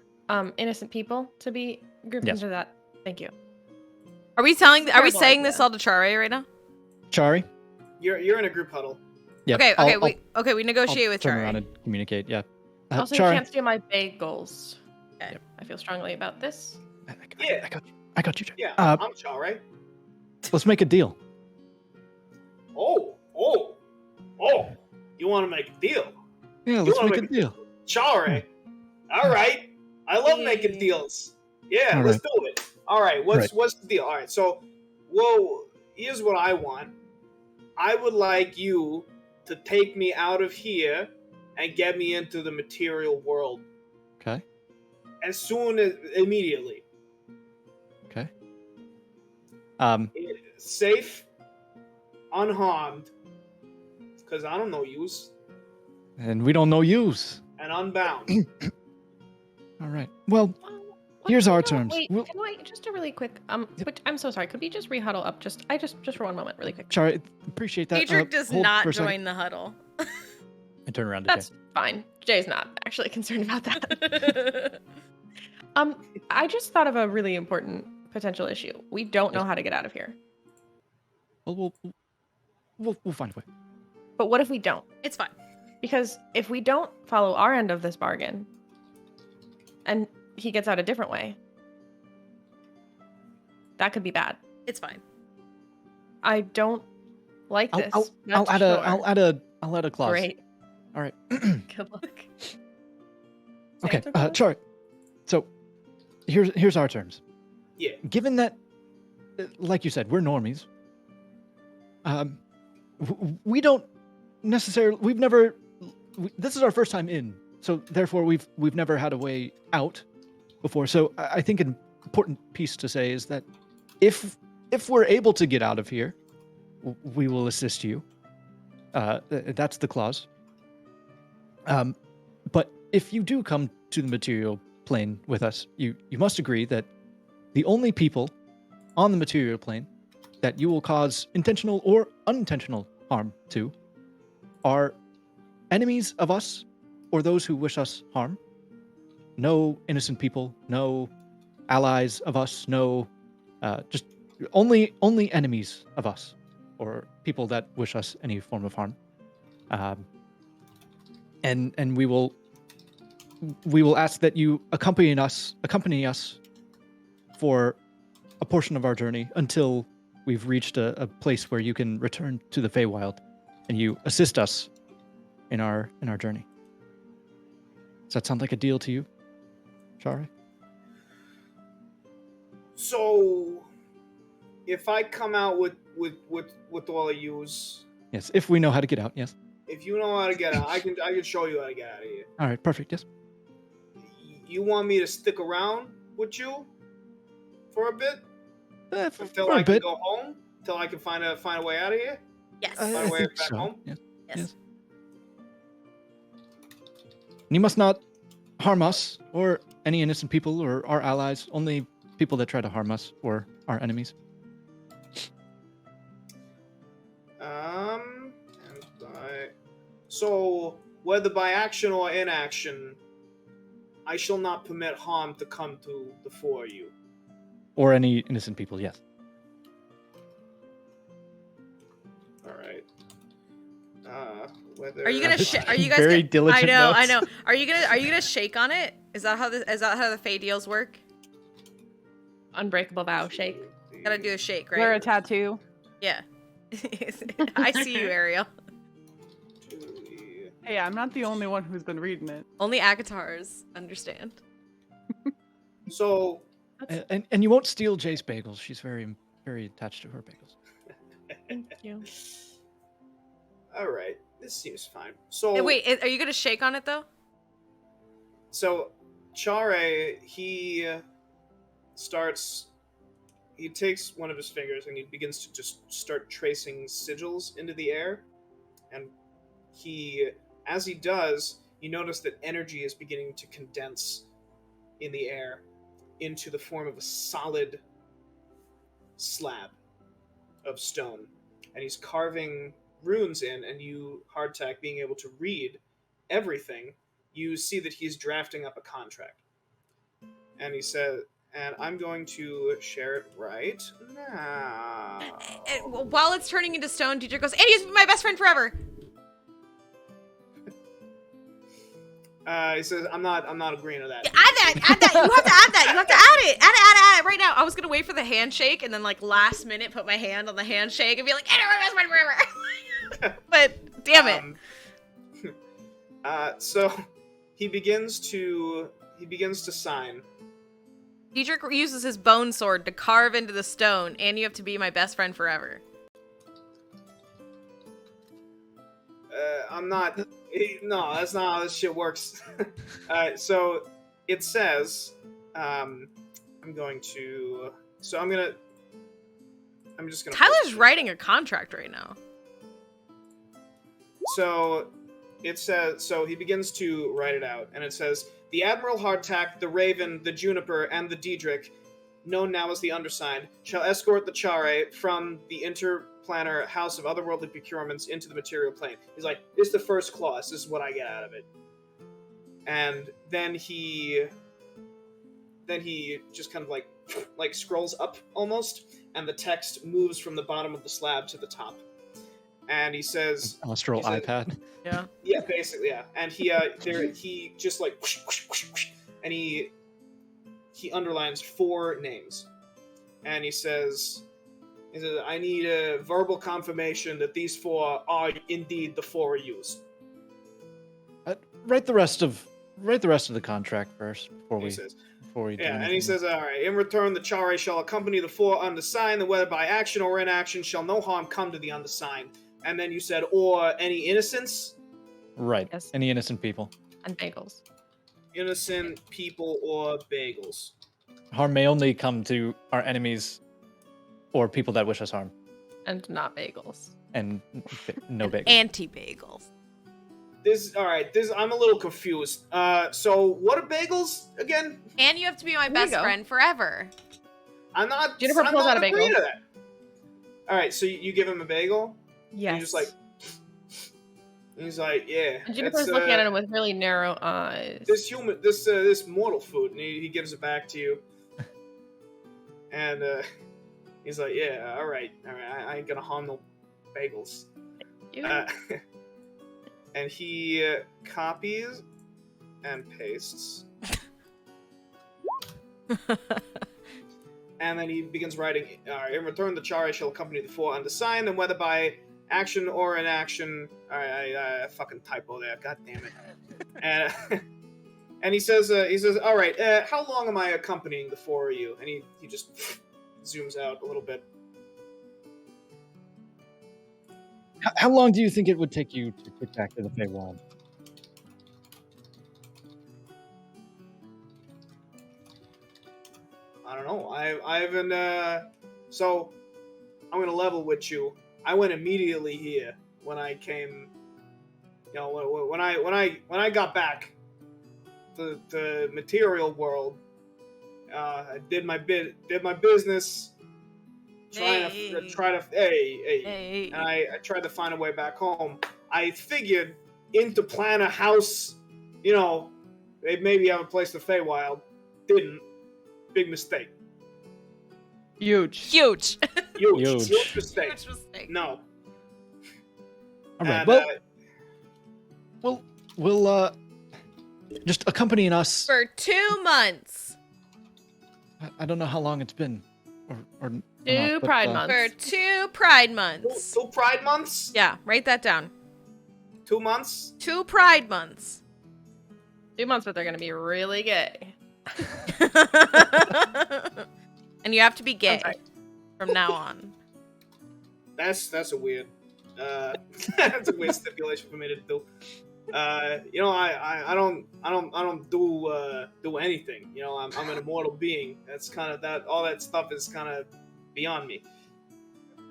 innocent people to be grouped Yes. into that. Thank you. Are we terrible saying idea. this all to Chare right now? Chari. You're in a group huddle. Yeah. Okay, we negotiate with turn Chare. around and communicate. Yeah. Also, Chari. you can't steal my bagels. Okay. I feel strongly about this. Yeah. I got you. Chari. Yeah, I'm Shaw, right? Let's make a deal. Oh! You want to make a deal? Yeah, You let's wanna make a make deal. Chare. All right. I love making deals. Yeah, All let's do it. All right. What's the deal? All right. So, here's what I want. I would like you to take me out of here and get me into the material world Okay. immediately. Okay. Safe, unharmed, because I don't know use, And we don't know yous. and unbound. All right. Well, What here's do we our do? terms. Wait, We'll- can I just a really quick Yep. which, I'm so sorry. Could we just rehuddle up just for 1 moment, really quick? Chari, appreciate that. Dietrich does hold not for a second. join the huddle. I turn around to That's Jay. fine. Jay's not actually concerned about that. I just thought of a really important potential issue. We don't know Yes. how to get out of here. Well, we'll find a way. But what if we don't? It's fine. Because if we don't follow our end of this bargain, and he gets out a different way, that could be bad. It's fine. I don't like this. I'll That's add sure. a clause. Great. All right. Good luck. Okay. Santa Claus? Chari. So, here's our terms. Yeah. Given that, like you said, we're normies. We don't necessarily. This is our first time in, so therefore we've never had a way out before. So I think an important piece to say is that if we're able to get out of here, we will assist you. That's the clause. But if you do come to the material plane with us, you must agree that the only people on the material plane that you will cause intentional or unintentional harm to are enemies of us or those who wish us harm. No innocent people, no allies of us, no just only enemies of us or people that wish us any form of harm. And we will ask that you accompany us for a portion of our journey until we've reached a place where you can return to the Feywild and you assist us in our journey. Does that sound like a deal to you, Shari? So, if I come out with all of yous, Yes, if we know how to get out, yes. if you know how to get out, I can show you how to get out of here. All right, perfect, yes. You want me to stick around with you for a bit until For I a can bit. go home? Until I can find a way out of here? Yes. By the I way, think back so, home? yes. Yes. Yes. And you must not harm us or any innocent people or our allies, only people that try to harm us or our enemies. So whether by action or inaction, I shall not permit harm to come to the four of you. Or any innocent people, yes. All right. Whether Are you gonna? Are you guys? Very gonna, diligent I notes. know. Are you gonna shake on it? Is that how the Fey deals work? Unbreakable vow, shake. Gotta do a shake, right? Wear a tattoo. Yeah. I see you, Ariel. Hey, I'm not the only one who's been reading it. Only Akatars understand. So, And you won't steal Jay's bagels. She's very, very attached to her bagels. Thank you. all right, this seems fine. So Hey, wait, are you gonna shake on it though? So, Chare, he takes one of his fingers and he begins to just start tracing sigils into the air. And as he does, you notice that energy is beginning to condense in the air into the form of a solid slab of stone. And he's carving runes in, and you, Hardtack, being able to read everything, you see that he's drafting up a contract. And he said, and I'm going to share it right now. While it's turning into stone, Dietrich goes, "And he's my best friend forever." He says, I'm not agreeing to that. Add that. You have to add that. You have to add it. Add it right now. I was gonna wait for the handshake and then like last minute put my hand on the handshake and be like, "And he's my best friend forever." But damn it. So he begins to sign. Dietrich uses his bone sword to carve into the stone, and you have to be my best friend forever. I'm not. No, that's not how this shit works. So it says, I'm just gonna. Tyler's writing a contract right now. So it says. So he begins to write it out, and it says, "The Admiral Hardtack, the Raven, the Juniper, and the Diedrich, known now as the Undersigned, shall escort the Chare from the Interplanar House of Otherworldly Procurements into the material plane." He's like, "This is the first clause. This is what I get out of it." And then he just kind of like scrolls up almost, and the text moves from the bottom of the slab to the top. And he says, Astral iPad. Yeah. Yeah, basically, yeah. And he just like whoosh, whoosh, whoosh, whoosh, and he underlines 4 names. And he says, "I need a verbal confirmation that these 4 are indeed the 4 used." Write the rest of the contract first before we do Yeah, and he anything. says, "All right. In return, the Chare shall accompany the 4 undersigned, and whether by action or inaction, shall no harm come to the undersigned." And then you said, "Or any innocence." Right. Yes. Any innocent people. And bagels. Innocent people or bagels. Harm may only come to our enemies or people that wish us harm. And not bagels. And no bagels. Anti-bagels. I'm a little confused. So what are bagels again? And you have to be my There you best go. friend forever. I'm not. Jennifer I'm pulls not out a bagel. agreeing to that. All right, so you give him a bagel. Yes. And you're just like. He's like, "Yeah." And Juniper's looking at him with really narrow eyes. This mortal food, and he gives it back to you. And he's like, "Yeah, all right. I ain't gonna harm no bagels." You- And he copies and pastes. And then he begins writing, "In return, the Chare shall accompany the 4 undersigned, and whether by action or inaction..." I fucking typo there, god damn it. And he says, "All right, how long am I accompanying the 4 of you?" And he just zooms out a little bit. How long do you think it would take you to get back to the Feywild? I don't know. I haven't. So I'm gonna level with you. I went immediately here when I came. You know, when I got back to the material world. I did my business. Hey. And I tried to find a way back home. I figured in to plan a house. You know, they maybe have a place to Feywild. Didn't. Big mistake. Huge. Huge. Huge mistake. Huge mistake. No. All right. And, We'll just accompanying us. For 2 months. I don't know how long it's been. Or 2 Pride months. For 2 Pride months. 2 Pride months? Yeah, write that down. 2 months? 2 Pride months. 2 months, but they're gonna be really gay. And you have to be gay sorry. from now on. That's a weird that's a weird stipulation for me to do. You know, I don't do anything. You know, I'm an immortal being. That's kind of that. All that stuff is kind of beyond me.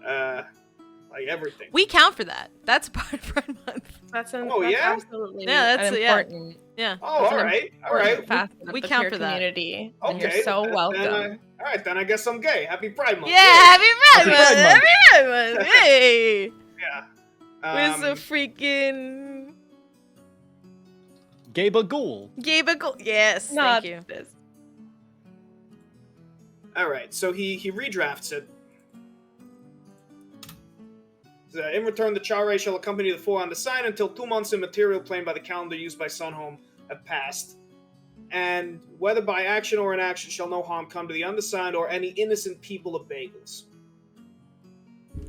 Like everything. We count for that. That's part of Pride Month. That's yeah? absolutely Yeah, an important. Yeah. Oh, all right. Facet of We the count queer for that. community. Okay. And you're so welcome. All right, then I guess I'm gay. Happy Pride Month. Yeah, happy Pride Month! Pride Month. Happy Pride Month! Hey! Yeah. With the freaking Gabe Ghoul. Yes, Not thank you. this. All right, so he redrafts it. In return, the Chare shall accompany the four on the sign until 2 months in material plane by the calendar used by Sunhome have passed. And whether by action or inaction shall no harm come to the undersigned or any innocent people of Bagels.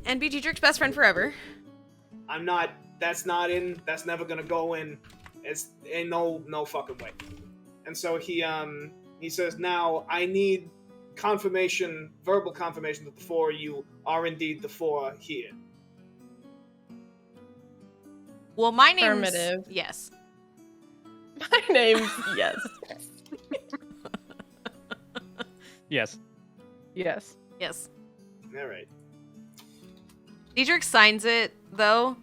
And be Dietrich's best friend forever. I'm not. That's not in. That's never gonna go in. It's in no fucking way. And so he says, now I need confirmation, verbal confirmation that the four of you are indeed the four here. Well, my name's... Affirmative. Yes. My name's yes. Yes. Yes. Yes. All right. Dietrich signs it, though.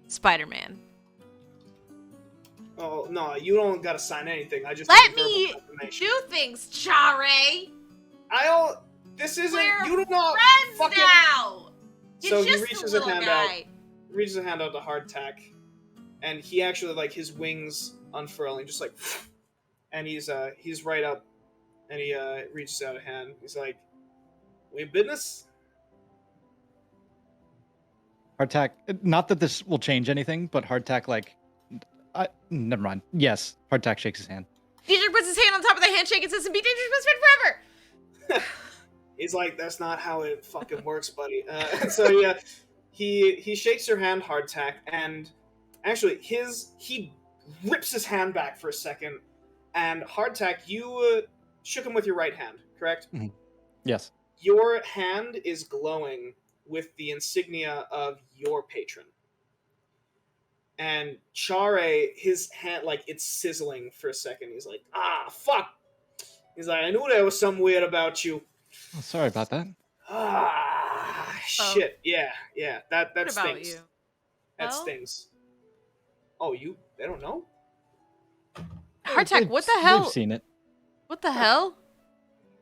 Spider-Man. Oh no, you don't gotta sign anything. I just Let need verbal me confirmation. do things, Chare! I don't. This isn't. We're You don't know. friends Fucking. now! He's So he just reaches a a little hand guy. Reaches a hand out to Hardtack, and he actually like his wings unfurling, just like, and he's right up, and he reaches out a hand. He's like, "We in business?" Hardtack. Not that this will change anything, but Hardtack never mind. Yes, Hardtack shakes his hand. Dietrich puts his hand on top of the handshake and says, and be Dietrich's best friend forever! He's like, "That's not how it fucking works, buddy." So yeah, he shakes your hand, Hardtack, and actually he rips his hand back for a second, and Hardtack, you shook him with your right hand, correct? Mm-hmm. Yes. Your hand is glowing with the insignia of your patron. And Chare, his hand, like, it's sizzling for a second. He's like, ah, fuck! He's like, I knew there was something weird about you. Oh, sorry about that. Ah, shit. Yeah, that What about stings. you? That Well? stings. Oh, they don't know? Hardtack, what the We've hell? seen it. What the hell?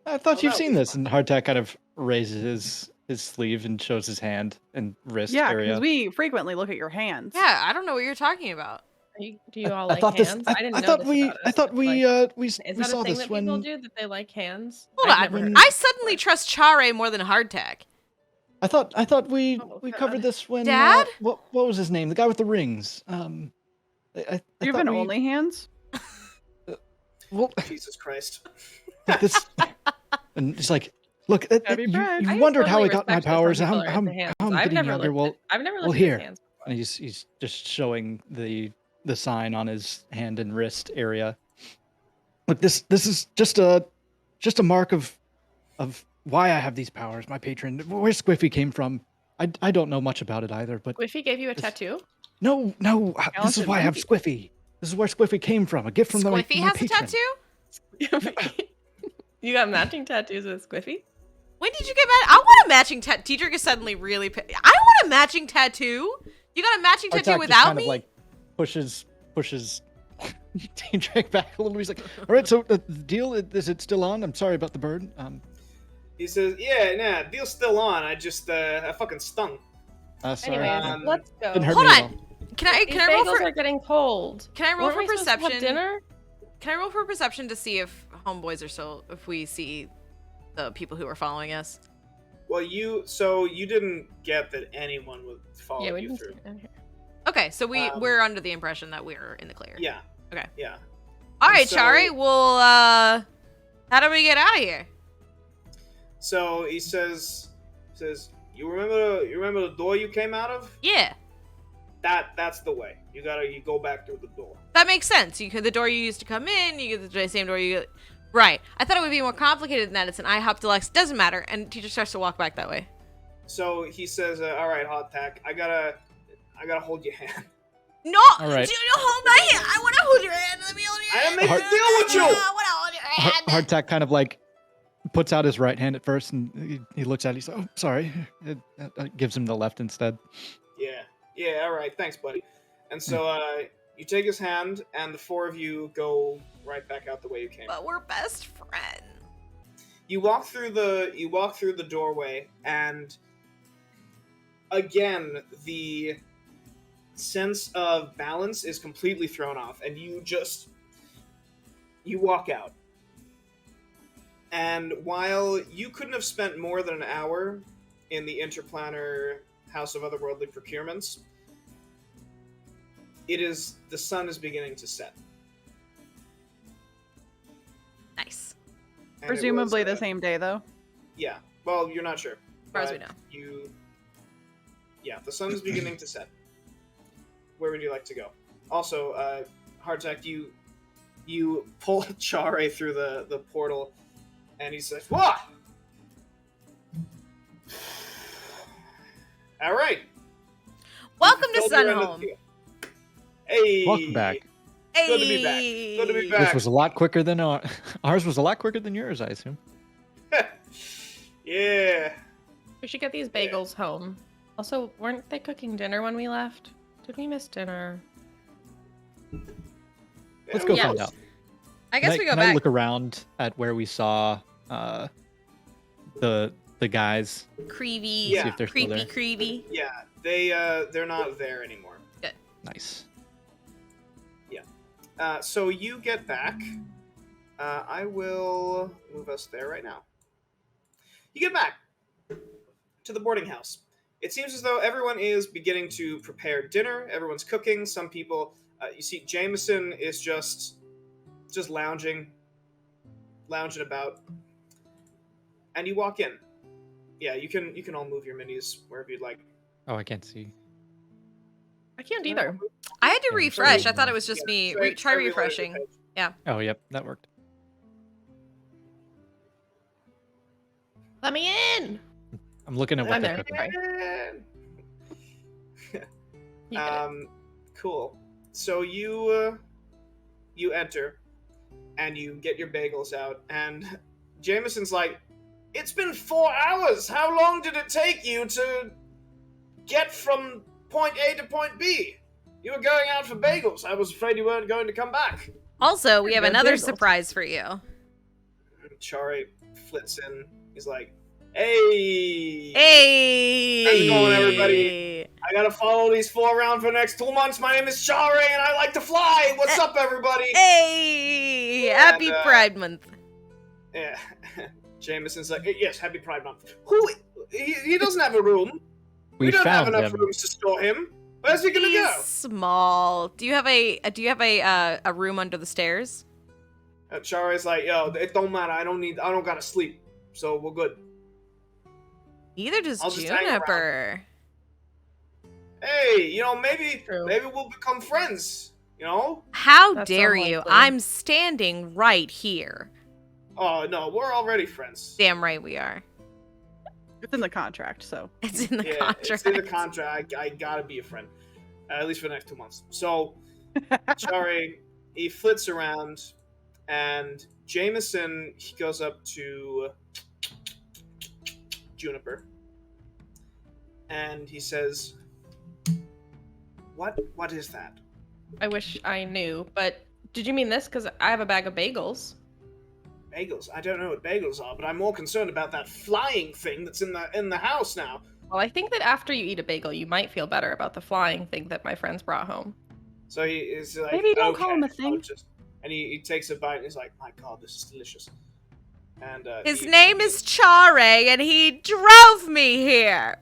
I thought Oh, you've that seen was this. And Hardtack kind of raises his sleeve and shows his hand and wrist Yeah, area. because we frequently look at your hands. Yeah, I don't know what you're talking about. Do you all I like thought hands? this. I didn't I know thought this we. about I us, thought but, we. like, We is we that saw a thing this that when. people do that they like hands? Hold I've on. never heard I of suddenly trust Chare more than Hardtack. I thought we Oh, we God. covered this when. Dad? What was his name? The guy with the rings. I You've thought been we- only hands? Well, Jesus Christ. this. And it's like, look, Happy you Pride. I wondered just how I totally got my respect that some powers. How people are I'm into hands. how I'm I've getting never younger. looked I've never well, looked here. at his hands. And he's just showing the sign on his hand and wrist area. Look, this is just a mark of why I have these powers. My patron, where Squiffy came from. I don't know much about it either, but Squiffy gave you a This- tattoo? no, this is Talented why I have monkey. Squiffy. This is where Squiffy came from. A gift from my Squiffy has patron. a tattoo? You got matching tattoos with Squiffy? When did you get mad? I want a matching tattoo. Dietrich is suddenly really... I want a matching tattoo. You got a matching tattoo Artak without just kind me? of like pushes Dietrich back a little. He's like, all right, so the deal, is it still on? I'm sorry about the bird. He says, yeah, nah, deal's still on. I just, I fucking stung. Sorry. Anyways, let's go. Didn't hurt Hold me at on. all. Can I These roll bagels for are getting cold. Can I roll Weren't for we supposed to have perception? dinner? Can I roll for perception to see if homeboys are still if we see the people who are following us? Well, you didn't get that anyone would follow Yeah, we you didn't through. see it. Okay, so we're under the impression that we're in the clear. Yeah. Okay. Yeah. All right, so- Chari. Well, how do we get out of here? So he says, you remember the door you came out of? Yeah, That's the way. You go back through the door. that makes sense. The door you used to come in, you get the same door you get. Right. I thought it would be more complicated than that. It's an Ihop Deluxe. Doesn't matter. And teacher starts to walk back that way. So he says, all right, Hot Tack, I gotta hold your hand. No! All right. Do hold my hand. I want to hold your hand. Let me hold your I hand. didn't make a deal with you! I want to hold your hand. Hardtack kind of like puts out his right hand at first, and he looks at it. He's like, "Oh, sorry." It gives him the left instead. Yeah, all right, thanks, buddy. And so you take his hand, and the four of you go right back out the way you came. But we're best friends. You walk through the doorway, and again, the sense of balance is completely thrown off, and you walk out. And while you couldn't have spent more than an hour in the Interplanar House of Otherworldly Procurements, the sun is beginning to set. Nice. And it Presumably was, the same day, though. Yeah. Well, you're not sure. As far as we But know. Yeah, the sun is beginning to set. Where would you like to go? Also, Hardtack, you pull Chare through the portal, and he says, "What? All right. Welcome to Filled your end of Sunhome. the- Hey. Welcome back. Hey. Good to be back. Good to be back. This was a lot quicker than ours was a lot quicker than yours, I assume. Yeah. We should get these bagels home. Also, weren't they cooking dinner when we left? Did we miss dinner? Let's go Yeah. find out. I guess we go Can I back. look around at where we saw the guys? Creepy. Yeah. See if they're still Creepy, there. creepy. Yeah, they're not there anymore. Nice. So you get back. I will move us there right now. You get back to the boarding house. It seems as though everyone is beginning to prepare dinner. Everyone's cooking. Some people, you see, Jameson is just lounging about, and you walk in. Yeah, you can all move your minis wherever you'd like. Oh, I can't see. I can't either. I had to Yeah, refresh. sorry. I thought it was just me. Try reloading the refreshing. page. Oh, yep, that worked. Let me in. I'm looking at what I'm they're there. cooking. Sorry. You get it. Cool. So you enter, and you get your bagels out, and Jameson's like, "It's been 4 hours. How long did it take you to get from point A to point B? You were going out for bagels. I was afraid you weren't going to come back." Also, we have Good another bagels. surprise for you. Chare flits in. He's like, "Hey, Hey! How's it going, everybody? I gotta follow these 4 around for the next 2 months. My name is Chare, and I like to fly. What's up, everybody?" Hey! And, Happy Pride Month. Yeah. Jameson's like, "Yes, happy Pride Month." He doesn't have a room. We don't have found enough him. rooms to store him. Where's he gonna He's go? small. Do you have a room under the stairs? And Chare's like, "Yo, it don't matter. I don't gotta sleep, so we're good." Neither does I'll just hang around. Juniper. Hey, maybe True. we'll become friends. How That's dare you? unlikely. I'm standing right here. Oh no, we're already friends. Damn right we are. It's in the contract, so. It's in the Yeah, contract. it's in the contract. I gotta be a friend, at least for the next 2 months. So, Chare, he flits around, and Jameson, he goes up to Juniper, and he says, "What is that?" I wish I knew, but did you mean this? Because I have a bag of bagels. Bagels? I don't know what bagels are, but I'm more concerned about that flying thing that's in the house now. Well, I think that after you eat a bagel, you might feel better about the flying thing that my friends brought home. So he is like, Maybe don't okay, call him a I'll thing. and he takes a bite and he's like, my God, this is delicious. And His name is Chare, and he drove me here.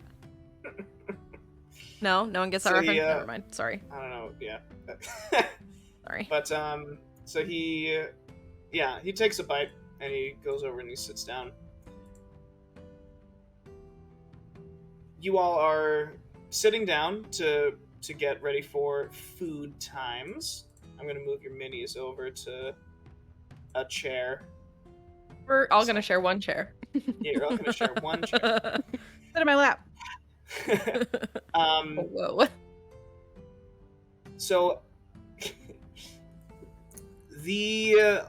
No one gets that So reference. he, Never mind. Sorry. I don't know, yeah. Sorry. But so he takes a bite and he goes over and he sits down. You all are sitting down to get ready for food times. I'm gonna move your minis over to a chair. We're all gonna share one chair. Yeah, you're all gonna share one chair. Sit in my lap. Whoa. So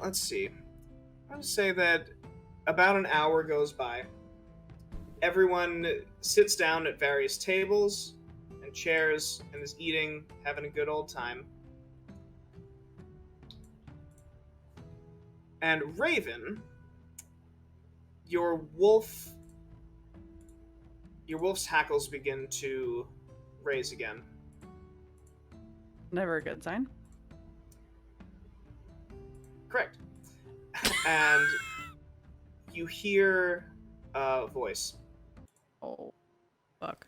let's see. I would say that about an hour goes by. Everyone sits down at various tables and chairs and is eating, having a good old time. And Raven, your wolf's hackles begin to raise again. Never a good sign. Correct. And you hear a voice. Oh, fuck.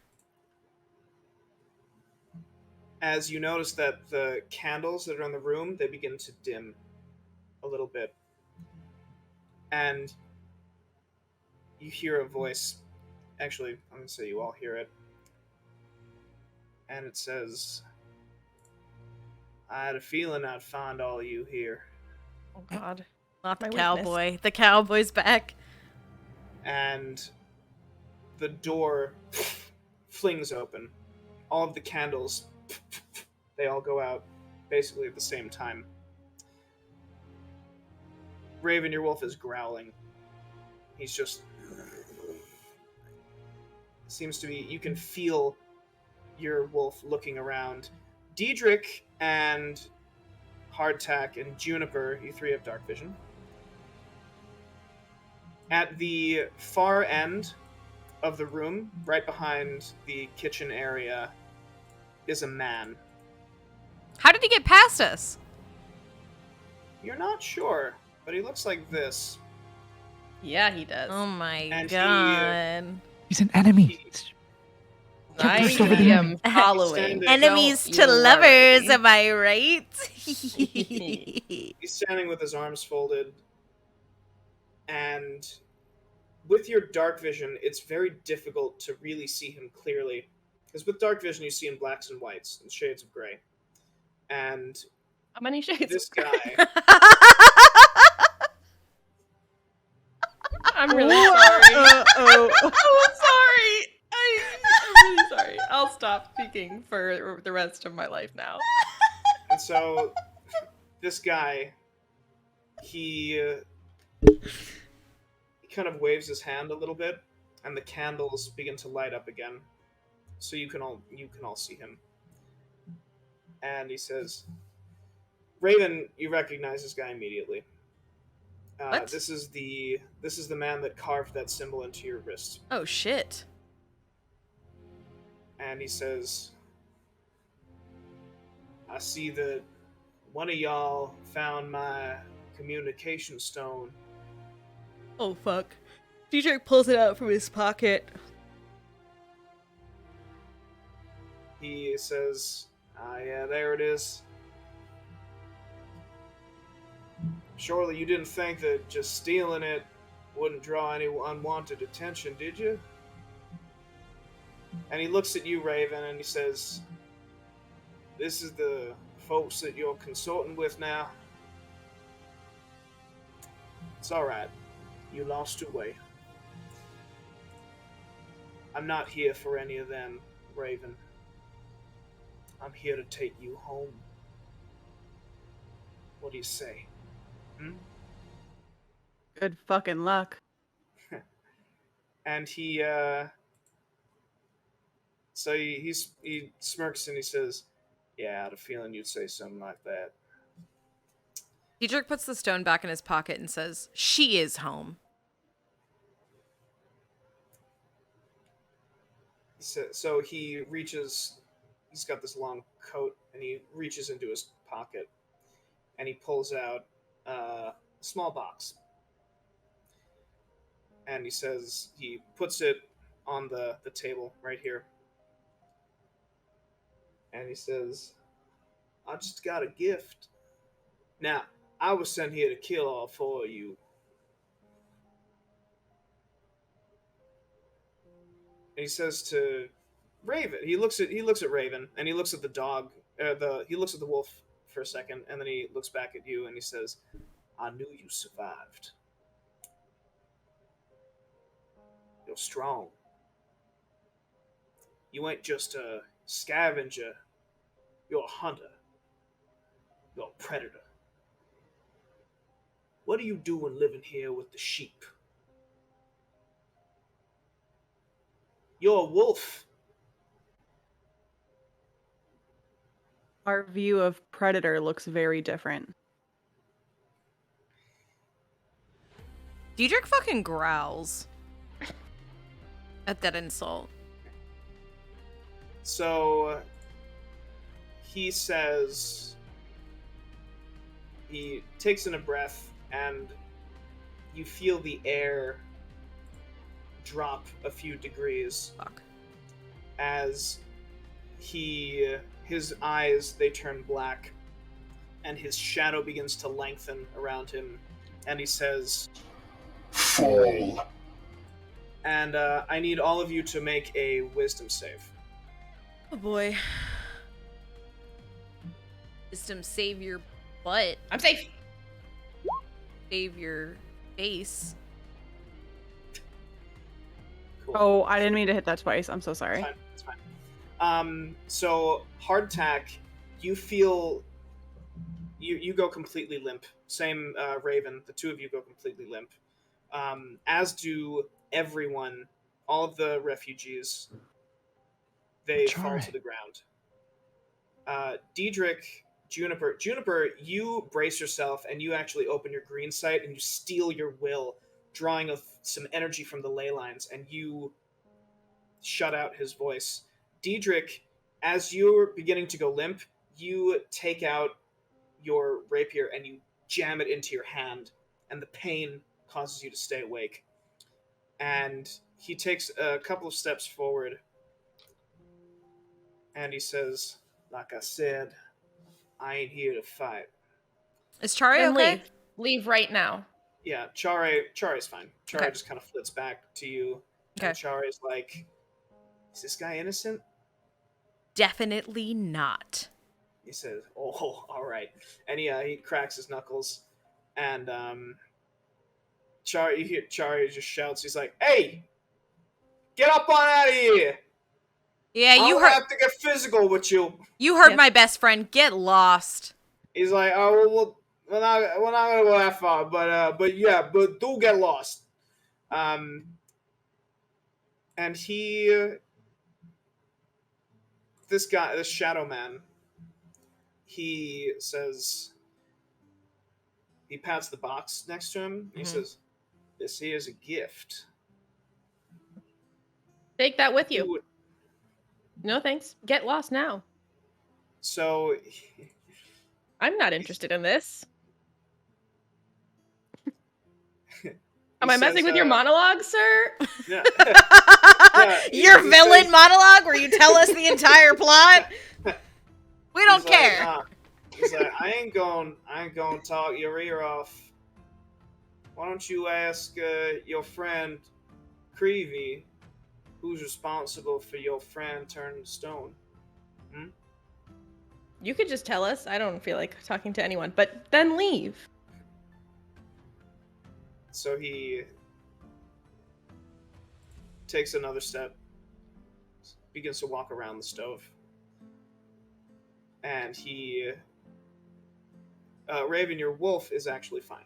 As you notice that the candles that are in the room, they begin to dim a little bit. And you hear a voice. Actually, I'm going to say you all hear it. And it says, I had a feeling I'd find all you here. Oh God. Not the My cowboy. weakness. The cowboy's back. And the door flings open. All of the candles, they all go out basically at the same time. Raven, your wolf is growling. He's just... Seems to be... You can feel your wolf looking around. Diedrich and Hardtack and Juniper, you three have dark vision. At the far end of the room, right behind the kitchen area, is a man. How did he get past us? You're not sure, but he looks like this. Yeah, he does. Oh my And god. He's an enemy. I First over the am following. Standing. Enemies Don't to you lovers, worry. am I right? He's standing with his arms folded, and with your dark vision, it's very difficult to really see him clearly. Because with dark vision, you see in blacks and whites and shades of gray. And How many shades? this of gray? guy, I'm really sorry. Oh. I'm sorry. I'm really sorry. I'll stop speaking for the rest of my life now. and so this guy, he kind of waves his hand a little bit, and the candles begin to light up again, so you can all see him. And he says, "Raven, you recognize this guy immediately. What? This is the man that carved that symbol into your wrist." Oh shit. And he says, "I see that one of y'all found my communication stone." Oh fuck. DJ pulls it out from his pocket. He says, "Ah, yeah, there it is. Surely you didn't think that just stealing it wouldn't draw any unwanted attention, did you?" And he looks at you, Raven, and he says, "This is the folks that you're consorting with now. It's alright. You lost your way. I'm not here for any of them, Raven. I'm here to take you home. What do you say? Hmm?" Good fucking luck. And he smirks and he says, "Yeah, I had a feeling you'd say something like that." Diedrich puts the stone back in his pocket and says, "She is home." He So he reaches. He's got this long coat, and he reaches into his pocket, and he pulls out a small box. And he says, he puts it on the table right here. And he says, I just got a gift. Now, I was sent here to kill all four of you. And he says to Raven, he looks at Raven, and he looks at the dog, he looks at the wolf for a second, and then he looks back at you and he says, I knew you survived. You're strong. You ain't just a scavenger. You're a hunter. You're a predator. What are you doing living here with the sheep? You're a wolf. Our view of predator looks very different. Diedrich fucking growls at that insult. So he says, he takes in a breath, and you feel the air drop a few degrees. Fuck. As his eyes, they turn black, and his shadow begins to lengthen around him, and he says, Fall. And I need all of you to make a wisdom save. Oh boy. Wisdom save your butt. I'm safe. Save your face. Cool. Oh, I didn't mean to hit that twice. I'm so sorry. It's fine. So hardtack, you feel you go completely limp. Same Raven, the two of you go completely limp. As do everyone, all of the refugees. They fall to the ground. Diedrich, Juniper, you brace yourself and you actually open your green sight and you steal your will, drawing some energy from the ley lines, and you shut out his voice. Diedrich, as you're beginning to go limp, you take out your rapier and you jam it into your hand, and the pain causes you to stay awake. And he takes a couple of steps forward, and he says, like I said, I ain't here to fight. Is Chari Then okay? leave. Leave right now. Yeah, Chari's fine. Chari Okay. just kind of flits back to you. Okay. And Chari's like, is this guy innocent? Definitely not. He says, oh, all right. And he cracks his knuckles. And Chari, you hear Chari just shouts, he's like, hey! Get up on out of here! Yeah, you I heard. have to get physical with you. You heard Yep. my best friend. Get lost. He's like, oh, well, we're not gonna go that far, but do get lost. And this Shadow Man, he says, he pats the box next to him. He says, this here is a gift. Take that with you. No thanks. Get lost now. So, I'm not interested in this. he Am I says, messing with your monologue, sir? Yeah. Your he villain says- monologue where you tell us the entire plot? We don't He's like, care. He's like, I ain't gonna talk your ear off. Why don't you ask your friend Creevy, who's responsible for your friend turning to stone? You could just tell us. I don't feel like talking to anyone, but then leave. So he takes another step, begins to walk around the stove, and he, Raven, your wolf is actually fine.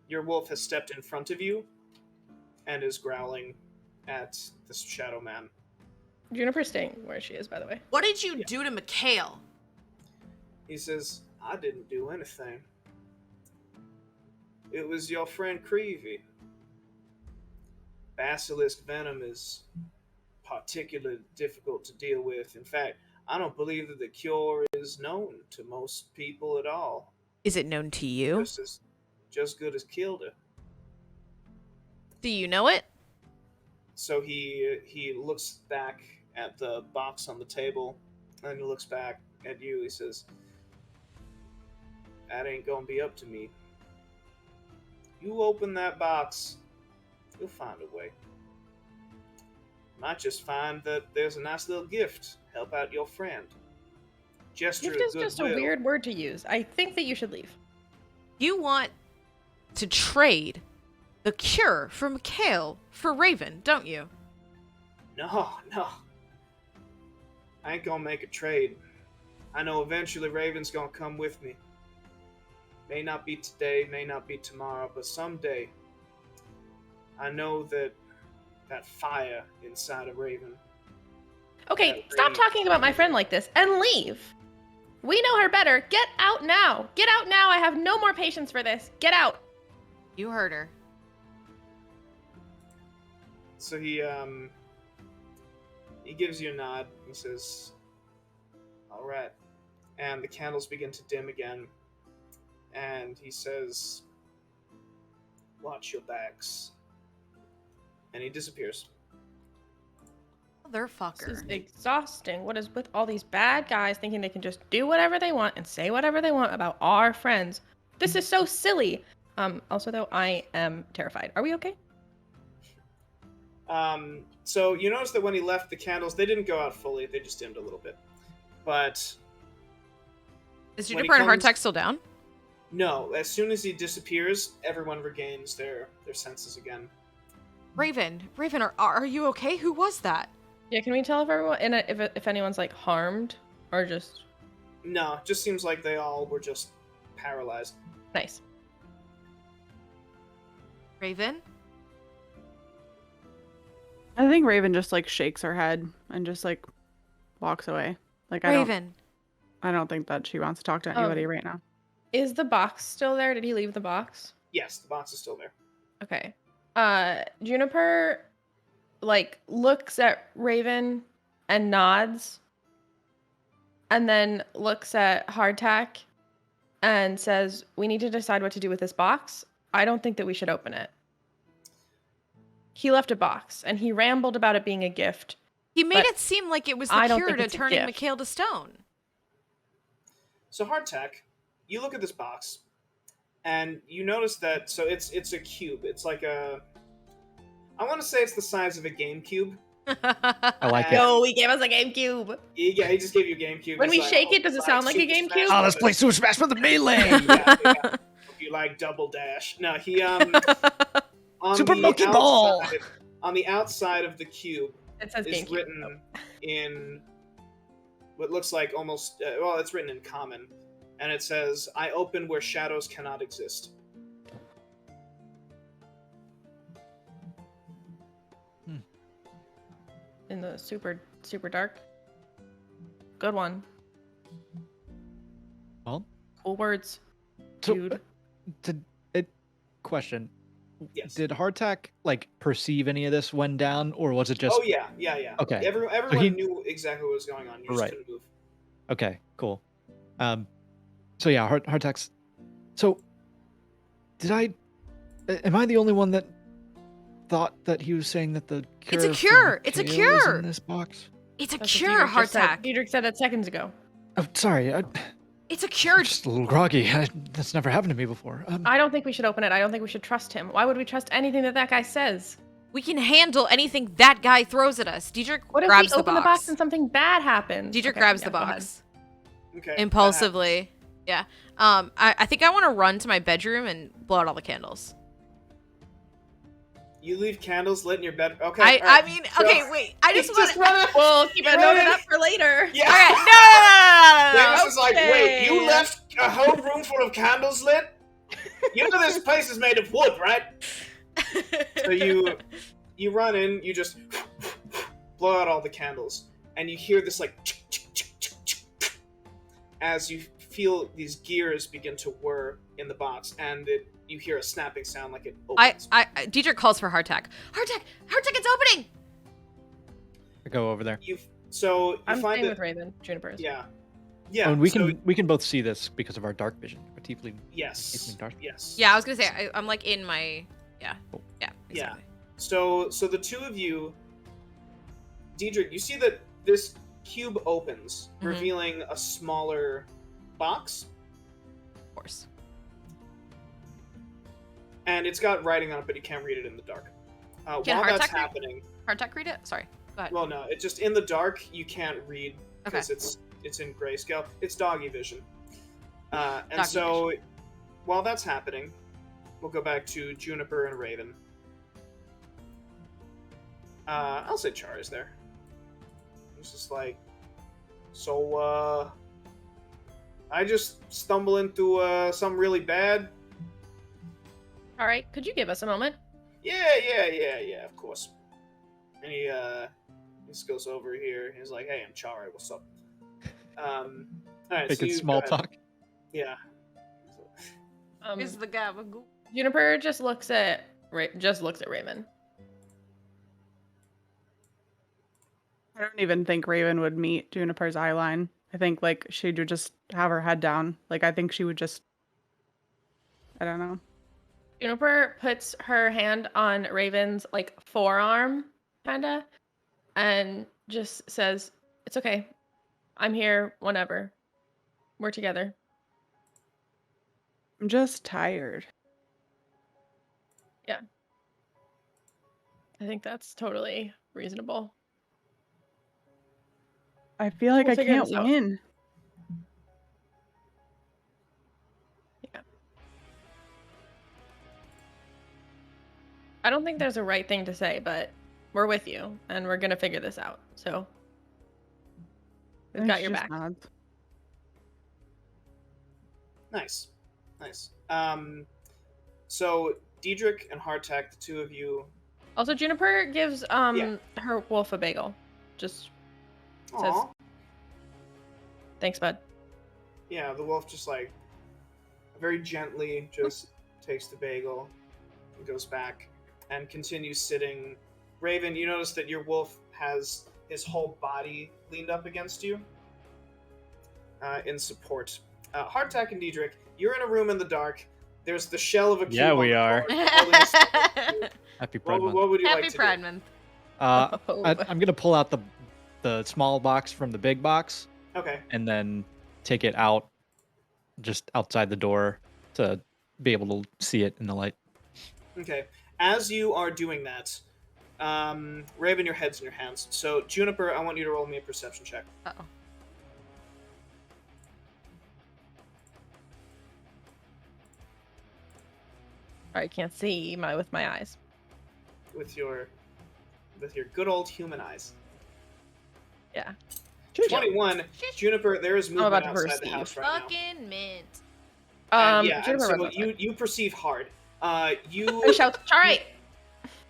Your wolf has stepped in front of you and is growling at this Shadow Man. Juniper's staying where she is, by the way. What did you do to Mikhail? He says, I didn't do anything. It was your friend Creevy. Basilisk venom is particularly difficult to deal with. In fact, I don't believe that the cure is known to most people at all. Is it known to you? Just good as killed her. Do you know it? So he looks back at the box on the table, and he looks back at you. He says, "That ain't gonna be up to me. You open that box, you'll find a way. Might just find that there's a nice little gift. Help out your friend. Gesture Gift of is just a goodwill." weird word to use. I think that you should leave. You want to trade the cure for Mikhail for Raven, don't you? No. I ain't gonna make a trade. I know eventually Raven's gonna come with me. May not be today, may not be tomorrow, but someday. I know that fire inside of Raven. Okay, stop talking about my friend like this and leave. We know her better. Get out now. Get out now. I have no more patience for this. Get out. You heard her. So he gives you a nod. He says, "All right," and the candles begin to dim again. And he says, "Watch your backs." And he disappears. This is Motherfucker. exhausting. What is with all these bad guys thinking they can just do whatever they want and say whatever they want about our friends? This is so silly. Also, though, I am terrified. Are we okay? So you notice that when he left, the candles, they didn't go out fully. They just dimmed a little bit. But Is when he Juniper and comes- Hardtack still down? no, as soon as he disappears, everyone regains their senses again. Raven, are you okay? Who was that? Yeah, can we tell if everyone, if anyone's like harmed or just No, it just seems like they all were just paralyzed. nice? Raven? I think Raven just like shakes her head and just like walks away. Like Raven. I don't think that she wants to talk to anybody right now. Is the box still there? Did he leave the box? Yes, the box is still there. Okay. Juniper like looks at Raven and nods and then looks at Hardtack and says, "We need to decide what to do with this box. I don't think that we should open it." He left a box and he rambled about it being a gift. He made But it seem like it was the I don't cure think to it's a turning gift. Mikhail to stone. So Hardtack, you look at this box, and you notice that, so it's a cube. It's like I want to say it's the size of a GameCube. I like it. No, he gave us a GameCube. Yeah, he just gave you a GameCube. When It's we like, shake it, does it like sound like a Super GameCube? Smash Oh, let's play Brothers. Super Smash Bros. Melee! Yeah. If you like Double Dash. No, he on Super the Monkey Ball! outside- On the outside of the cube It says is GameCube. written in what looks like almost well, it's written in common, and it says, "I open where shadows cannot exist." In the super dark. Good one. Well, Cool words, so, dude. question. Yes. Did Hardtack like perceive any of this when down, or was it just Oh yeah. Okay. Everyone he- knew exactly what was going on. You just Right. couldn't move. okay? Cool. So yeah, Hardtack's. So, am I the only one that thought that he was saying that the cure? It's a for cure! It's a Mikhail was cure! in this box. It's a That's what cure, Diedrich just said. Hardtack. Diedrich said that seconds ago. Oh, sorry. It's a cure. I'm just a little groggy. That's never happened to me before. I don't think we should open it. I don't think we should trust him. Why would we trust anything that guy says? We can handle anything that guy throws at us. Diedrich What if grabs we open the box. and something bad happens? Diedrich Okay, grabs yeah, the go ahead. box Okay. impulsively. Yeah. I think I want to run to my bedroom and blow out all the candles. You leave candles lit in your bed. Okay. I alright. mean, So- okay, wait. I just want to. run it. We'll keep it Right. noted up for later. Yeah. All right, no. Davis is like, wait, you Okay. left a whole room full of candles lit? You know this place is made of wood, right? So you run in, you just blow out all the candles, and you hear this like as you feel these gears begin to whir in the box, and you hear a snapping sound like it opens. Diedrich calls for Hardtack. Hardtack, it's opening. go over there. I'm find staying that with Raven. Juniper's. yeah. Oh, and we so, can both see this because of our dark vision. Our tiefling. yes. Tiefling dark. Yes. Yeah, I was gonna say I'm like in my. Yeah. Cool. Yeah. Exactly. So the two of you, Diedrich, you see that this cube opens, Mhm. revealing a smaller box, Of course. and it's got writing on it, but you can't read it in the dark. While Can that's Hardtech read- happening, Hardtech read it. Sorry. Go ahead. well, no, it's just in the dark. You can't read Okay. because it's in grayscale. It's doggy vision, and Doggy so while that's happening, we'll go back to Juniper and Raven. I'll say Char is there. It's just like, so, I just stumble into, something really bad. All right, could you give us a moment? Yeah, of course. And he just goes over here. He's like, hey, I'm Char, what's up? Alright, so Making you small go ahead. talk. Yeah. Is the gabagool? Juniper just looks at Raven. I don't even think Raven would meet Juniper's eye line. I think like she would just have her head down. Like I think she would just. I don't know. Juniper puts her hand on Raven's like forearm, kinda, and just says, "It's okay. I'm here whenever. We're together." I'm just tired. I think that's totally reasonable. I feel like We'll I figure can't this out. win. I don't think there's a right thing to say, but we're with you, and we're gonna figure this out. So we've got She your just back. nods. Nice. So Diedrich and Hardtack, the two of you. Also, Juniper gives Yeah. her wolf a bagel. Just says, Aw. "Thanks, bud." Yeah, the wolf just like very gently just takes the bagel and goes back and continues sitting. Raven, you notice that your wolf has his whole body leaned up against you in support. Hardtack and Diedrich, you're in a room in the dark. There's the shell of a cube. Yeah, we on the are. floor holding a statue. Happy Pride Month. What would you Happy like to Pride do? Month. I'm gonna pull out the small box from the big box Okay. and then take it out, just outside the door to be able to see it in the light. Okay. As you are doing that, Raven, your head's in your hands. So Juniper, I want you to roll me a perception check. Uh-oh. I can't see with my eyes. With your good old human eyes. Yeah. 21. Juniper, there is movement about to outside burst the Eve. house right now. Fucking mint. And yeah, and Juniper so runs outside. you perceive hard. You I shout, "All right."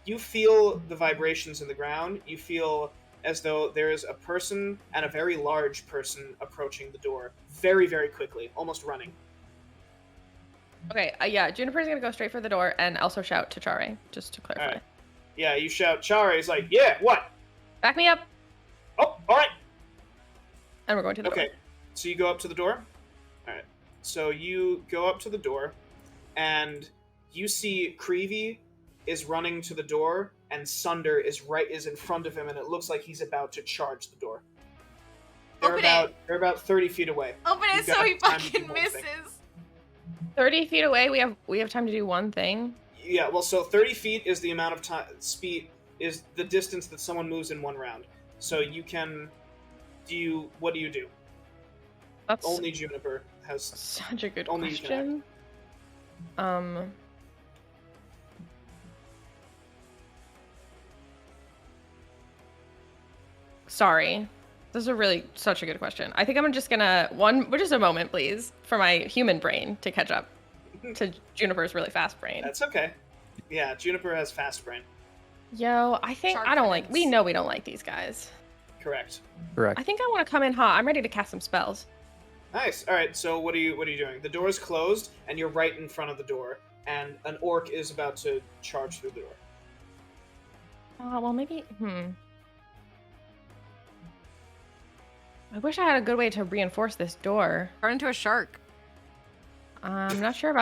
you feel the vibrations in the ground. You feel as though there is a person and a very large person approaching the door very, very quickly, almost running. Okay, yeah, Juniper's gonna go straight for the door and also shout to Chare, just to clarify. Alright. Yeah, you shout, Chare. He's like, yeah, what? Back me up, Oh, all right. and we're going to the Okay, door. so you go up to the door? Alright. So you go up to the door, and you see Creevy is running to the door, and Sunder is in front of him, and it looks like he's about to charge the door. They're Open it. They're about 30 feet away. Open it You've so got he time to do fucking one thing. misses. 30 feet away, we have time to do one thing. Yeah, well, so 30 feet is the amount of time speed is the distance that someone moves in one round. So you can what do you do? That's Only Juniper has such a good only you can question. Sorry. This is such a good question. I think I'm just gonna just a moment, please, for my human brain to catch up to Juniper's really fast brain. That's okay. Yeah, Juniper has fast brain. Yo, I think Shark I don't friends. we know we don't like these guys. Correct. Correct. I think I want to come in hot. I'm ready to cast some spells. Nice. All right. So what are you doing? The door is closed, and you're right in front of the door, and an orc is about to charge through the door. Well, maybe. I wish I had a good way to reinforce this door. Turn into a shark. I'm not sure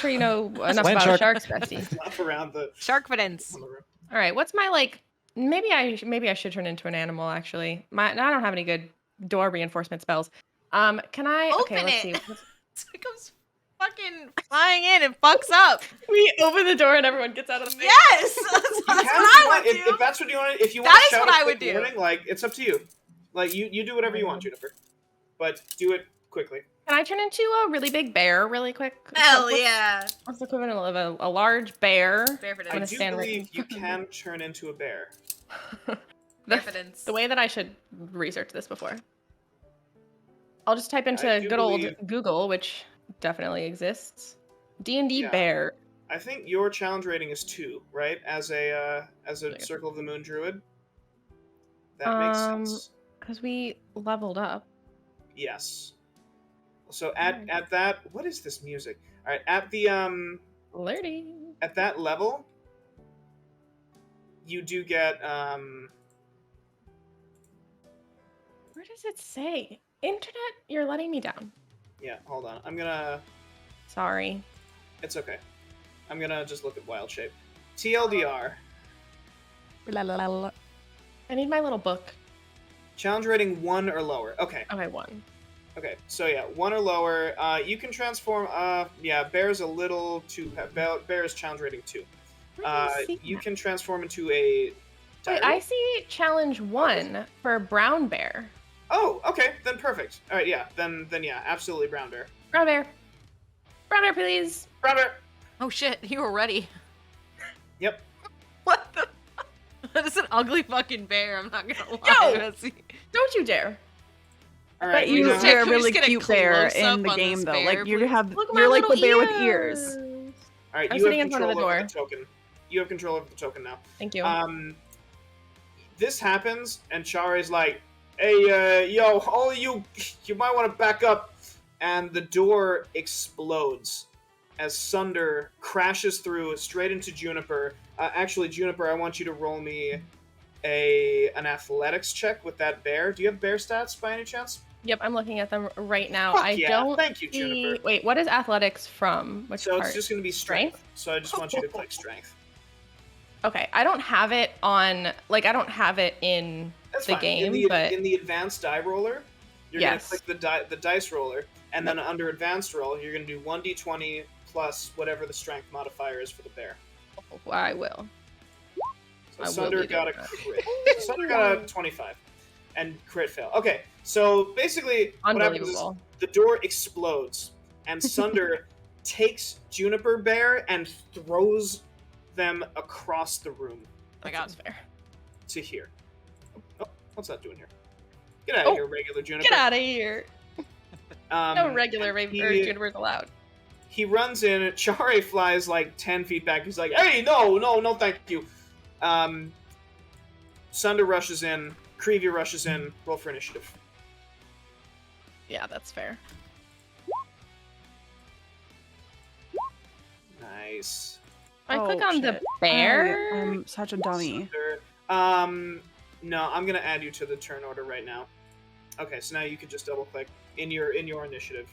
you know enough Land about shark. sharks, Bestie. Flap around the Sharkfidence. on the room. All right, what's my like? Maybe I should turn into an animal. Actually, I don't have any good door reinforcement spells. Can I? Okay, Open let's it. see. So it comes fucking flying in and fucks up. We open the door and everyone gets out of the way. Yes, that's what I would do. If that's what you want, if you That want is to shout what a I would quick do. warning, like it's up to you. Like you do whatever you want, Juniper, but do it quickly. Can I turn into a really big bear really quick? Hell yeah. What's the equivalent of a large bear? Barefooted. I gonna do stand right believe in you can turn into a bear. Barefooted. The way that I should research this before. I'll just type I into do good old believe- Google, which definitely exists. D&D Yeah. bear. I think your challenge rating is 2, right? As a Circle of the Moon druid. That makes sense. Because we leveled up. Yes. So at that, what is this music? All right, at the Flirty. at that level, you do get Where does it say? Internet, you're letting me down. yeah. Hold on, I'm gonna. Sorry. It's okay. I'm gonna just look at Wild Shape. TLDR. I need my little book. Challenge rating 1 or lower. Okay. Okay, 1. Okay. So yeah, 1 or lower. You can transform. Yeah. Bear's a little too. Bear's challenge rating 2. You can transform into a. Wait, I see challenge 1 for brown bear. Oh, okay. Then perfect. All right. Yeah. Then yeah. Absolutely, brown bear. Brown bear. Brown bear, please. Brown bear. Oh shit, you were ready. Yep. What the? That is an ugly fucking bear. I'm not gonna lie. Yo! Bessie. Don't you dare. All But right. you we just know- are a Can we really just get a cute bear close-up in the on game, this though. bear, Like you please? have, Look at my you're like the little bear with ears. ears. All right. I'm You have sitting in front of control the over door. the token. You have control over the token now. Thank you. This happens, and Chare's like, "Hey, yo, all of you might want to back up." And the door explodes as Sunder crashes through straight into Juniper. Actually, Juniper, I want you to roll me an athletics check with that bear. Do you have bear stats by any chance? Yep, I'm looking at them right now. Fuck I yeah. don't Thank you, see... Juniper. Wait, what is athletics from? Which So part? it's just going to be strength. So I just want you to click strength. Okay, I don't have it on... Like, I don't have it in That's the fine. game, but... In the advanced die roller, you're Yes. going to click the dice roller, and then under advanced roll, you're going to do 1d20 plus whatever the strength modifier is for the bear. I will. So I will Sunder be got a doing that. crit. So Sunder got a 25. And crit fail. Okay, so basically what happens is Unbelievable. the door explodes, and Sunder takes Juniper Bear and throws them across the room Oh my That god. sounds fair. to here. Oh, what's that doing here? Get out of Oh, here, regular Juniper. Get out of here. No regular and Raven or Juniper's allowed. He runs in. Chare flies like 10 feet back. He's like, "Hey, no, thank you." Sunder rushes in. Creevy rushes in. Roll for initiative. Yeah, that's fair. Nice. I Oh, click on the shit. bear. I'm such a dummy. Sunder. No, I'm gonna add you to the turn order right now. Okay, so now you can just double click in your initiative.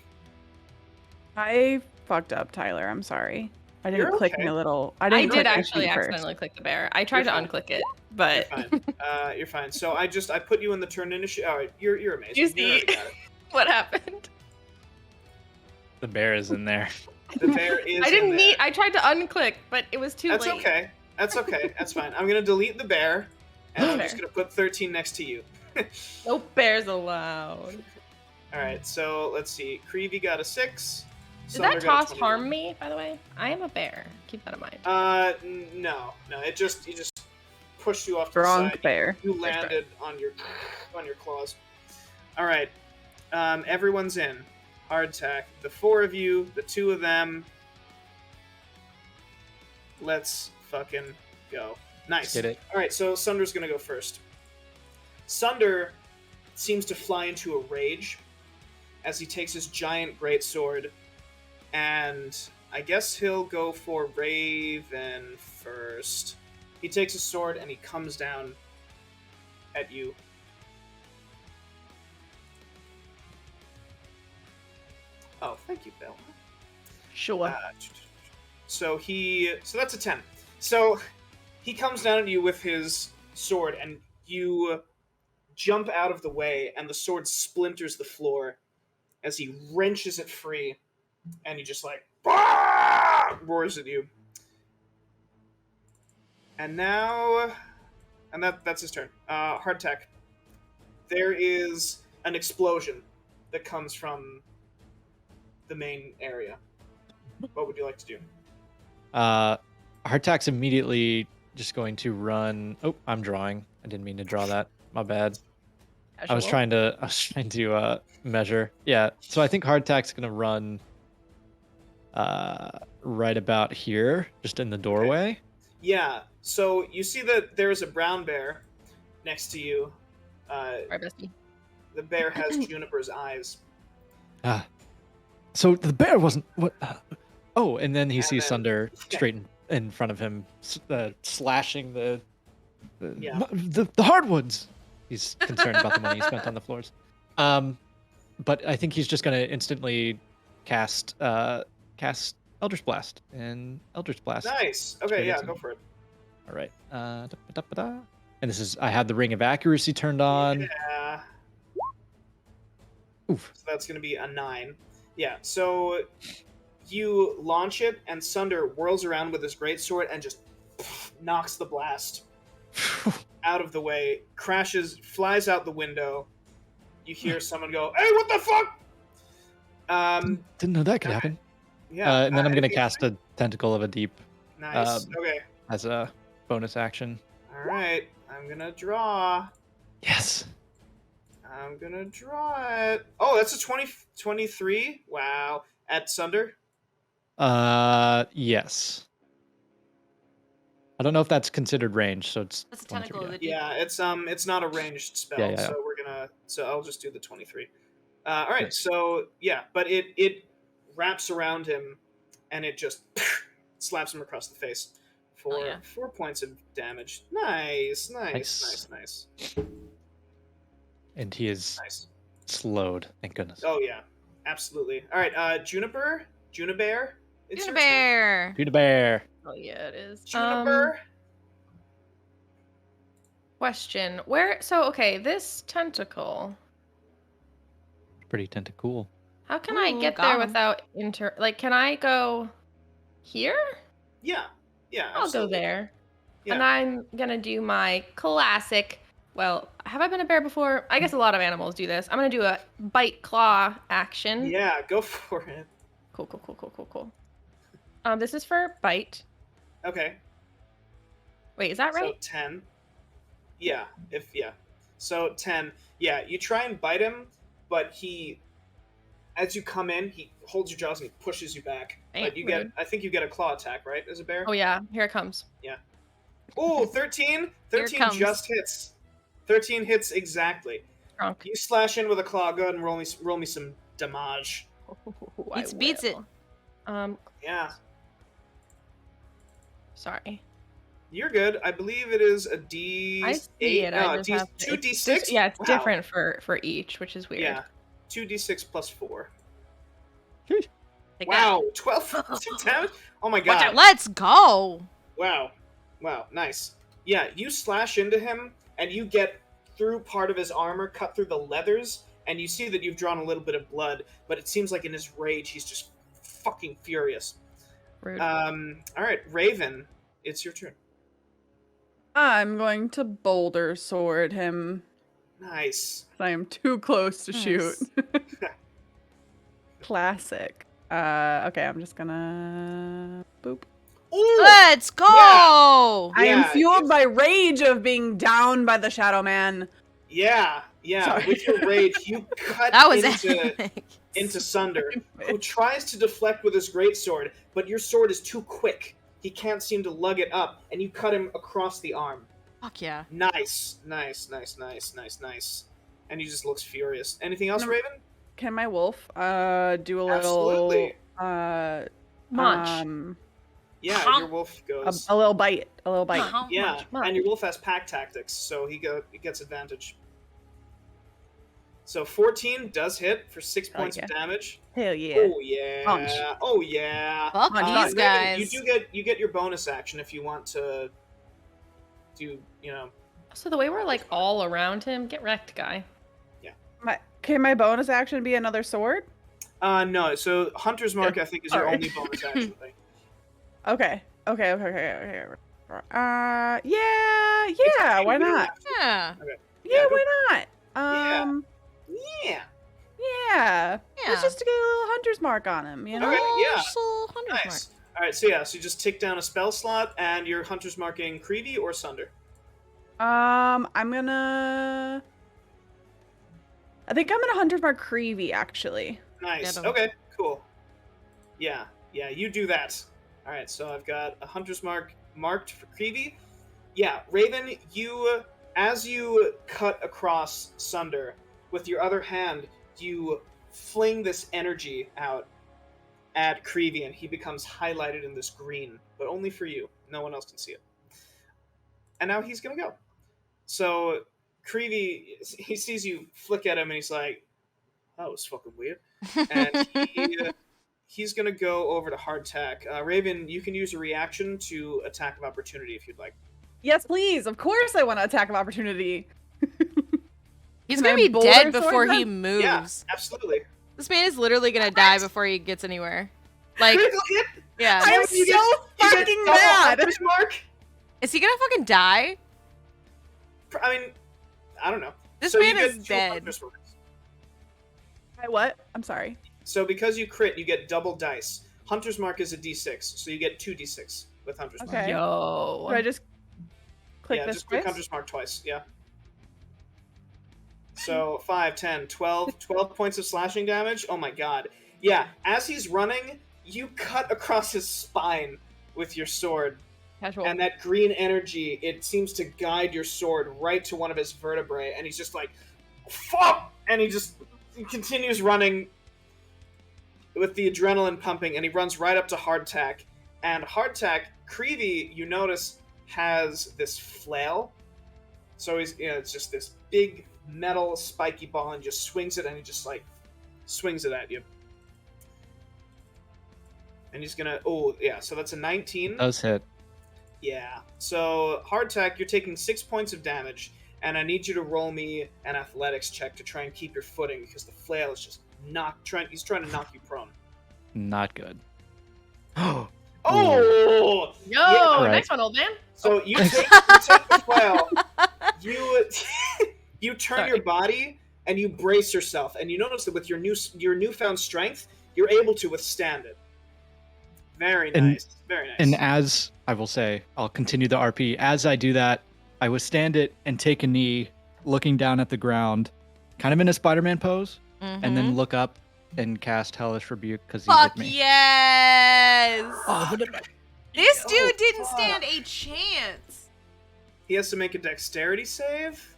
I fucked up, Tyler. I'm sorry. I didn't You're click okay. my little. I I didn't did click my actually sheet first. accidentally click the bear. I tried You're to fine. unclick it, but You're fine. You're fine. So I put you in the turn initiative. All right, you're amazing. You You already see? got it. what happened? The bear is in there. The bear is. I in didn't there. mean. I tried to unclick, but it was too That's late. okay. That's okay. That's fine. I'm gonna delete the bear, and I'm Fair. just gonna put 13 next to you. No bears allowed. All right. So let's see. Creevy got a 6. Did Sunder that got a toss 21. harm me? By the way, I am a bear. Keep that in mind. No. It just pushed you off to the Wrong side. bear. You landed on your claws. All right. Everyone's in. Hard tack. The 4 of you, the 2 of them. Let's fucking go. Nice. Get it. All right, so Sunder's gonna go first. Sunder seems to fly into a rage as he takes his giant greatsword, and I guess he'll go for Raven first. He takes his sword and he comes down at you. Oh, thank you, Bill. Sure. So that's a 10. So he comes down at you with his sword, and you jump out of the way, and the sword splinters the floor as he wrenches it free, and he just like roars at you. And now, that's his turn. Hardtack. There is an explosion that comes from the main area. What would you like to do? Hardtack's immediately just going to run. Oh, I'm drawing. I didn't mean to draw that. My bad. I was trying to measure. Yeah. So I think Hardtack's gonna run right about here, just in the doorway. Okay. Yeah. So you see that there's a brown bear next to you. Right, bestie. The bear has Juniper's eyes. So the bear wasn't what? Oh, and then he And sees then- Sunder straight in front of him, slashing the hardwoods. He's concerned about the money he spent on the floors. But I think he's just gonna instantly cast Eldritch Blast, and Eldritch Blast. Nice. Okay, Straight yeah, into go him. for it. All right. And this is I have the Ring of Accuracy turned on. Yeah. Oof. So that's going to be a 9. Yeah, so you launch it, and Sunder whirls around with his greatsword and just knocks the blast out of the way, crashes, flies out the window. You hear someone go, "Hey, what the fuck?" Didn't know that could happen. Yeah. And then I'm gonna anything cast a Tentacle of a Deep Nice. Okay. as a bonus action. All right. I'm gonna draw. Yes. I'm gonna draw it. Oh, that's a 23. Wow. At Sunder. Yes. I don't know if that's considered range, so it's That's a 23, tentacle of yeah. the deep. Yeah, it's not a ranged spell, Yeah. so I'll just do the 23. All right, Nice. so yeah, but it wraps around him, and it just slaps him across the face for Oh, yeah. 4 points of damage. Nice. And he is Nice. slowed. Thank goodness. Oh yeah, absolutely. All right, Juniper, Junibear. It's your turn. Bear. Dude, a bear. Oh yeah, it is. Juniper. Question: Where? So okay, this tentacle. Pretty tentacool. How can I Ooh, get got there 'em. without Like, can I go here? Yeah. I'll go absolutely. there. Yeah. And I'm gonna do my classic. Well, have I been a bear before? I guess a lot of animals do this. I'm gonna do a bite claw action. Yeah, go for it. Cool. This is for bite. Okay. Wait, is that So right? 10. Yeah, So 10. Yeah, you try and bite him, but as you come in, he holds your jaws and he pushes you back. But you Rude. I think you get a claw attack, right, as a bear? Oh yeah, here it comes. Ooh, 13. 13 comes. just hits. 13 hits exactly. Drunk. You slash in with a claw. Go ahead and roll me some damage. Beats it. Yeah, Sorry. you're good. I believe it is a D8. I see it. I No, just have to, 2d6. Yeah, it's Wow. different for each, which is weird. Yeah, 2d6 plus 4. Take Wow, 12 damage. Oh my that. god. Let's go. Wow, nice. Yeah, you slash into him, and you get through part of his armor, cut through the leathers, and you see that you've drawn a little bit of blood, but it seems like in his rage, he's just fucking furious. Rude. Alright, Raven, it's your turn. I'm going to boulder sword him. Nice. I am too close to shoot. Nice. Classic. Okay, I'm just gonna boop. Ooh! Let's go. I am Yeah, fueled by rage of being down by the Shadow Man. Yeah. Sorry. With your rage, you cut That was into Sunder, who tries to deflect with his greatsword, but your sword is too quick. He can't seem to lug it up, and you cut him across the arm. Fuck yeah. Nice. And he just looks furious. Anything else, Raven? Can my wolf do a little Absolutely. Munch. Yeah, your wolf goes. a little bite. Yeah, Munch. and your wolf has pack tactics, so he gets advantage. So 14 does hit for 6 Oh, points yeah. of damage. Hell yeah. Oh yeah. Punch. Oh yeah. Fuck Punch, these punch. guys. You get your bonus action if you want to do, So the way we're like all around him, get wrecked, guy. Can my bonus action be another sword? No. So Hunter's Mark, I think, is your Sorry. only bonus action thing. Okay. Yeah. Why not? Yeah. Yeah, why not? Yeah. Yeah. Yeah. Let's just get a little hunter's mark on him, you know? Okay, yeah. Just a little 100 mark. Nice. All right. So so you just tick down a spell slot, and your Hunter's marking Creevy or Sunder. I think I'm gonna hunter's mark Creevy, actually. Nice. Get 'em. Okay. Cool. Yeah. You do that. All right. So I've got a Hunter's mark marked for Creevy. Yeah, Raven. As you cut across Sunder with your other hand, you fling this energy out at Creevy, and he becomes highlighted in this green, but only for you. No one else can see it. And now he's gonna go. So Creevy, he sees you flick at him, and he's like, "That was fucking weird." And he's gonna go over to Hardtack. Raven, you can use a reaction to attack of opportunity if you'd like. Yes, please. Of course I want to attack of opportunity. He's Can gonna I be boulder dead sword before he them? moves. Yeah, absolutely. This man is literally gonna die before he gets anywhere. Like, Critical hit. yeah. I'm You so get- you get fucking double mad. Hunter's mark. Is he gonna fucking die? I mean, I don't know. This So you man is get two dead. Hunter's marks. What? I'm sorry. So because you crit, you get double dice. Hunter's mark is a d6, so you get 2d6 with Hunter's mark. Okay. Yo. Do I just click Yeah, this just click twice? Hunter's mark twice. Yeah. So 5, 10, 12 points of slashing damage. Oh my god. Yeah, as he's running, you cut across his spine with your sword. Casual. And that green energy, it seems to guide your sword right to one of his vertebrae, and he's just like, fuck! And he continues running with the adrenaline pumping, and he runs right up to Hardtack. And Hardtack, Creevy, you notice, has this flail. So it's just this big metal spiky ball, and just swings it, and he just like swings it at you. And he's gonna, so that's a 19. Does hit. Yeah. So, Hardtack, you're taking 6 points of damage, and I need you to roll me an athletics check to try and keep your footing, because the flail is just he's trying to knock you prone. Not good. Oh! Yo, Yeah, nice one, old man. So you take the flail, you turn your body, and you brace yourself, and you notice that with your newfound strength, you're able to withstand it. Very nice. Very nice. And as I will say, I'll continue the RP. As I do that, I withstand it and take a knee, looking down at the ground, kind of in a Spider-Man pose, and then look up and cast Hellish Rebuke because he's Fuck with me. yes! Oh, This dude didn't stand a chance. He has to make a dexterity save.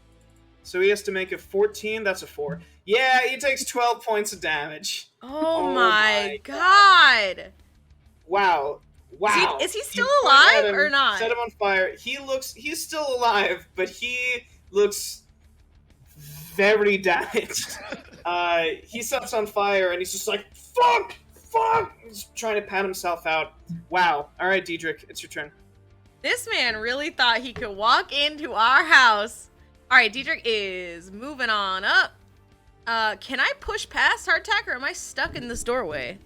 So he has to make a 14. That's a 4. Yeah, he takes 12 points of damage. Oh, Oh my my god. Wow. Wow. Is he still You point at alive him, or not? Set him on fire. He's still alive, but he looks very damaged. He sets on fire, and he's just like, fuck! He's trying to pat himself out. Wow. All right, Diedrich, it's your turn. This man really thought he could walk into our house. All right, Diedrich is moving on up. Can I push past Hardtack, or am I stuck in this doorway?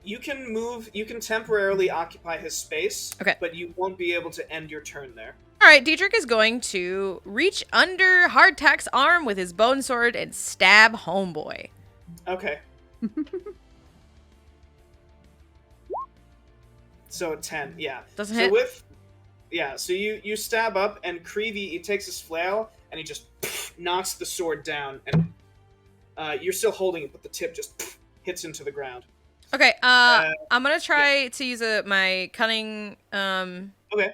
You can move, you can temporarily occupy his space, Okay. but you won't be able to end your turn there. All right, Diedrich is going to reach under Hardtack's arm with his bone sword and stab homeboy. Okay. So 10, yeah. Doesn't so hit? So you stab up, and Creevy, he takes his flail, and he just knocks the sword down, and you're still holding it, but the tip just hits into the ground. Okay, I'm gonna try to use my cunning Okay.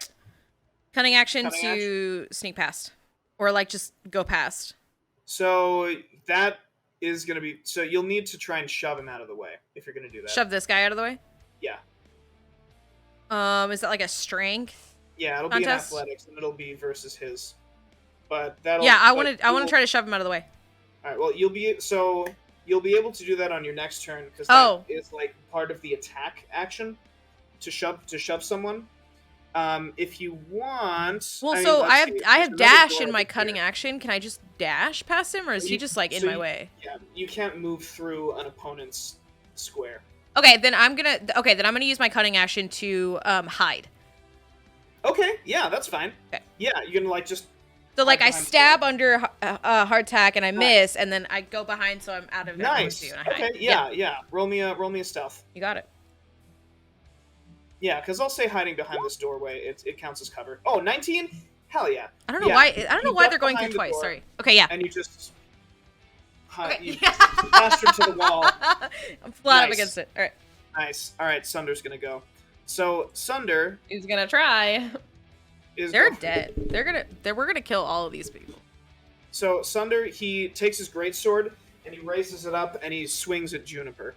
cunning action Cunning to sneak past, or like just go past. So that is gonna be, so you'll need to try and shove him out of the way if you're gonna do that. Shove this guy out of the way. Yeah. Is that like a strength? Yeah, it'll be in Contest? athletics, and it'll be versus his. But that'll. Yeah, I but want to you'll- try to shove him out of the way. All right. Well, you'll be able to do that on your next turn because Oh. that is like part of the attack action to shove someone. If you want. Well, I mean, so let's I have see, I there's have another dash door in my over cunning here. action. Can I just dash past him, or is he just like in So my way? Yeah, you can't move through an opponent's square. Okay, then I'm gonna use my cunning action to hide. Okay, yeah, that's fine. Okay. Yeah, you can like just. So like I behind the stab under hardtack and I Nice. miss, and then I go behind so I'm out of Nice. view and I hide. Okay, yeah. Roll me a stealth. You got it. Yeah, because I'll say hiding behind this doorway. It counts as cover. Oh, 19? Hell yeah. I don't know Yeah, why. I don't know you why duck they're going through behind the twice. door, Sorry. Okay, yeah. And you just. Okay. You plaster to the wall. I'm flat up Nice. against it. All right. Nice. All right, Sunder's gonna go. So Sunder He's gonna try. is. They're go- dead. We're gonna kill all of these people. So Sunder, he takes his greatsword and he raises it up and he swings at Juniper.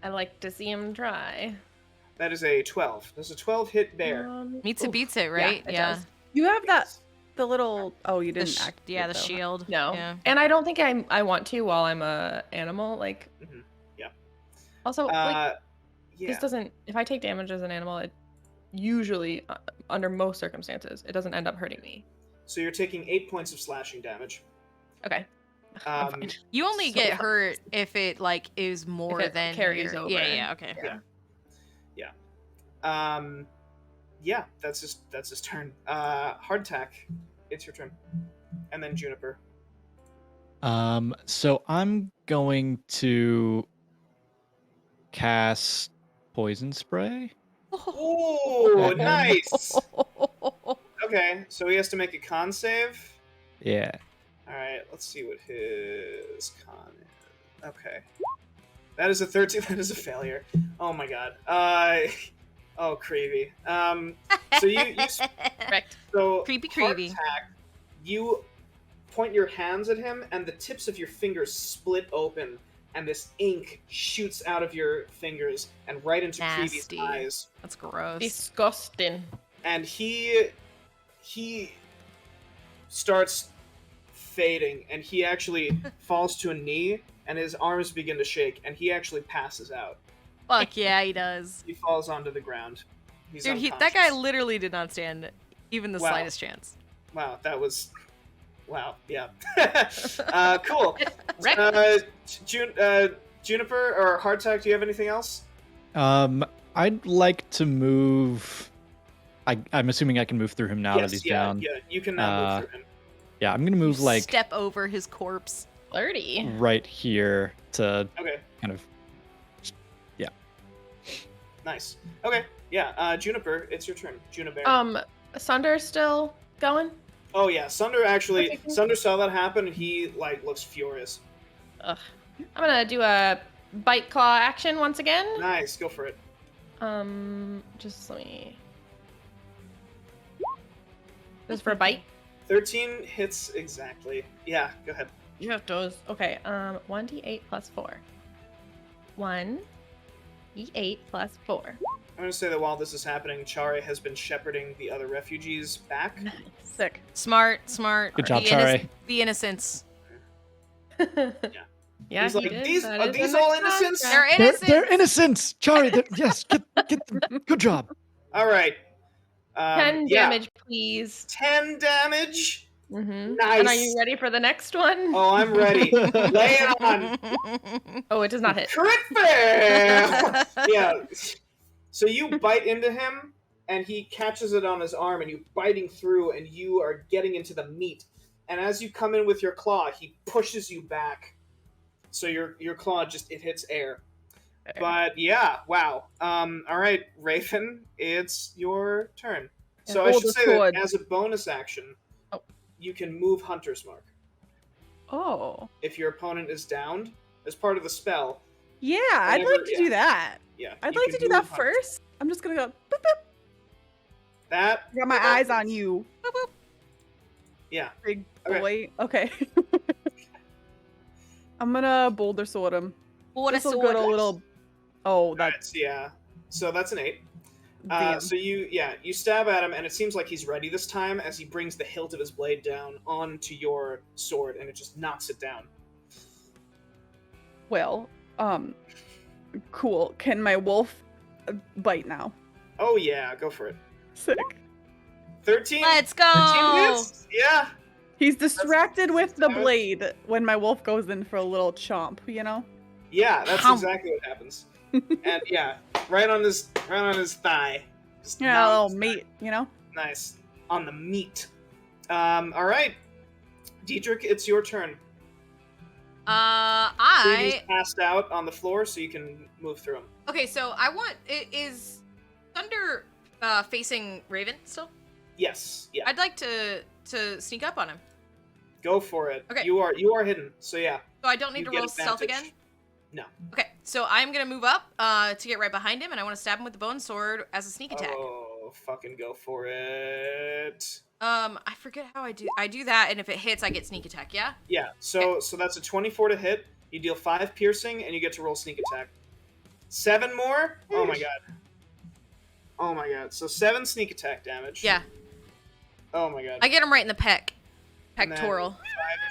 I like to see him try. That is a 12. Does a 12 hit bear? Meets it Oof. beats it, right? it does. You have the little. Oh, you The didn't act. yeah, the though, huh? shield. No. Yeah. And I don't think I want to while I'm a animal. Like. Mhm. Yeah. Also, like, Yeah. this doesn't. If I take damage as an animal, it usually, under most circumstances, it doesn't end up hurting me. So you're taking 8 points of slashing damage. Okay. I'm Um, fine. You only So get fine. hurt if it like is more it than carries your- over. Yeah, okay. Yeah, that's his turn. Hardtack, it's your turn, and then Juniper. So I'm going to cast poison spray. Oh, nice. Okay, so he has to make a con save. Yeah. All right, let's see what his con is. Okay, that is a 13. That is a failure. Oh my god. Oh, creepy. So you Correct. so Creepy. Hardtack, you point your hands at him, and the tips of your fingers split open, and this ink shoots out of your fingers and right into Creevy's Nasty. eyes. That's gross. Disgusting. And he starts fading, and he actually falls to a knee, and his arms begin to shake, and he actually passes out. Fuck yeah, he does. He falls onto the ground. He's Dude, that unconscious. guy literally did not stand even the Wow. slightest chance. Wow, that was. Wow, yeah. Cool. Wrecked. Juniper or Hardtack, do you have anything else? I'd like to move. I'm assuming I can move through him now that he's down. Yeah, you can now move through him. Yeah, I'm gonna move You like step over his corpse. Flirty. right here to Okay, kind of. nice. Okay, yeah, Juniper, it's your turn. Juniper. Sunder's still going? Oh yeah, Sunder actually. Okay, cool. Sunder saw that happen, and he like looks furious. Ugh. I'm gonna do a bite claw action once again. Nice, go for it. Just let me. This is for a bite. 13 hits exactly. Yeah, go ahead. You have those. Okay. 1d8 plus 4. 1d8 plus 4. I'm gonna say that while this is happening, Chare has been shepherding the other refugees back. Sick. Smart. Good job, The Chare. The innocents. Yeah, He's he like, did. these That are is these in the all innocents? contract. They're innocents. They're innocents, Chari. Yes, get them. Good job. All right. 10 yeah, damage, please. 10 damage. Mm-hmm. Nice. And are you ready for the next one? Oh, I'm ready. Lay it on. Oh, it does not hit. Crit fail. Yeah. So you bite into him, and he catches it on his arm, and you biting through, and you are getting into the meat. And as you come in with your claw, he pushes you back. So your claw it hits air. But yeah, wow. All right, Raven, it's your turn. So And I hold should the say sword. that as a bonus action, you can move Hunter's Mark. Oh. If your opponent is downed, as part of the spell, Yeah, I'd Whenever- like to do that. yeah. I'd you like can to do that move Hunter. first. I'm just gonna go. Boop, boop. That Got my eyes on you, Yeah. big Okay. boy. Okay. I'm gonna boulder sword him. What a This'll sword. go to a little. Oh, That's that's yeah. So that's an 8. So you stab at him, and it seems like he's ready this time as he brings the hilt of his blade down onto your sword, and it just knocks it down. Well, cool. Can my wolf bite now? Oh yeah, go for it. Sick. 13? Let's go. 13 hits? Yeah. He's distracted with the damage. blade when my wolf goes in for a little chomp, you know? Yeah, that's How- exactly what happens. And yeah, right on his thigh. Just Yeah, a knocks little it. meat, you know? Nice. On the meat. All right. Diedrich, it's your turn. He's I passed out on the floor, so you can move through him. okay. So I want is Thunder facing Raven still? Yes. Yeah. I'd like to sneak up on him. Go for it. Okay. You are hidden. So yeah. So I don't need You to get roll stealth advantage. again. No. Okay, so I'm gonna move up to get right behind him, and I want to stab him with the bone sword as a sneak attack. Oh, fucking go for it. I forget how I do. I do that, and if it hits, I get sneak attack. Yeah. Yeah. So that's a 24 to hit. You deal 5 piercing, and you get to roll sneak attack. 7 more. Oh my god. Oh my god. So 7 sneak attack damage. Yeah. Oh my god. I get him right in the And then pectoral. 5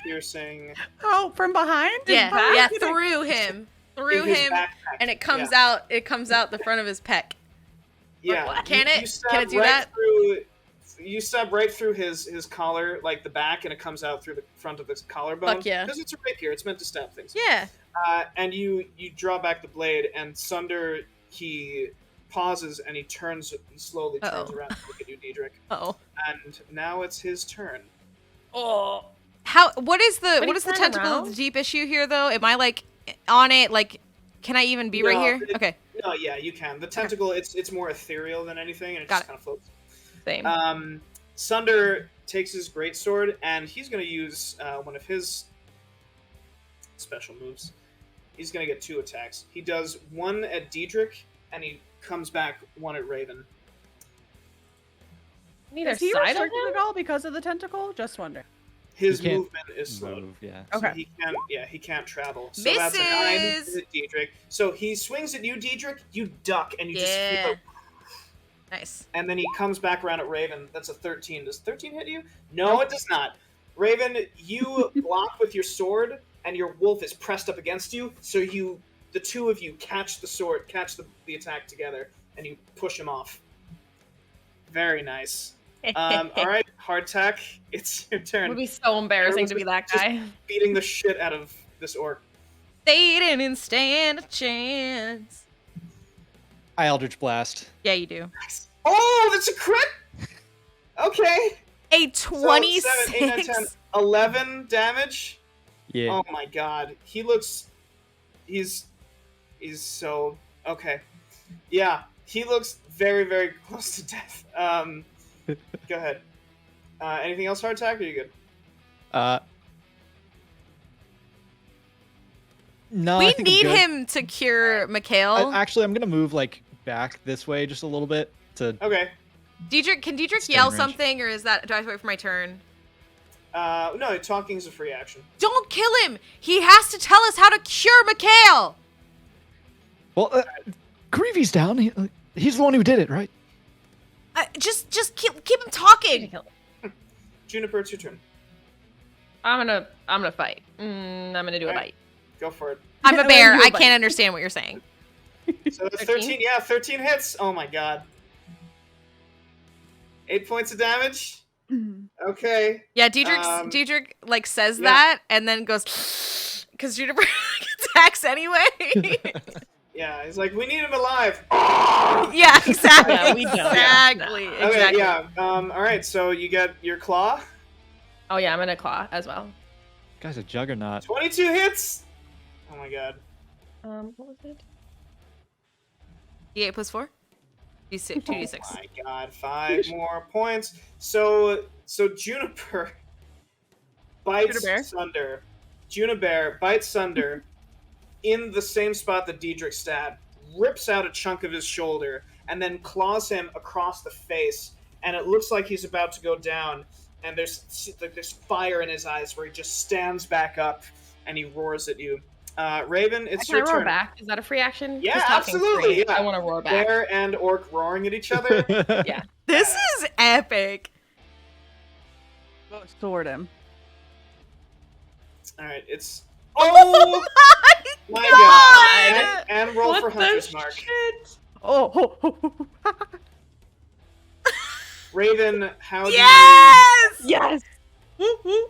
piercing. Oh, from behind? Yeah, Behind? yeah, through him, in his backpack. and it comes out. It comes out the front of his pec. Yeah. Can it? stab Can it do right that? You stab right through his collar, like the back, and it comes out through the front of his collarbone. Fuck yeah. Because it's a rapier. It's meant to stab things. Yeah. And you draw back the blade, and Sunder, he pauses and he slowly turns Uh-oh. around to look at you, Diedrich. Oh. And now it's his turn. Oh. How? What is the When what he is the turned tentacle around? deep issue here though? Am I like on it? Like, can I even be right No, here? it- Okay. No, yeah, you can. The tentacle, it's more ethereal than anything, and it Got just it. kind of floats. Same. Sunder takes his greatsword, and he's going to use one of his special moves. He's going to get 2 attacks. He does 1 at Diedrich, and he comes back 1 at Raven. Neither Is he side of restricted him? at all because of the tentacle? Just wondering. His He can't movement is slowed. Move, yeah. So Okay. he can't travel. So that's a 9 Misses! at Diedrich. So he swings at you, Diedrich, you duck, and you just Yeah. feel, Nice. and then he comes back around at Raven. That's a 13. Does 13 hit you? No, it does not. Raven, you block with your sword, and your wolf is pressed up against you, so the two of you catch the attack together, and you push him off. Very nice. All right, hardtack, it's your It turn. would be so embarrassing to be that Just- guy. Beating the shit out of this orc. They didn't stand a chance. I Eldritch Blast. Yeah, you do. Oh, that's a crit! Okay. A So 26. 7, 8, 9, 10, 11 damage. Yeah. Oh my god. He's so okay. Yeah, he looks very, very close to death. Go ahead. Anything else, hardtack, or are you good? No, I We think I'm need good. him to cure Mikhail. Actually, I'm gonna move like back this way just a little bit to. Okay. Diedrich, can Diedrich Stay in yell range. something, or is that do I have to wait for my turn? No, talking is a free action. Don't kill him. He has to tell us how to cure Mikhail. Well, Greavy's down. He's the one who did it, right? Just keep him talking. Juniper, it's your turn. I'm gonna fight. I'm gonna do a Alright. bite. Go for it. I'm a Let bear. you I bite. can't understand what you're saying. So that's 13? 13. Yeah, 13 hits. Oh my god. 8 points of damage. Okay. Yeah, Diedrich Diedrich like says that and then goes because Juniper attacks anyway. Yeah, he's like, we need him alive. Yeah, exactly. Yeah, we don't. Exactly. Okay, Exactly. yeah. All right, so you get your claw. Oh yeah, I'm gonna claw as well. Guy's a juggernaut. 22 hits. Oh my god. What was it? D8 plus 4? D6, 2d6. Oh my god, 5 more points. So Juniper bites Juniper? Sunder. Juniper bites Sunder in the same spot that Diedrich stabbed, rips out a chunk of his shoulder, and then claws him across the face. And it looks like he's about to go down. And there's fire in his eyes where he just stands back up and he roars at you. Raven, it's Can I your roar turn. back? Is that a free action? Yeah, 'Cause talking's absolutely. free. Yeah. I want to roar back. Bear and orc roaring at each other. Yeah. This is epic. Go sword him. All right, it's. Oh my god! And roll What for the Hunter's Mark. shit? Oh. Raven, how do Yes! Yes. Woo, woo.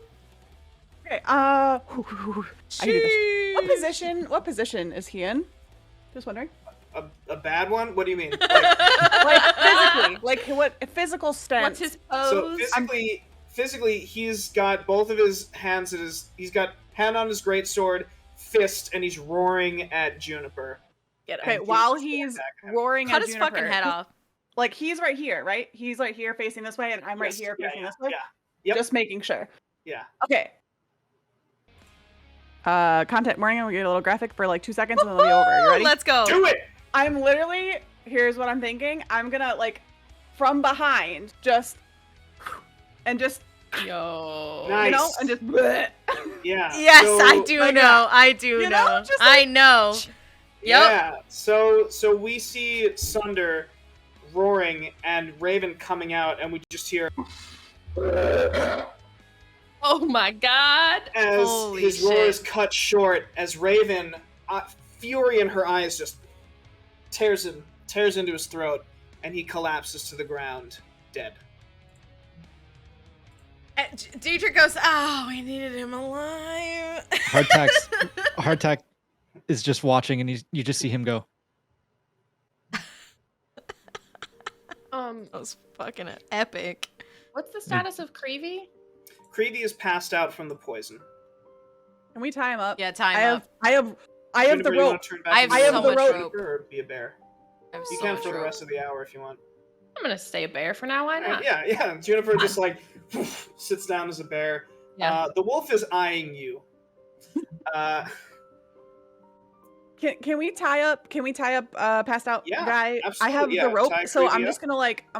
Okay. I can do this. What position is he in? Just wondering. you a bad one? What do you mean? Like, Like physically, like what physical stance? What's his pose? so physically, he's got both of his hands at his. He's got hand on his greatsword, fist, and he's roaring at Juniper. Get Okay, him. while he's roaring Cut at his Juniper, fucking head off. Like he's right here, right? He's right here facing this way, and I'm right Yes, here yeah, facing yeah, this way. Yeah. Yep. Just making sure. Yeah. Okay. Content warning. We get a little graphic for like 2 seconds, and then it'll be over. You ready? Let's go. Do it. I'm literally. Here's what I'm thinking. I'm gonna like, from behind, just Yo. Nice. you know, and just. bleh. Yeah. Yes, so, I do like, know. I do you know. know, just I know. Yep. Yeah. So we see Sunder roaring and Raven coming out, and we just hear Oh my god. as Holy his roar shit. is cut short as Raven, fury in her eyes, just tears into his throat, and he collapses to the ground, dead. Deidre goes, oh, we needed him alive. Hardtack is just watching, and you just see him go. That was fucking epic. What's the status of Creevy? Creevy is passed out from the poison. Can we tie him up? Yeah, time I up. have Juniper, the you wanna rope. turn back I into have a so rope much rope. or be a bear. I have You so can much for the rope. rest of the hour if you want. I'm gonna stay a bear for now. Why not? Yeah. Juniper just like sits down as a bear. Yeah. The wolf is eyeing you. Can we tie up? Passed out Yeah, guy? I absolutely, have yeah, the rope, tie so I'm Creevy just up.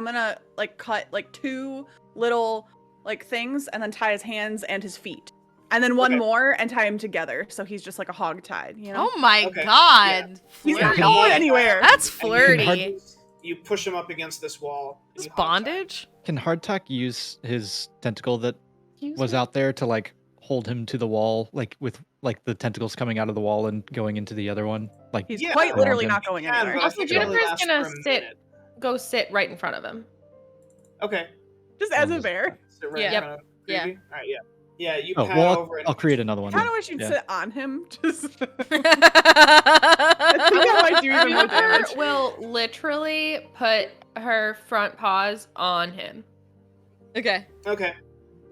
gonna cut like 2 little like things, and then tie his hands and his feet, and then one Okay. more and tie him together, so he's just like a hog tied. You know, Oh my Okay, god. he's not Flirty. going anywhere. That's And flirty. you push him up against this wall. and Is you hog tie him. bondage? Can Hardtack use his tentacle that Excuse was me? out there to like hold him to the wall, like with like the tentacles coming out of the wall and going into the other one? Like He's Yeah, quite literally him. not going Yeah, anywhere. but I Also, think it only Juniper's lasts gonna for a sit- minute. Go sit right in front of him. Okay. Just as a bear. Sit right Yeah. in front of Yeah. Creevy. All right. Yeah. Yeah. You Oh pat well, over and I'll create another one. Kind then. of wish you'd Yeah. sit on him. Just. I think that might do even more Juniper damage. will literally put her front paws on him. Okay. Okay.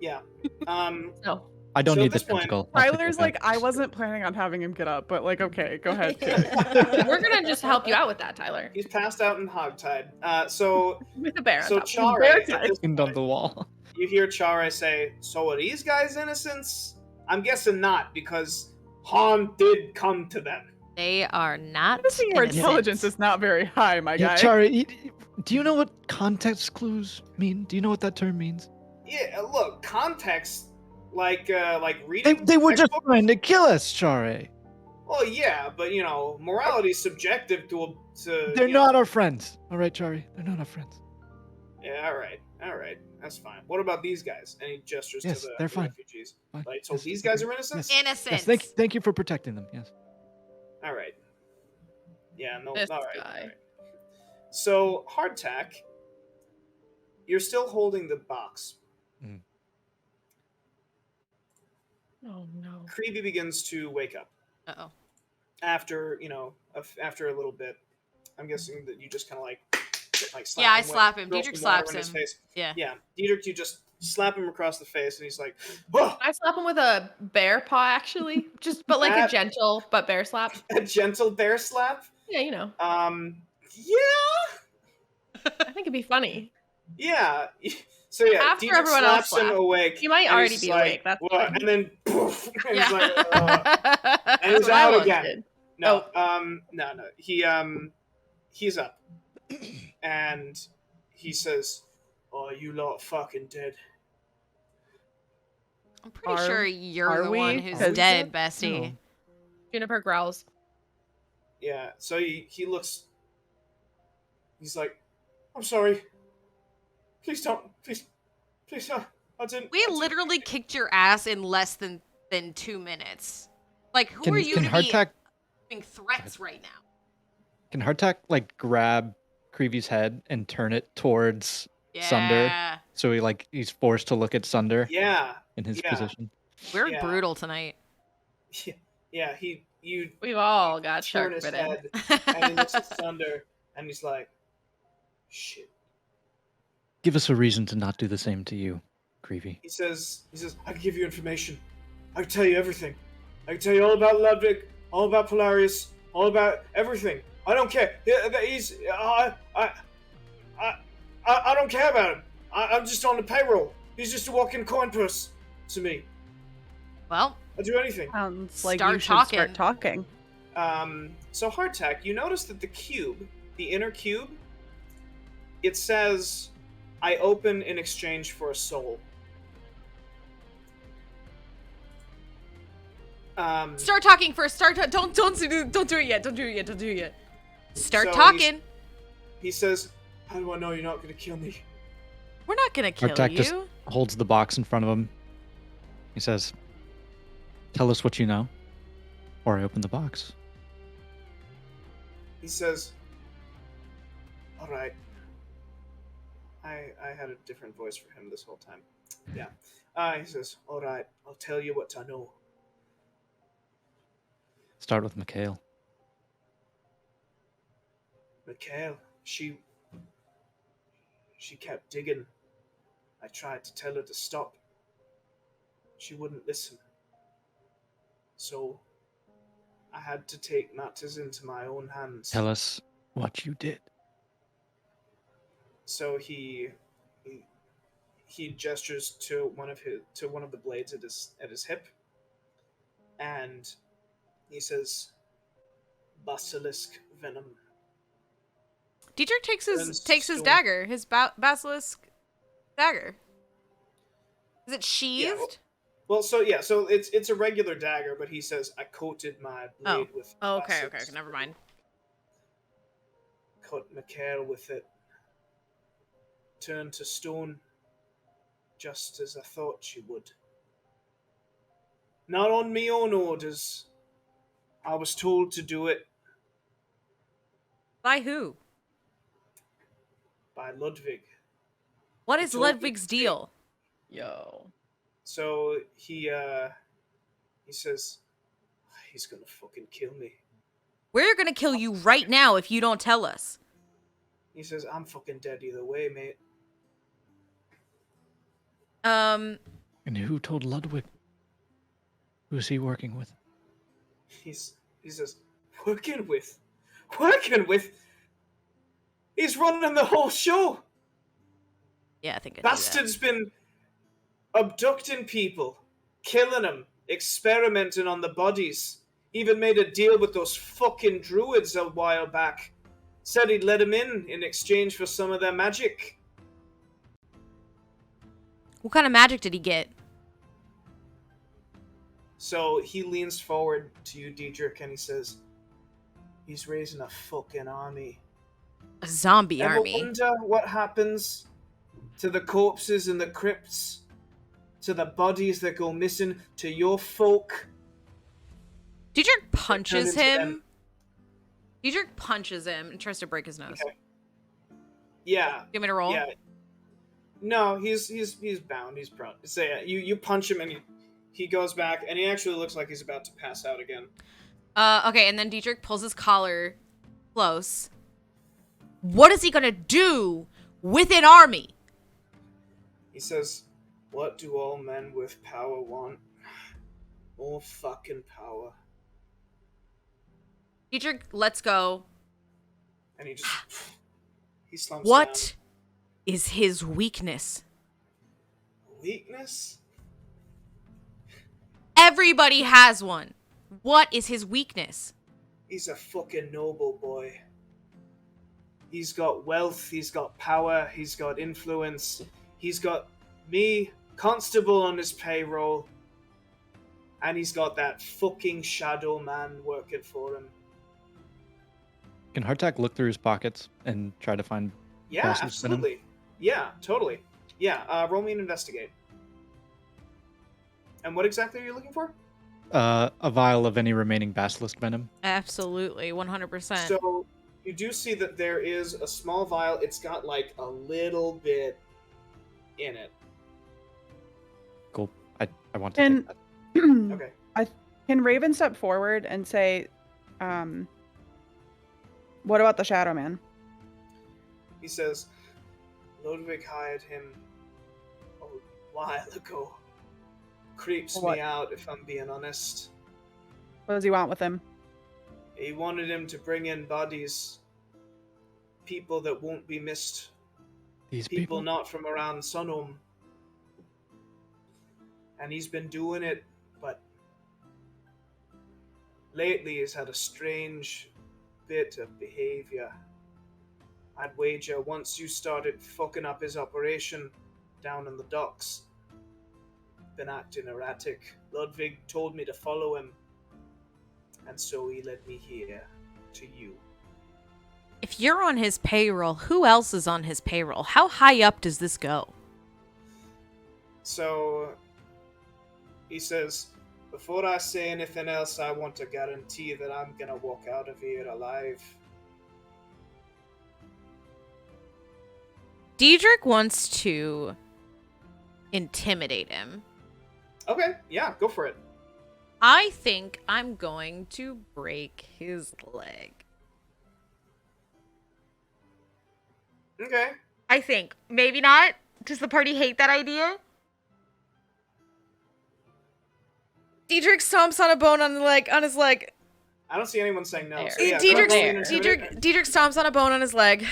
Yeah. No. I don't So at need the this point, tentacle. I'll take Tyler's that. like, I wasn't planning on having him get up, but like, okay, go ahead. We're gonna just help you out with that, Tyler. He's passed out and hogtied. So With a bear on so top. Chare, Bear at tied. this Pinned on point, the wall. you hear Chare say, "So are these guys innocents?" I'm guessing not, because Han did come to them. They are not. Noticing your innocent. intelligence is not very high, my Yeah, guy. Chari, do you know what context clues mean? Do you know what that term means? Yeah. Look, context, like reading. They were just textbooks? trying to kill us, Chare. Well, yeah, but morality is subjective to. They're you know- not our friends. All right, Chari. They're not our friends. Yeah, all right, that's fine. What about these guys? And he gestures Yes, to the they're fine. refugees. Fine. Like, so Yes, these they're guys fine. are innocent? Yes. Innocent. Yes, thank you for protecting them. Yes. All right. Yeah, no, This all right. guy. All right. So, Hardtack, you're still holding the box. Oh no. Creevy begins to wake up Uh-oh. after, after a little bit. I'm guessing that you just kind of like slap Yeah, I him with- slap him. throw Diedrich some water slaps in his him. face. Yeah. Yeah, Diedrich, you just slap him across the face, and he's like, "Whoa!" I slap him with a bear paw, actually. But like a That- gentle but bear slap. A gentle bear slap. Yeah, you know. Yeah. I think it'd be funny. Yeah. So yeah, After Diedrich everyone else slaps him slapped. awake. You might and already he's be like, awake, that's "What?" fine. And then poof, and he's Yeah. like, and he's That's what I out once again. did. No, no. He's up, and he says, "Oh, you lot fucking dead." I'm pretty Are- sure you're are the we? one who's Because- dead, bestie. Juniper growls. Yeah, so he looks... He's like, I'm sorry. Please don't. Please, I didn't... We I didn't- literally kicked your ass in less than 2 minutes. Like, who are you Can to be Hardtack giving threats right now? can Hardtack like grab Creevy's head and turn it towards Sunder? Yeah. So he's forced to look at Sunder Yeah, in his yeah. position. We're Yeah. brutal tonight. yeah, you We've all got turn shark his bitten. head, and he looks at Sunder, and he's like, shit. Give us a reason to not do the same to you, Creevy. He says, I can give you information. I can tell you everything. I can tell you all about Ludwig, all about Polarius, all about everything. I don't care. He's, I don't care about him. I'm just on the payroll. He's just a walking coin purse to me. Well, I'll do anything. Sounds like Start you should talking. start talking. So Hardtack, you notice that the cube, the inner cube, it says, I open in exchange for a soul. start talking first. Don't do it yet. Don't do it yet. Start So talking. He says, how do I know you're not going to kill me? We're not gonna kill Hardtack you. just holds the box in front of him. He says, tell us what you know, or I open the box. He says, all right. I had a different voice for him this whole time. Yeah. He says, all right, I'll tell you what I know. Start with Mikhail. Mikhail, she kept digging. I tried to tell her to stop. She wouldn't listen. So I had to take matters into my own hands. Tell us what you did. So he gestures to one of the blades at his hip, and he says, "Basilisk venom." Dietrich takes his Stone. dagger, his basilisk dagger. Is it sheathed? Well, so it's a regular dagger, but he says, "I coated my blade with." Oh, okay, basilisk never mind. Cut Mikhail with it. Turned to stone, just as I thought she would. Not on me own orders. I was told to do it By who? by Ludwig. What is told me Ludwig's to deal? Yo. So he says, he's gonna fucking kill me. We're gonna kill you right now if you don't tell us. He says, I'm fucking dead either way, mate. And who told Ludwig? Who's he working with? He says, working with? He's running the whole show. Yeah, I think I Bastard's been abducting people, killing them, experimenting on the bodies. Even made a deal with those fucking druids a while back. Said he'd let him in exchange for some of their magic. What kind of magic did he get? So he leans forward to you, Diedrich, and he says, he's raising a fucking army. A zombie Ever army. wonder what happens to the corpses in the crypts? To the bodies that go missing? To your folk? Dietrich punches into him. them. Dietrich punches him and tries to break his nose. Okay. Yeah. Give me a roll. Yeah. No, he's bound. He's prone. So yeah, you punch him and he goes back and he actually looks like he's about to pass out again. Okay, and then Dietrich pulls his collar close. What is he gonna do with an army? He says, what do all men with power want? More fucking power. Dietrich lets go. And he just he slumps What is his weakness? down. Weakness? Everybody has one. What is his weakness? He's a fucking noble boy. He's got wealth, he's got power, he's got influence. He's got me, constable, on his payroll. And he's got that fucking shadow man working for him. Can Hardtack look through his pockets and try to find Yeah, basilisk venom? absolutely. Yeah, totally. Yeah, roll me an investigate. And what exactly are you looking for? A vial of any remaining basilisk venom. Absolutely, 100%. So you do see that there is a small vial. It's got like a little bit in it. Cool. I want to take that. Okay. Can Raven step forward and say, what about the Shadow Man? He says, Ludwig hired him a while ago. Creeps What? me out, if I'm being honest. What does he want with him? He wanted him to bring in bodies. People that won't be missed. These People people. not from around Sunhome. And he's been doing it, but lately he's had a strange bit of behavior. I'd wager once you started fucking up his operation down in the docks, been acting erratic. Ludwig told me to follow him, and so he led me here to you. If you're on his payroll, who else is on his payroll? How high up does this go? So he says, before I say anything else, I want to guarantee that I'm gonna walk out of here alive. Diedrich wants to intimidate him. Okay, yeah, go for it. I think I'm going to break his leg. Okay. I think. Maybe not. Does the party hate that idea? Diedrich stomps on a bone on his leg. I don't see anyone saying no. There. So yeah, go ahead and roll me an intimidate. Diedrich stomps on a bone on his leg.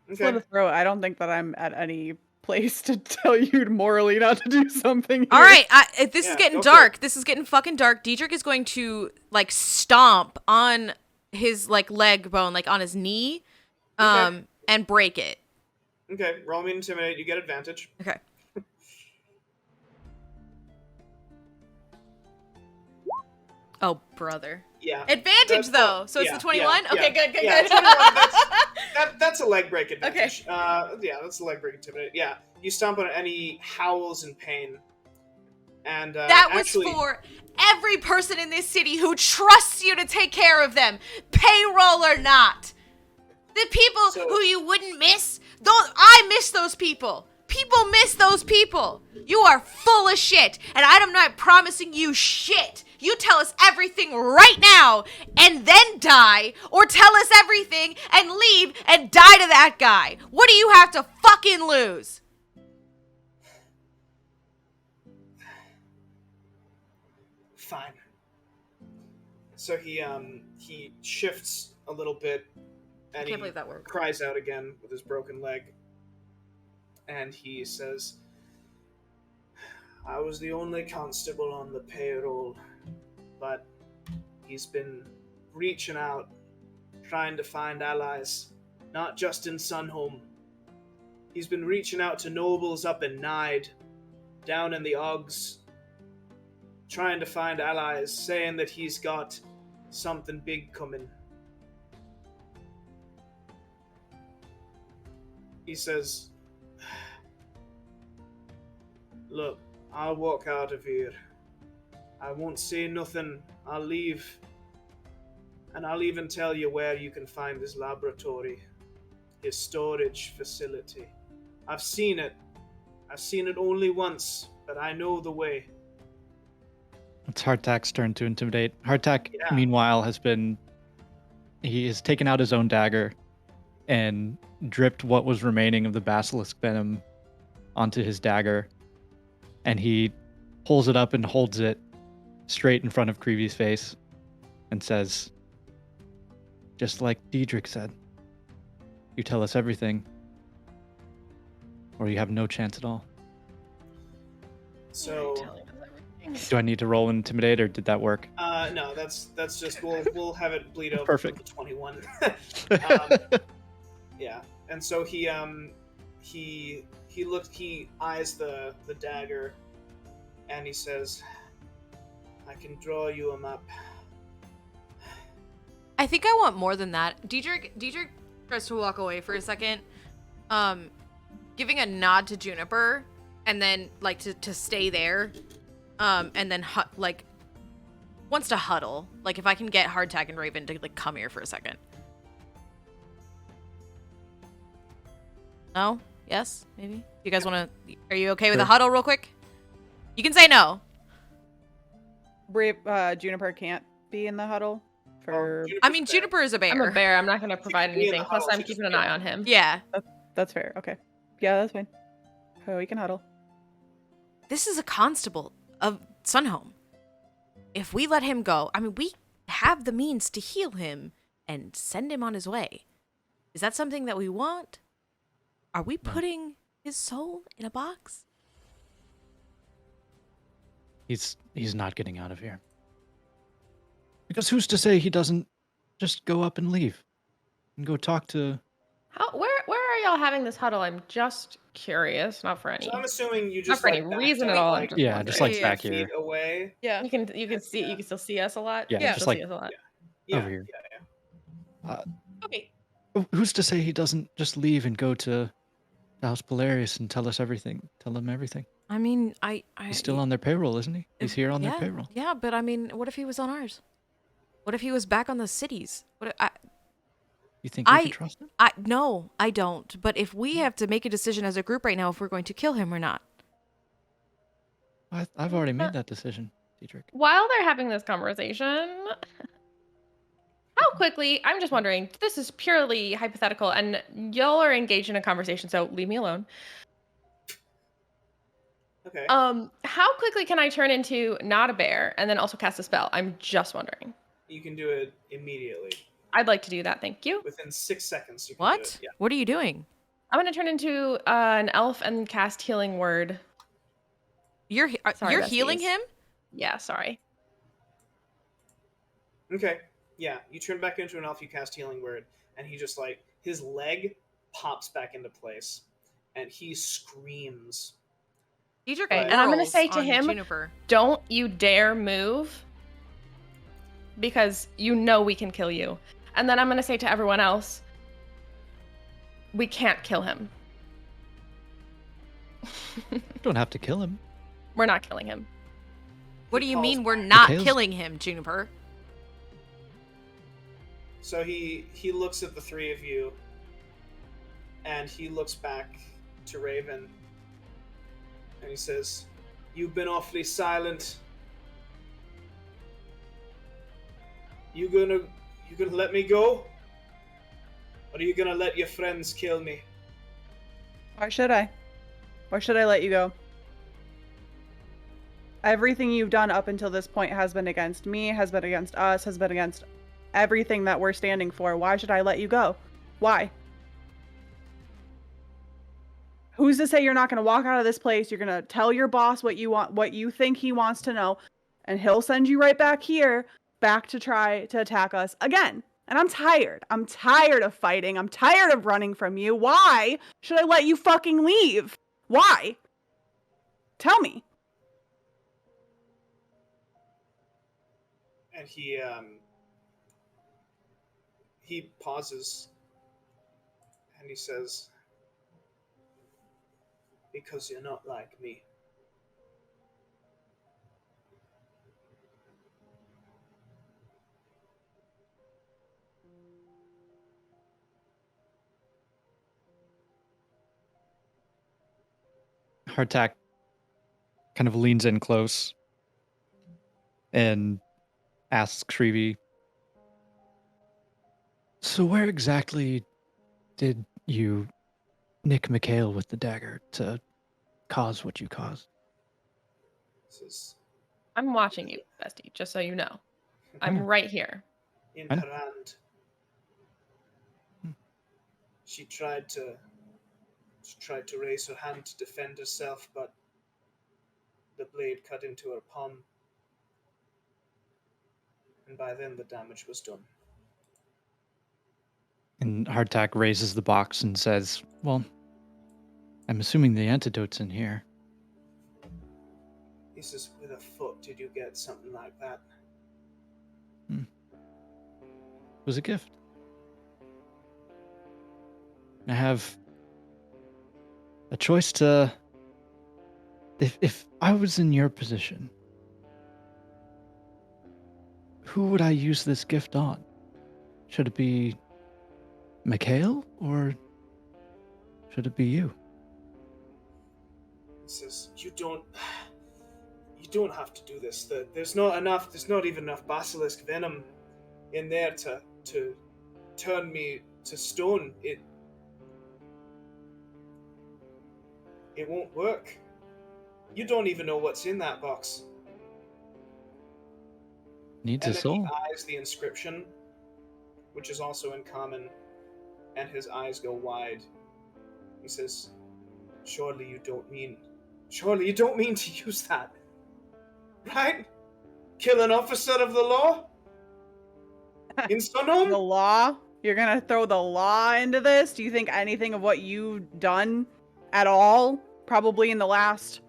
Okay. Slit a throat. I don't think that I'm at any place to tell you morally not to do something here. All right, this is Yeah, getting go for dark. it. This is getting fucking dark. Diedrich is going to like stomp on his like leg bone, like on his knee, Okay. and break it. Okay, roll me an intimidate. You get advantage. Okay. Oh, brother. Yeah. Advantage That's- though. So it's yeah, the 21? yeah, Okay, yeah. good. Yeah, 21, that's a leg break advantage. Yeah, that's a leg break intimidate. Yeah, you stomp on it and he howls in pain. And That was actually, for every person in this city who trusts you to take care of them, payroll or not. The people So- who you wouldn't miss, I miss those people. People miss those people. You are full of shit, and I'm not promising you shit. You tell us everything right now, and then die, or tell us everything and leave and die to that guy. What do you have to fucking lose? fine. So he shifts a little bit, and he that worked. cries out again with his broken leg. And he says, I was the only constable on the payroll, but he's been reaching out, trying to find allies, not just in Sunhome. He's been reaching out to nobles up in Nide, down in the Oggs, trying to find allies, saying that he's got something big coming. He says, look, I'll walk out of here. I won't say nothing. I'll leave. And I'll even tell you where you can find his laboratory, his storage facility. I've seen it. I've seen it only once, but I know the way. It's Hardtack's turn to intimidate. Hardtack, Yeah. meanwhile, he has taken out his own dagger and dripped what was remaining of the basilisk venom onto his dagger. And he pulls it up and holds it straight in front of Creevy's face and says, just like Diedrich said, you tell us everything, or you have no chance at all. So, Do I need to roll intimidate, or did that work? no, that's just we'll have it bleed over Perfect. from the 21. Yeah, and so he eyes the dagger, and he says, I can draw you a map. I think I want more than that. Diedrich tries to walk away for a second, giving a nod to Juniper, and then like to stay there, and then wants to huddle. Like if I can get Hardtack and Raven to like come here for a second. No? Yes? Maybe? You guys want to? Are you okay with a huddle, real quick? You can say no. Juniper can't be in the huddle for. I mean, Juniper is a bear. I'm a bear. I'm not going to provide can be in anything. the Plus, huddle, I'm she keeping just an eye can't. on him. Yeah. That's fair. Okay. Yeah, that's fine. Oh, we can huddle. This is a constable of Sunhome. If we let him go, I mean, we have the means to heal him and send him on his way. Is that something that we want? Are we putting his soul in a box? He's not getting out of here. Because who's to say he doesn't just go up and leave and go talk to? Where are y'all having this huddle? I'm just curious, not for any. So I'm assuming you Not just for any backed reason up, at all. I'm like, just Yeah, wondering. just like 10 back feet here. away. Yeah. You can see Yeah. you can still see us a lot. Yeah, You can just still like- see us a lot. Yeah, Over here. Yeah. Okay. Who's to say he doesn't just leave and go to House Polarius and tell them everything? I mean, He's still on their payroll, isn't he? He's here on yeah, their payroll. Yeah, but I mean, what if he was on ours? What if he was back on the cities? You think we can trust him? No, I don't. But if we have to make a decision as a group right now if we're going to kill him or not. I've already made that decision, Diedrich. While they're having this conversation, how quickly, I'm just wondering, this is purely hypothetical and y'all are engaged in a conversation, so leave me alone. Okay. How quickly can I turn into not a bear and then also cast a spell? I'm just wondering. You can do it immediately. I'd like to do that, thank you. Within 6 seconds, you can do What? it. Yeah. What are you doing? I'm gonna turn into an elf and cast Healing Word. You're Sorry, healing besties. him? Yeah, sorry. Okay. Yeah, you turn back into an elf, you cast Healing Word, and he just, like, his leg pops back into place, and he screams. Diedrich Okay, and I'm gonna whirls say to on him- Juniper. Don't you dare move, because you know we can kill you. And then I'm gonna say to everyone else, we can't kill him. Don't have to kill him. We're not killing him. What do He you calls mean we're back. not Tails- killing him, Juniper? So he looks at the three of you, and he looks back to Raven, and he says, "You've been awfully silent. You gonna let me go? Or are you gonna let your friends kill me?" Why should I? Why should I let you go? Everything you've done up until this point has been against me, has been against us, has been against everything that we're standing for. Why should I let you go? Why? Who's to say you're not going to walk out of this place? You're going to tell your boss what you want, what you think he wants to know, and he'll send you right back here, back to try to attack us again. And I'm tired. I'm tired of fighting. I'm tired of running from you. Why should I let you fucking leave? Why? Tell me. And he pauses, and he says, "Because you're not like me." Hardtack kind of leans in close and asks Shrevey, "So where exactly did you nick Mikhail with the dagger to cause what you caused?" Says, I'm watching you, bestie, just so you know. I'm right here. "In I know. Parand, she tried to raise her hand to defend herself, but the blade cut into her palm, and by then the damage was done." And Hardtack raises the box and says, "Well, I'm assuming the antidote's in here." He says, where the fuck did you get something like that? It was a gift. I have a choice to... If I was in your position, who would I use this gift on? Should it be Mikhail, or should it be you? He says, you don't have to do this. There's not even enough basilisk venom in there to turn me to stone. It won't work. You don't even know what's in that box. Needs And a then soul. he eyes the inscription, which is also in common, and his eyes go wide. He says, surely you don't mean to use that, right? Kill an officer of the law? In The Sunhome? law? You're gonna throw the law into this? Do you think anything of what you've done at all, probably in the last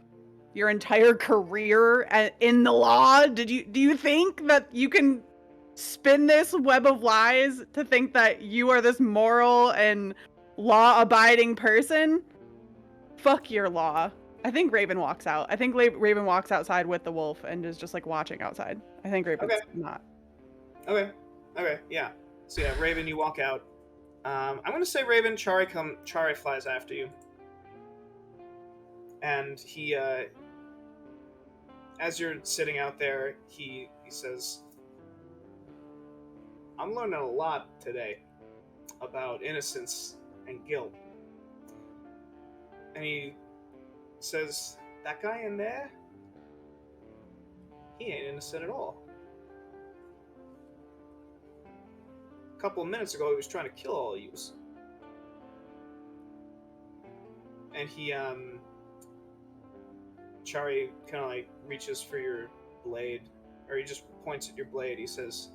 your entire career in the law, do you think that you can spin this web of lies to think that you are this moral and law-abiding person? Fuck your law. I think Raven walks out. I think Raven walks outside with the wolf and is just like watching outside. I think Raven's not. Okay, yeah. So yeah, Raven, you walk out. I'm gonna say Raven, Chari flies after you. And he, as you're sitting out there, he says, I'm learning a lot today about innocence and guilt. And he says, that guy in there, he ain't innocent at all. A couple of minutes ago, he was trying to kill all of yous. And he, Chari kind of like reaches for your blade, or he just points at your blade. He says,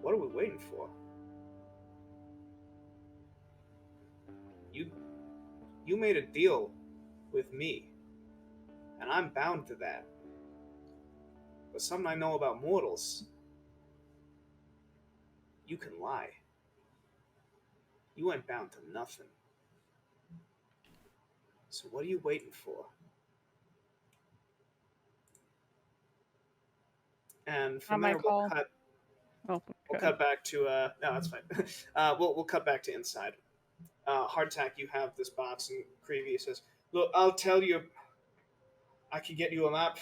what are we waiting for? You made a deal with me, and I'm bound to that. But something I know about mortals, you can lie. You ain't bound to nothing. So what are you waiting for? And from Not my there, call. we'll We'll cut back to no, that's fine. We'll cut back to inside. Hardtack, you have this box, and Creevy says, "Look, I'll tell you. I can get you a map.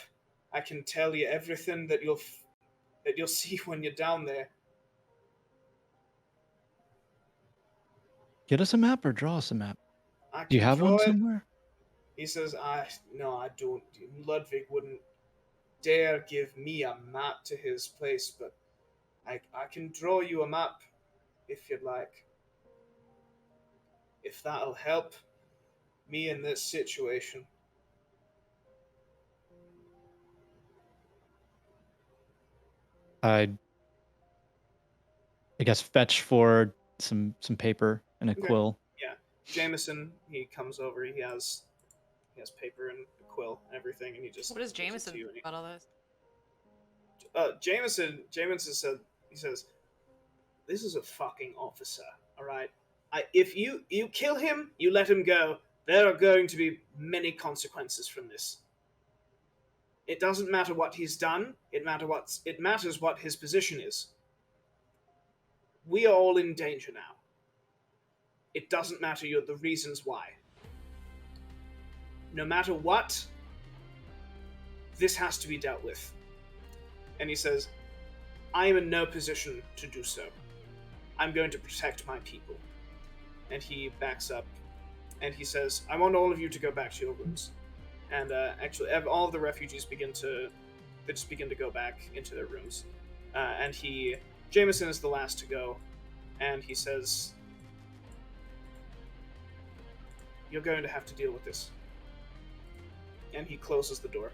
I can tell you everything that you'll see when you're down there." Get us a map or draw us a map. I Do you can have draw one it. somewhere? He says, no, I don't. Ludwig wouldn't dare give me a map to his place, but I can draw you a map if you'd like. If that'll help me in this situation. I guess fetch for some paper and a Okay. quill. Yeah, Jameson, he comes over. He has paper and a quill and everything, and he just. What does gives it to Jameson you, think about all this? Jameson says, "This is a fucking officer, all right. If you kill him, you let him go. There are going to be many consequences from this. It doesn't matter what he's done. It matters what his position is. We are all in danger now. It doesn't matter the reasons why. No matter what, this has to be dealt with." And he says, "I am in no position to do so. I'm going to protect my people." And he backs up, and he says, "I want all of you to go back to your rooms." And actually, all of the refugees begin to go back into their rooms. And Jameson is the last to go, and he says, "You're going to have to deal with this." And he closes the door.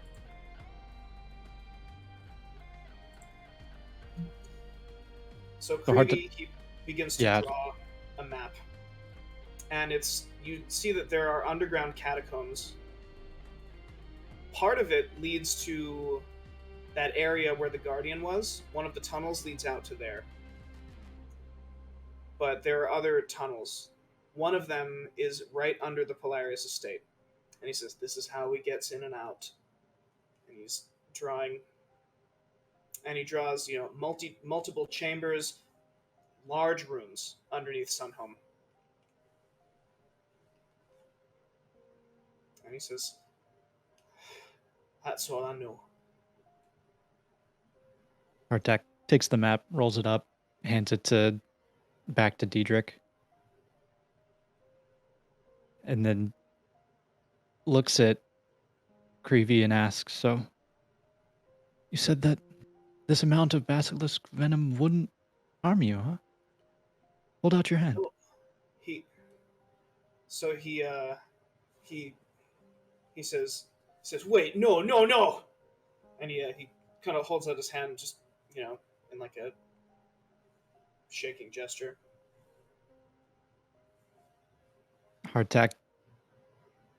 So Creevy, he begins to draw a map. And you see that there are underground catacombs part of it leads to that area where the Guardian was. One of the tunnels leads out to there. But there are other tunnels. One of them is right under the Polarius estate. And he says, this is how he gets in and out. And he's drawing. And he draws, multiple chambers, large rooms underneath Sunhome. And he says, that's all I know. Artek takes the map, rolls it up, hands it back to Diedrich. And then looks at Creevy and asks, so you said that this amount of basilisk venom wouldn't harm you, huh? Hold out your hand. He says, wait, no. And he kind of holds out his hand, just, in like a shaking gesture. Hardtack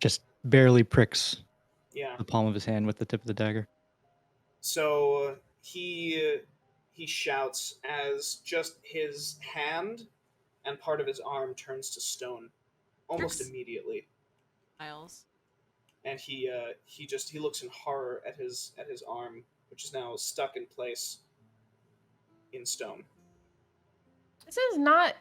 just barely pricks Yeah. the palm of his hand with the tip of the dagger. So he shouts as just his hand and part of his arm turns to stone almost immediately. Miles. And he looks in horror at his arm, which is now stuck in place in stone. This is not.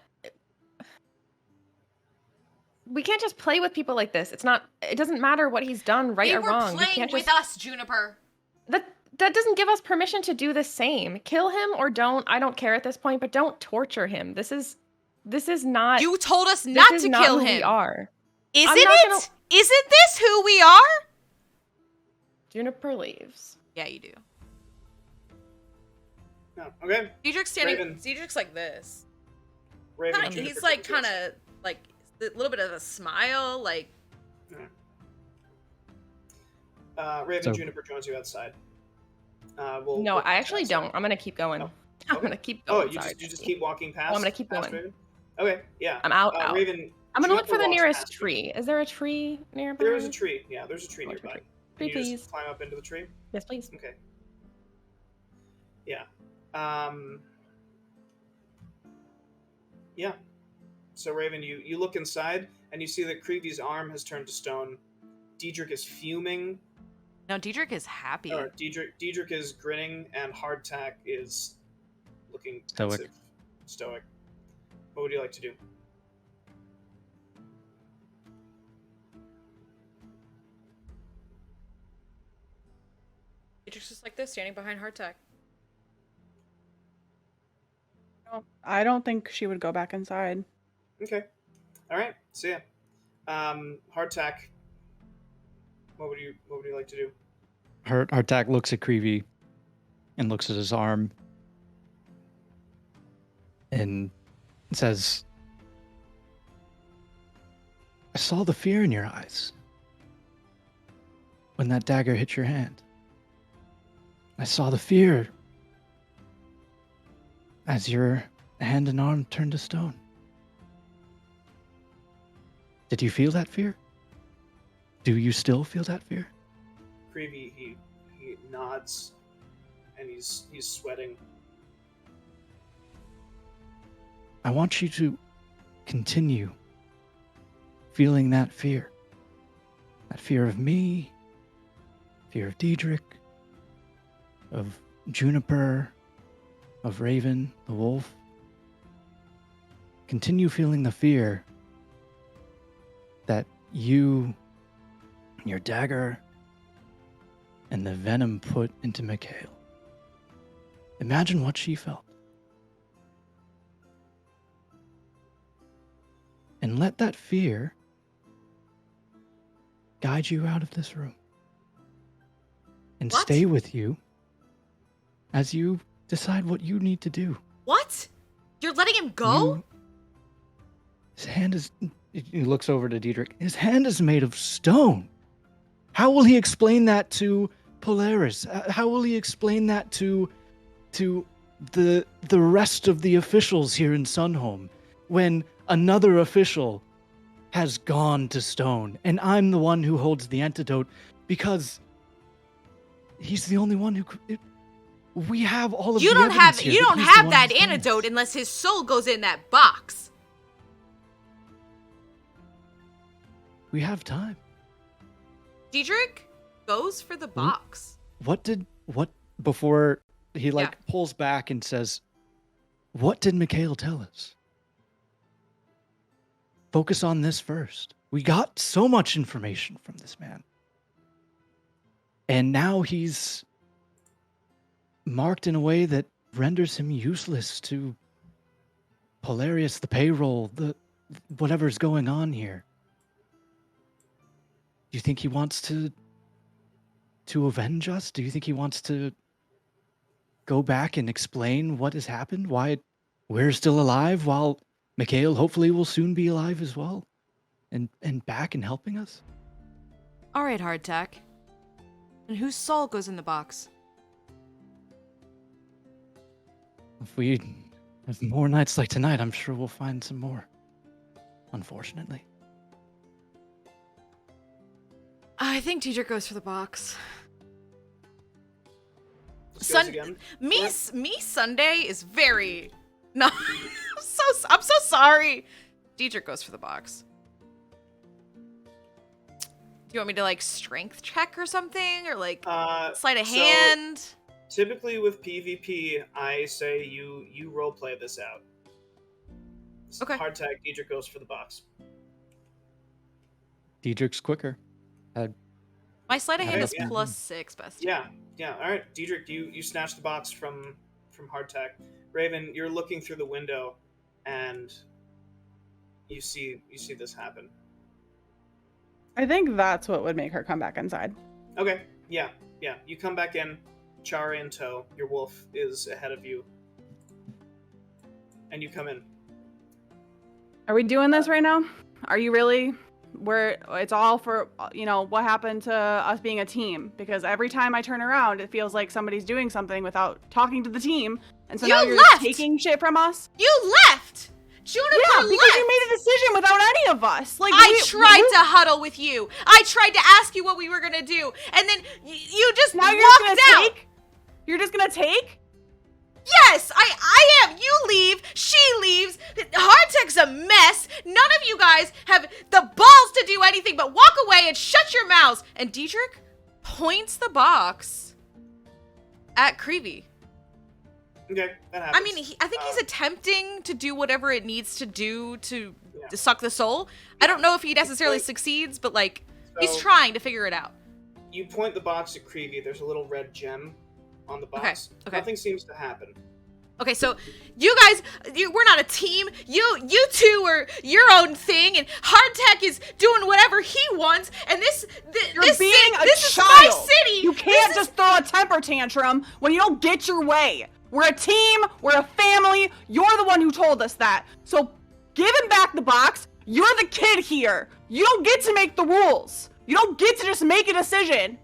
We can't just play with people like this. It's not. It doesn't matter what he's done, right or wrong. They were playing with us, Juniper. That doesn't give us permission to do the same. Kill him or don't. I don't care at this point, but don't torture him. This is not. You told us not to kill him. We are. Isn't it? Isn't this who we are? Juniper leaves. Yeah, you do. No, okay. Diedrich's standing. Raven. Diedrich's like this. Raven, He's Juniper like comes kind of like a little bit of a smile, like. Raven, So- Juniper joins you outside. No, I actually don't. I'm gonna keep going. Oh, I'm okay. gonna keep Oh, going. you Sorry, just Jesse. keep walking past. Oh, I'm gonna keep past going. Raven? Okay, yeah. I'm out. Raven. I'm gonna look Juniper for the walks nearest past you. tree. Is there a tree nearby? There is a tree. Yeah, there's a tree Oh, there's a nearby. tree. Can you Please. just climb up into the tree? Yes, please. Okay. Yeah. Yeah. So Raven, you look inside and you see that Creevy's arm has turned to stone. Diedrich is fuming. No, Diedrich is happy. Or Diedrich is grinning, and Hardtack is looking Stoic. pensive. Stoic. What would you like to do? Diedrich's just like this, standing behind Hardtack. I don't think she would go back inside. Okay. All right. See ya. Hardtack. What would you like to do? Hardtack looks at Creevy and looks at his arm and says, I saw the fear in your eyes when that dagger hit your hand. I saw the fear as your hand and arm turned to stone. Did you feel that fear? Do you still feel that fear? Creevy, he nods, and he's sweating. I want you to continue feeling that fear. That fear of me, fear of Diedrich, of Juniper, of Raven, the wolf. Continue feeling the fear that you, your dagger, and the venom put into Mikhail. Imagine what she felt. And let that fear guide you out of this room. And What? stay with you as you decide what you need to do. What? You're letting him go? His hand is... He looks over to Diedrich. His hand is made of stone. How will he explain that to Polaris? How will he explain that to the rest of the officials here in Sunhome when another official has gone to stone and I'm the one who holds the antidote because He's the only one who could. We have all of You the don't evidence have here you that don't he's the have one that who's done antidote this. unless his soul goes in that box. We have time. Diedrich goes for the box. What before he pulls back and says, what did Mikhail tell us? Focus on this first. We got so much information from this man. And now he's marked in a way that renders him useless to Polarius, the payroll, whatever's going on here. Do you think he wants to avenge us? Do you think he wants to go back and explain what has happened? Why we're still alive while Mikhail hopefully will soon be alive as well? And back and helping us? All right, Hardtack. And whose soul goes in the box? If we have more nights like tonight, I'm sure we'll find some more. Unfortunately. I think Diedrich goes for the box. Me Sunday is very no. I'm so sorry. Diedrich goes for the box. Do you want me to like strength check or something, or like sleight of hand? Typically with PvP, I say you roleplay this out. Okay. Hardtack, Diedrich goes for the box. Diedrich's quicker. My sleight of hand is Yeah. +6, best. Yeah. All right, Diedrich, you snatch the box from Hardtack. Raven, you're looking through the window, and you see this happen. I think that's what would make her come back inside. Okay. Yeah. You come back in, Chara in tow. Your wolf is ahead of you, and you come in. Are we doing this right now? Are you really? It's all for, what happened to us being a team, because every time I turn around, it feels like somebody's doing something without talking to the team, and so now you're just taking shit from us. You left. Juniper because left. You made a decision without any of us. Like I tried to huddle with you. I tried to ask you what we were gonna do, and then you just now you're walked just out. You're just gonna take? Yes, I am. You leave. She leaves. Hardtack's a mess. None of you guys have the balls to do anything but walk away and shut your mouths. And Diedrich points the box at Creevy. Okay, that happens. I mean, I think he's attempting to do whatever it needs to do to suck the soul. I don't know if he necessarily succeeds, but he's trying to figure it out. You point the box at Creevy. There's a little red gem on the box. Okay. Nothing seems to happen. Okay, so you guys, we're not a team. You two are your own thing, and Hardtack is doing whatever he wants. And this is my city. You can't just throw a temper tantrum when you don't get your way. We're a team. We're a family. You're the one who told us that. So give him back the box. You're the kid here. You don't get to make the rules. You don't get to just make a decision.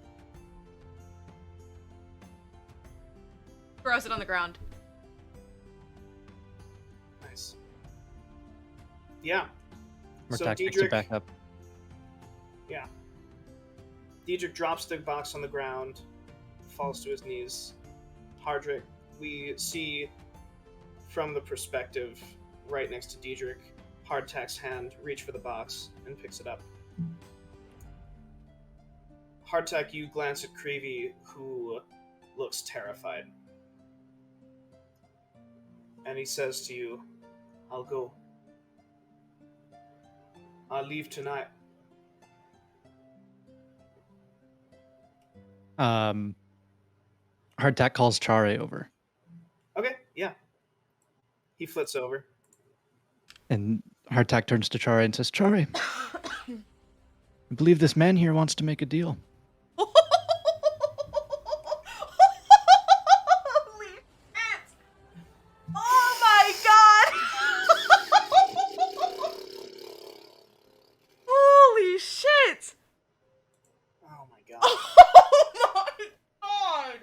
Throws it on the ground. Nice. Yeah. Hardtack picks it back up. Yeah. Diedrich drops the box on the ground, falls to his knees. Hardrick, we see from the perspective right next to Diedrich, Hardtack's hand reach for the box and picks it up. Hardtack, you glance at Creevy, who looks terrified. And he says to you, I'll go. I'll leave tonight. Hardtack calls Chare over. Okay, yeah. He flits over. And Hardtack turns to Chare and says, Chare, I believe this man here wants to make a deal. Holy shit! Oh my god! Holy shit! Oh my god. Oh my god!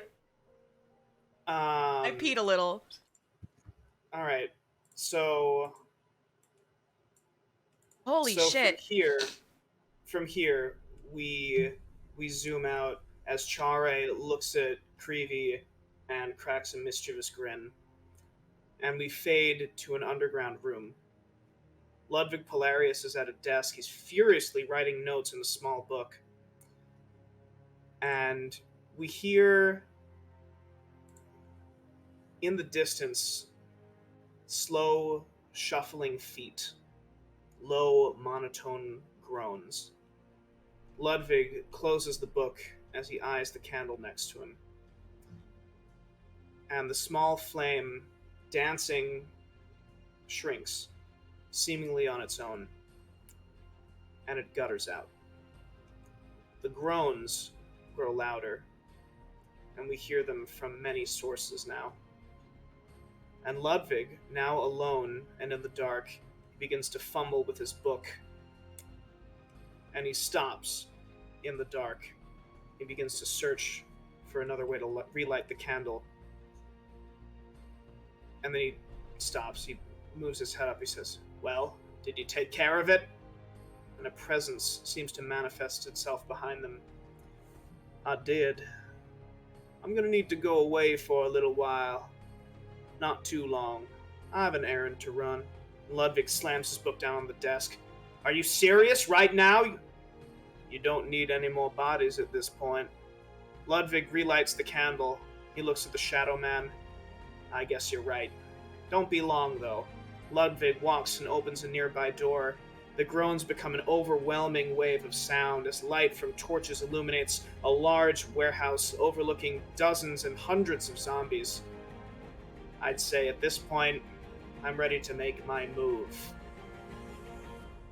I peed a little. Alright, so... Holy shit. From here, we zoom out as Chare looks at Creevy and cracks a mischievous grin. And we fade to an underground room. Ludwig Polarius is at a desk. He's furiously writing notes in a small book. And we hear in the distance slow, shuffling feet, low, monotone groans. Ludwig closes the book as he eyes the candle next to him. And the small flame, dancing, shrinks, seemingly on its own, and it gutters out. The groans grow louder, and we hear them from many sources now. And Ludwig, now alone and in the dark, begins to fumble with his book. And he stops in the dark. He begins to search for another way to relight the candle. And then he stops. He moves his head up. He says, "Well, did you take care of it?" And a presence seems to manifest itself behind them. "I did. I'm gonna need to go away for a little while. Not too long. I have an errand to run." Ludwig slams his book down on the desk. "Are you serious right now? You don't need any more bodies at this point." Ludwig relights the candle. He looks at the Shadow Man. "I guess you're right. Don't be long, though." Ludwig walks and opens a nearby door. The groans become an overwhelming wave of sound as light from torches illuminates a large warehouse overlooking dozens and hundreds of zombies. I'd say at this point, I'm ready to make my move.